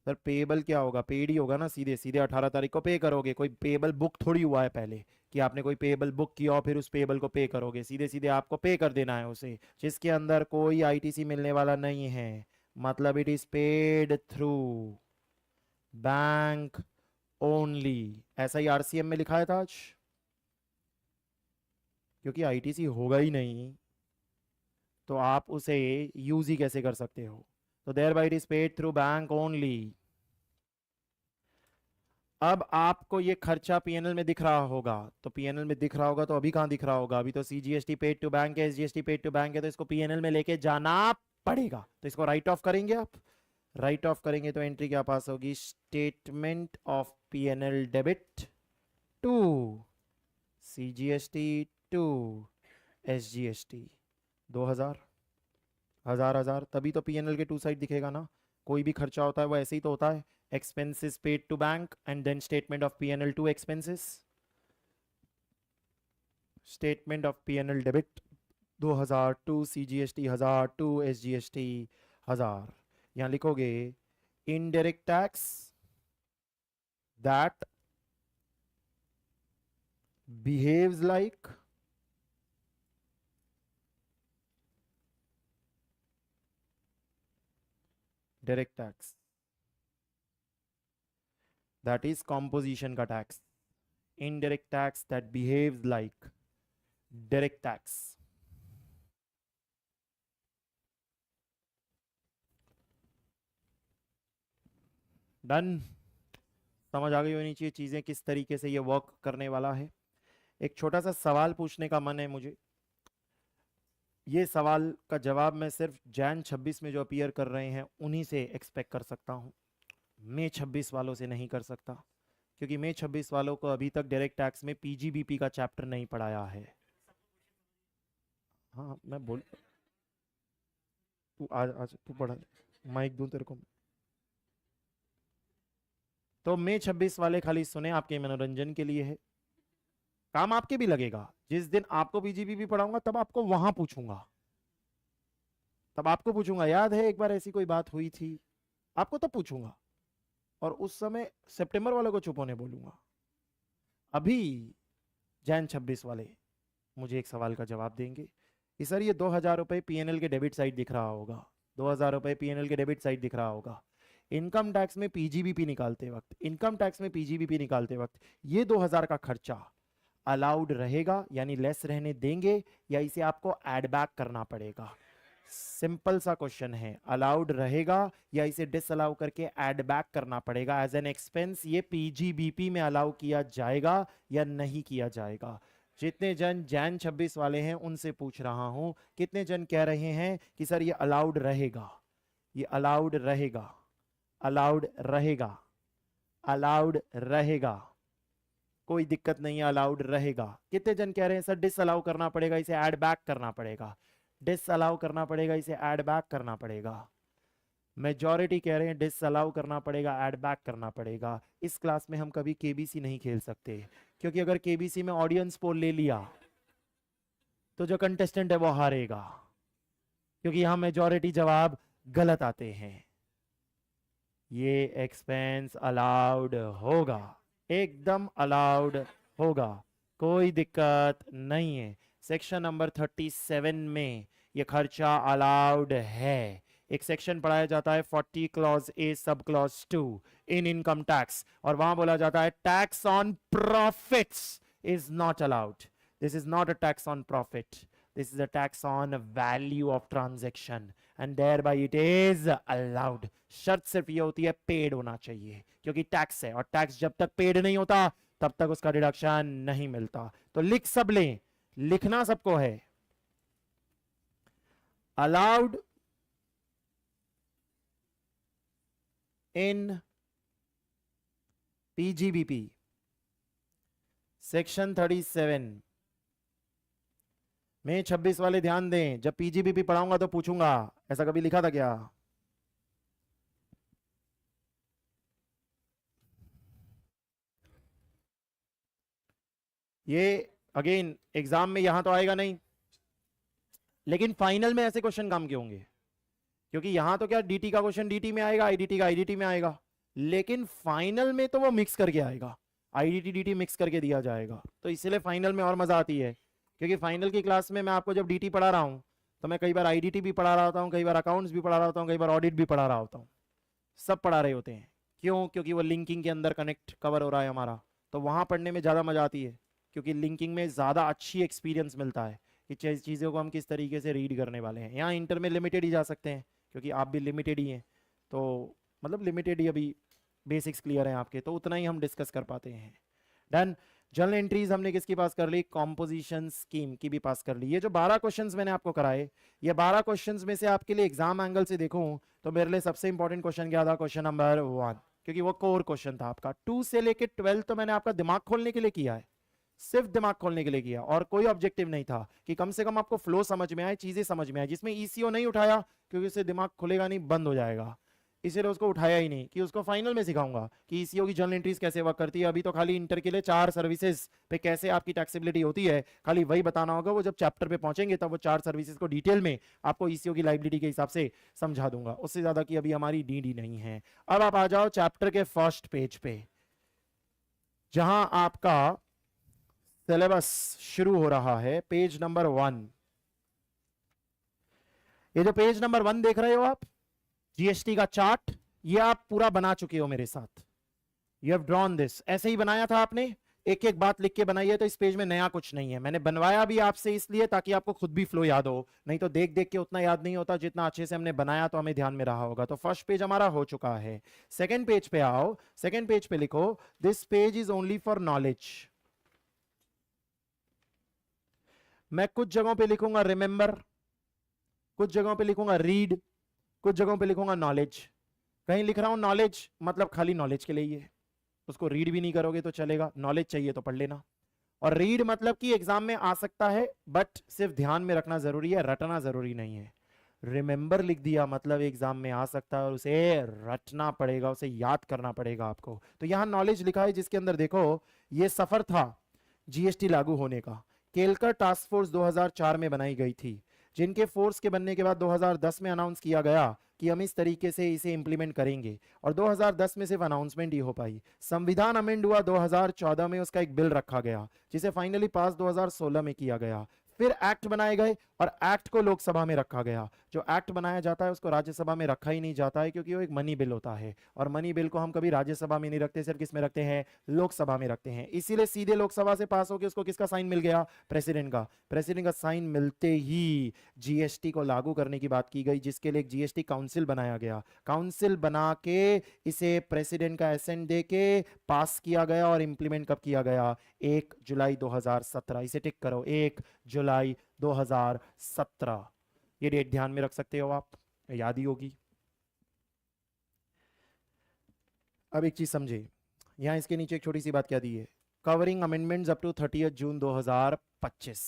Sir payable क्या होगा? पेड ही होगा ना, सीधे सीधे 18 तारीख को पे करोगे, कोई पेबल बुक थोड़ी हुआ है पहले कि आपने कोई पेबल बुक किया और फिर उस पेबल को पे करोगे, सीधे सीधे आपको पे कर देना है उसे, जिसके अंदर कोई ITC मिलने वाला नहीं है, मतलब it is paid through bank only. ऐसा ही RCM में लिखा है था आज, क्योंकि ITC होगा ही नहीं तो आप उसे यूज ही कैसे कर सकते हो? तो thereby it is paid through bank only. अब आपको ये खर्चा पीएनएल में दिख रहा होगा, तो पीएनएल में दिख रहा होगा तो अभी कहां दिख रहा होगा? अभी तो सीजीएसटी पेड टू बैंक है, एसजीएसटी पेड टू बैंक है, तो इसको पीएनएल में लेके जाना पड़ेगा। तो इसको राइट ऑफ करेंगे आप। राइट ऑफ करेंगे तो एंट्री क्या पास होगी? Statement of PNL debit to CGST to SGST 2000 हजार हजार, तभी तो पीएनएल के टू साइड दिखेगा ना। कोई भी खर्चा होता है वो ऐसे ही तो होता है, expenses paid to bank and then statement of P&L to expenses, statement of P&L debit 2000 to CGST 1000 to SGST 1000। यहां लिखोगे indirect tax that behaves like direct tax, that is composition का tax। indirect tax that behaves like direct tax। Done. समझ आ गई होनी चाहिए चीजें किस तरीके से ये वर्क करने वाला है। एक छोटा सा सवाल पूछने का मन है मुझे। ये सवाल का जवाब मैं सिर्फ जैन 26 में जो अपीयर कर रहे हैं उन्हीं से एक्सपेक्ट कर सकता हूं, मई 26 वालों से नहीं कर सकता, क्योंकि मई 26 वालों को अभी तक डायरेक्ट टैक्स में पीजीबीपी का चैप्टर नहीं पढ़ाया है। हाँ मैं बोल, तू आज आज तू पढ़ा, माइक दूं तेरे को? तो मई 26 वाले खाली सुने, आपके मनोरंजन के लिए है, काम आपके भी लगेगा। जिस दिन आपको पीजीबीपी पढ़ाऊंगा तब आपको वहां पूछूंगा, तब आपको पूछूंगा याद है एक बार ऐसी कोई बात हुई थी, आपको तब पूछूंगा, और उस समय सितंबर वालों को चुप होने बोलूंगा। अभी जैन 26 वाले मुझे एक सवाल का जवाब देंगे कि सर ये 2000 रुपए पीएनएल के डेबिट साइड दिख रहा होगा, 2000 रुपए पीएनएल के डेबिट साइड दिख रहा होगा, इनकम टैक्स में पीजीबीपी निकालते वक्त, इनकम टैक्स में पीजीबीपी निकालते वक्त ये 2000 का खर्चा अलाउड रहेगा, यानी लेस रहने देंगे, या इसे आपको एड बैक करना पड़ेगा? सिंपल सा क्वेश्चन है, अलाउड रहेगा या इसे डिसअलाउ करके ऐड बैक करना पड़ेगा एज एन एक्सपेंस? ये पीजीबीपी में अलाउ किया जाएगा या नहीं किया जाएगा? जितने जन जैन 26 वाले हैं उनसे पूछ रहा हूं, कितने जन कह रहे हैं कि सर ये अलाउड रहेगा, ये अलाउड रहेगा, अलाउड रहेगा, अलाउड रहेगा, कोई दिक्कत नहीं है, अलाउड रहेगा? कितने जन कह रहे हैं सर डिसअलाउ करना पड़ेगा, इसे ऐड बैक करना पड़ेगा, डिसअलाउ करना पड़ेगा, इसे ऐड बैक करना पड़ेगा? मेजॉरिटी कह रहे हैं डिसअलाउ करना पड़ेगा, ऐड बैक करना पड़ेगा। इस क्लास में हम कभी केबीसी नहीं खेल सकते, क्योंकि अगर केबीसी में ऑडियंस पोल ले लिया तो जो कंटेस्टेंट है वो हारेगा, क्योंकि यहां मेजॉरिटी जवाब गलत आते हैं। ये एक्सपेंस अलाउड होगा, एकदम अलाउड होगा, कोई दिक्कत नहीं है। सेक्शन नंबर 37 में ये खर्चा अलाउड है। एक सेक्शन पढ़ाया जाता है 40 clause A sub clause 2 in income tax, और वहां बोला जाता है tax on profits is not allowed, this is not a tax on profit, this is a tax on value of transaction and thereby it is allowed. शर्त सिर्फ ये होती है पेड होना चाहिए, क्योंकि टैक्स है, और टैक्स जब तक पेड नहीं होता तब तक उसका डिडक्शन नहीं मिलता। तो लिख सब लें, लिखना सबको है, अलाउड इन पीजीबीपी सेक्शन 37 में 26 वाले ध्यान दें, जब पीजीबीपी पढ़ाऊंगा तो पूछूंगा, ऐसा कभी लिखा था क्या? ये अगेन एग्जाम में यहां तो आएगा नहीं, लेकिन फाइनल में ऐसे क्वेश्चन काम के होंगे, क्योंकि यहां तो क्या डीटी का क्वेश्चन डीटी में आएगा, आईडीटी का आईडीटी में आएगा, लेकिन फाइनल में तो वो मिक्स करके आएगा, आईडीटी डीटी मिक्स करके दिया जाएगा। तो इसलिए फाइनल में और मजा आती है, क्योंकि फाइनल की क्लास में मैं आपको जब डीटी पढ़ा रहा हूं तो मैं कई बार आईडीटी भी पढ़ा रहा होता हूं, कई बार अकाउंट्स भी पढ़ा रहा होता हूं, कई बार ऑडिट भी पढ़ा रहा होता हूं, सब पढ़ा रहे होते हैं। क्यों? क्योंकि वो लिंकिंग के अंदर कनेक्ट कवर हो रहा है हमारा, तो वहां पढ़ने में ज्यादा मजा आती है, क्योंकि लिंकिंग में ज्यादा अच्छी एक्सपीरियंस मिलता है कि चीज़ों को हम किस तरीके से रीड करने वाले हैं। यहाँ इंटर में लिमिटेड ही जा सकते हैं, क्योंकि आप भी लिमिटेड ही हैं, तो मतलब लिमिटेड ही अभी बेसिक्स क्लियर हैं आपके, तो उतना ही हम डिस्कस कर पाते हैं। डन। जर्नल एंट्रीज हमने किसकी पास कर ली, कॉम्पोजिशन स्कीम की भी पास कर ली। ये जो 12 क्वेश्चंस मैंने आपको कराए, ये 12 क्वेश्चंस में से आपके लिए एग्जाम एंगल से देखूं तो मेरे लिए सबसे इंपॉर्टेंट क्वेश्चन क्या था, क्वेश्चन नंबर 1, क्योंकि वो कोर क्वेश्चन था आपका। 2 से लेके 12 तो मैंने आपका दिमाग खोलने के लिए किया है, सिर्फ दिमाग खोलने के लिए किया, और कोई ऑब्जेक्टिव नहीं था कि कम से कम आपको फ्लो समझ में आए, चीजें समझ में आए। जिसमें ईसीओ नहीं उठाया क्योंकि उससे दिमाग खुलेगा नहीं, बंद हो जाएगा, इसीलिए उसको उठाया ही नहीं कि उसको फाइनल में सिखाऊंगा कि ईसीओ की जर्नल एंट्रीज कैसे वर्क करती है। अभी तो खाली इंटर के लिए 4 सर्विसेज पे कैसे आपकी टैक्सेबिलिटी होती है, खाली वही बताना होगा। वो जब चैप्टर पे पहुंचेंगे तब वो 4 सर्विसेज को डिटेल में आपको ईसीओ की लाइबिलिटी के हिसाब से समझा दूंगा। उससे ज्यादा की अभी हमारी डी नहीं है। अब आप आ जाओ चैप्टर के फर्स्ट पेज पे, जहां आपका सिलेबस शुरू हो रहा है, पेज नंबर 1। ये जो पेज नंबर 1 देख रहे हो आप, जीएसटी का चार्ट, ये आप पूरा बना चुके हो मेरे साथ। यू हैव ड्रॉन दिस, ऐसे ही बनाया था आपने, एक एक बात लिख के बनाई है। तो इस पेज में नया कुछ नहीं है, मैंने बनवाया भी आपसे इसलिए ताकि आपको खुद भी फ्लो याद हो, नहीं तो देख देख के उतना याद नहीं होता जितना अच्छे से हमने बनाया तो हमें ध्यान में रहा होगा। तो फर्स्ट पेज हमारा हो चुका है। सेकंड पेज पे आओ, सेकंड पेज पे लिखो this page is only for knowledge. मैं कुछ जगहों पे लिखूंगा रिमेंबर, कुछ जगहों पे लिखूंगा रीड, कुछ जगहों पे लिखूंगा नॉलेज। कहीं लिख रहा हूं नॉलेज मतलब खाली नॉलेज के लिए ही है, उसको रीड भी नहीं करोगे तो चलेगा, नॉलेज चाहिए तो पढ़ लेना। और रीड मतलब कि एग्जाम में आ सकता है बट सिर्फ ध्यान में रखना जरूरी है, रटना जरूरी नहीं है। रिमेंबर लिख दिया मतलब एग्जाम में आ सकता है और उसे रटना पड़ेगा, उसे याद करना पड़ेगा आपको। तो यहां नॉलेज लिखा है, जिसके अंदर देखो ये सफर था जीएसटी लागू होने का। केलकर टास्क फोर्स 2004 में बनाई गई थी, जिनके फोर्स के बनने के बाद 2010 में अनाउंस किया गया कि हम इस तरीके से इसे इंप्लीमेंट करेंगे, और 2010 में सिर्फ अनाउंसमेंट ही हो पाई। संविधान अमेंड हुआ 2014 में, उसका एक बिल रखा गया जिसे फाइनली पास 2016 में किया गया। फिर एक्ट बनाए गए और एक्ट को लोकसभा में रखा गया। जो एक्ट बनाया जाता है उसको राज्यसभा में रखा ही नहीं जाता है, क्योंकि वो एक मनी बिल होता है, और मनी बिल को हम कभी राज्यसभा में नहीं रखते, सिर्फ किस में रखते हैं, लोकसभा में रखते हैं। इसीलिए सीधे लोकसभा से पास होकर उसको किसका साइन मिल गया, प्रेसिडेंट का। प्रेसिडेंट का साइन मिलते ही जीएसटी को लागू करने की बात की गई, जिसके लिए एक जीएसटी काउंसिल बनाया गया। काउंसिल बना के इसे प्रेसिडेंट का एसेंट दे के पास किया गया, और इंप्लीमेंट कब किया गया, 1 जुलाई 2017। इसे टिक करो, 1 जुलाई 2017। ये डेट ध्यान में रख सकते हो आप, याद ही होगी। अब एक चीज समझे, यहां इसके नीचे एक छोटी सी बात क्या दी है, कवरिंग अमेंडमेंट्स अप टू 30 जून 2025।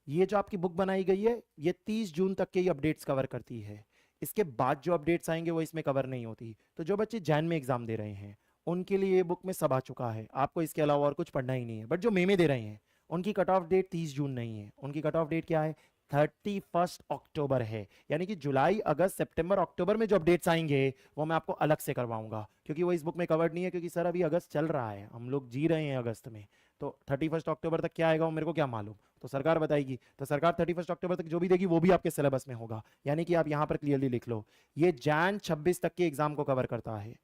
ये जो आपकी बुक बनाई गई है ये 30 जून तक के ही अपडेट्स कवर करती है। इसके बाद जो अपडेट्स आएंगे वो इसमें कवर नहीं होती। तो जो बच्चे जैन में एग्जाम दे रहे हैं उनके लिए ये बुक में सब आ चुका है, आपको इसके अलावा और कुछ पढ़ना ही नहीं है। बट जो मई में दे रहे हैं उनकी कट ऑफ डेट 30 जून नहीं है, उनकी कट ऑफ डेट क्या है, 31 अक्टूबर है। यानी कि जुलाई, अगस्त, सितंबर, अक्टूबर में जो अपडेट्स आएंगे वो मैं आपको अलग से करवाऊंगा, क्योंकि वो इस बुक में कवर्ड नहीं है। क्योंकि सर अभी अगस्त चल रहा है, हम लोग जी रहे हैं अगस्त में, तो 31 अक्टूबर तक क्या आएगा वो मेरे को क्या मालूम, तो सरकार बताएगी। तो सरकार 31 अक्टूबर तक जो भी देगी वो भी आपके सिलेबस में होगा। यानी कि आप यहां पर क्लियरली लिख लो, ये जैन 26 तक के एग्जाम को कवर करता है।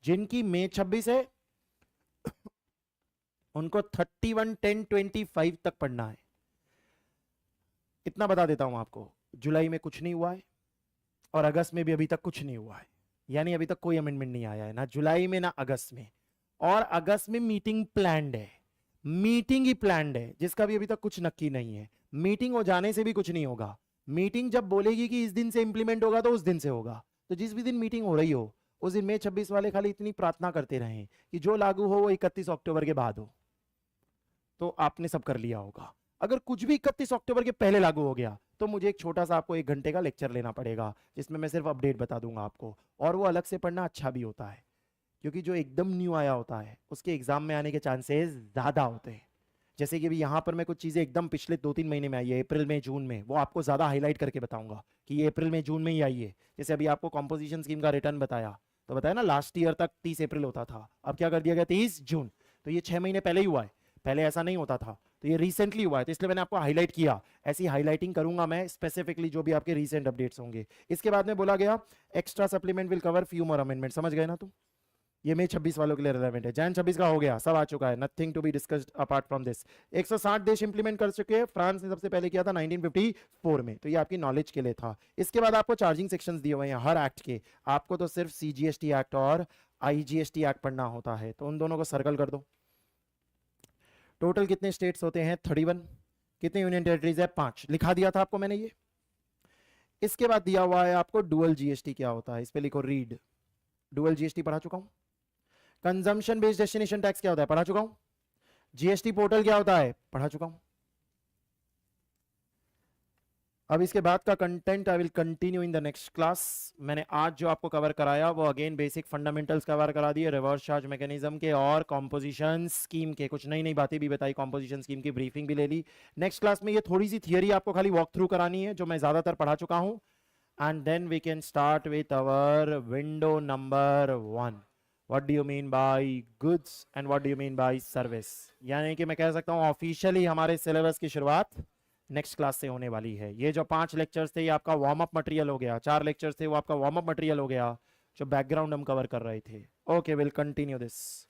जिनकी मई 26 है उनको 31/10/25 तक पढ़ना है। इतना बता देता हूं आपको, जुलाई में कुछ नहीं हुआ है और अगस्त में भी अभी तक कुछ नहीं हुआ है। यानी अभी तक कोई अमेंडमेंट नहीं आया है, ना जुलाई में ना अगस्त में। और अगस्त में मीटिंग प्लान्ड है, मीटिंग ही प्लान्ड है, जिसका भी अभी तक कुछ नक्की नहीं है। मीटिंग हो जाने से भी कुछ नहीं होगा। मीटिंग जब बोलेगी कि इस दिन से इंप्लीमेंट होगा तो उस दिन से होगा। तो जिस भी दिन मीटिंग हो रही हो उस दिन मई 26 वाले खाली इतनी प्रार्थना करते रहें कि जो लागू हो वो 31 अक्टूबर के बाद हो, तो आपने सब कर लिया होगा। अगर कुछ भी 31 अक्टूबर के पहले लागू हो गया तो मुझे एक छोटा सा आपको 1 घंटे का लेक्चर लेना पड़ेगा, जिसमें मैं सिर्फ अपडेट बता दूंगा आपको। और वो अलग से पढ़ना अच्छा भी होता है, क्योंकि जो एकदम न्यू आया होता है उसके एग्जाम में आने के चांसेस ज्यादा होते हैं। जैसे कि अभी यहाँ पर मैं कुछ चीजें एकदम पिछले 2-3 महीने में आई है, अप्रैल में, जून में, वो आपको ज्यादा हाईलाइट करके बताऊंगा कि ये अप्रैल में, जून में ही आई है। जैसे अभी आपको कॉम्पोजिशन स्कीम का रिटर्न बताया, तो बताया ना लास्ट ईयर तक 30 अप्रैल होता था, अब क्या कर दिया गया 30 जून। तो ये 6 महीने पहले ही हुआ है, पहले ऐसा नहीं होता था, तो ये रिसेंटली हुआ है, तो इसलिए मैंने आपको हाईलाइट किया। ऐसी हाईलाइटिंग करूंगा मैं स्पेसिफिकली जो भी आपके रिसेंट अपडेट्स होंगे। इसके बाद में बोला गया extra supplement will cover few more amendment. समझ गए ना तुम, ये मई 26 वालों के लिए रिलेवेंट है। जैन 26 का हो गया, सब आ चुका है, nothing to be discussed apart from this. 160 देश इंप्लीमेंट कर चुके हैं, फ्रांस ने सबसे पहले किया था 1954 में, तो ये आपकी नॉलेज के लिए था। इसके बाद आपको चार्जिंग सेक्शंस दिए हुए हैं हर एक्ट के, आपको तो सिर्फ सीजीएसटी एक्ट और IGST एक्ट पढ़ना होता है, तो उन दोनों को सर्कल कर दो। टोटल कितने स्टेट्स होते हैं? 31। कितने यूनियन टेरिटरीज है? 5। लिखा दिया था आपको मैंने ये। इसके बाद दिया हुआ है आपको डुअल जीएसटी क्या होता है, इस पे लिखो रीड। डुअल जीएसटी पढ़ा चुका हूं। कंजम्पशन बेस्ड डेस्टिनेशन टैक्स क्या होता है? पढ़ा चुका हूं। जीएसटी पोर्टल क्या होता है? पढ़ा चुका हूं। अब इसके बाद का content I will continue in the next class. मैंने आज जो आपको कवर कराया वो अगेन बेसिक फंडामेंटल्स कवर करा दिए, रिवर्स चार्ज मैकेनिज्म के और कॉम्पोजिशन स्कीम के, कुछ नई नई बातें भी बताई, कॉम्पोजिशन स्कीम की ब्रीफिंग भी ले ली। नेक्स्ट क्लास में ये थोड़ी सी थियरी आपको खाली वॉक थ्रू करानी है जो मैं ज्यादातर पढ़ा चुका हूं, and then we can start with our window number 1। What do you mean by goods and what do you mean by service. यानी कि मैं कह सकता हूं ऑफिशियली हमारे सिलेबस की शुरुआत नेक्स्ट क्लास से होने वाली है। ये जो 5 लेक्चर्स थे ये आपका वार्म अप मटेरियल हो गया, 4 लेक्चर्स थे वो आपका वार्म अप मटेरियल हो गया, जो बैकग्राउंड हम कवर कर रहे थे। Okay, will continue this.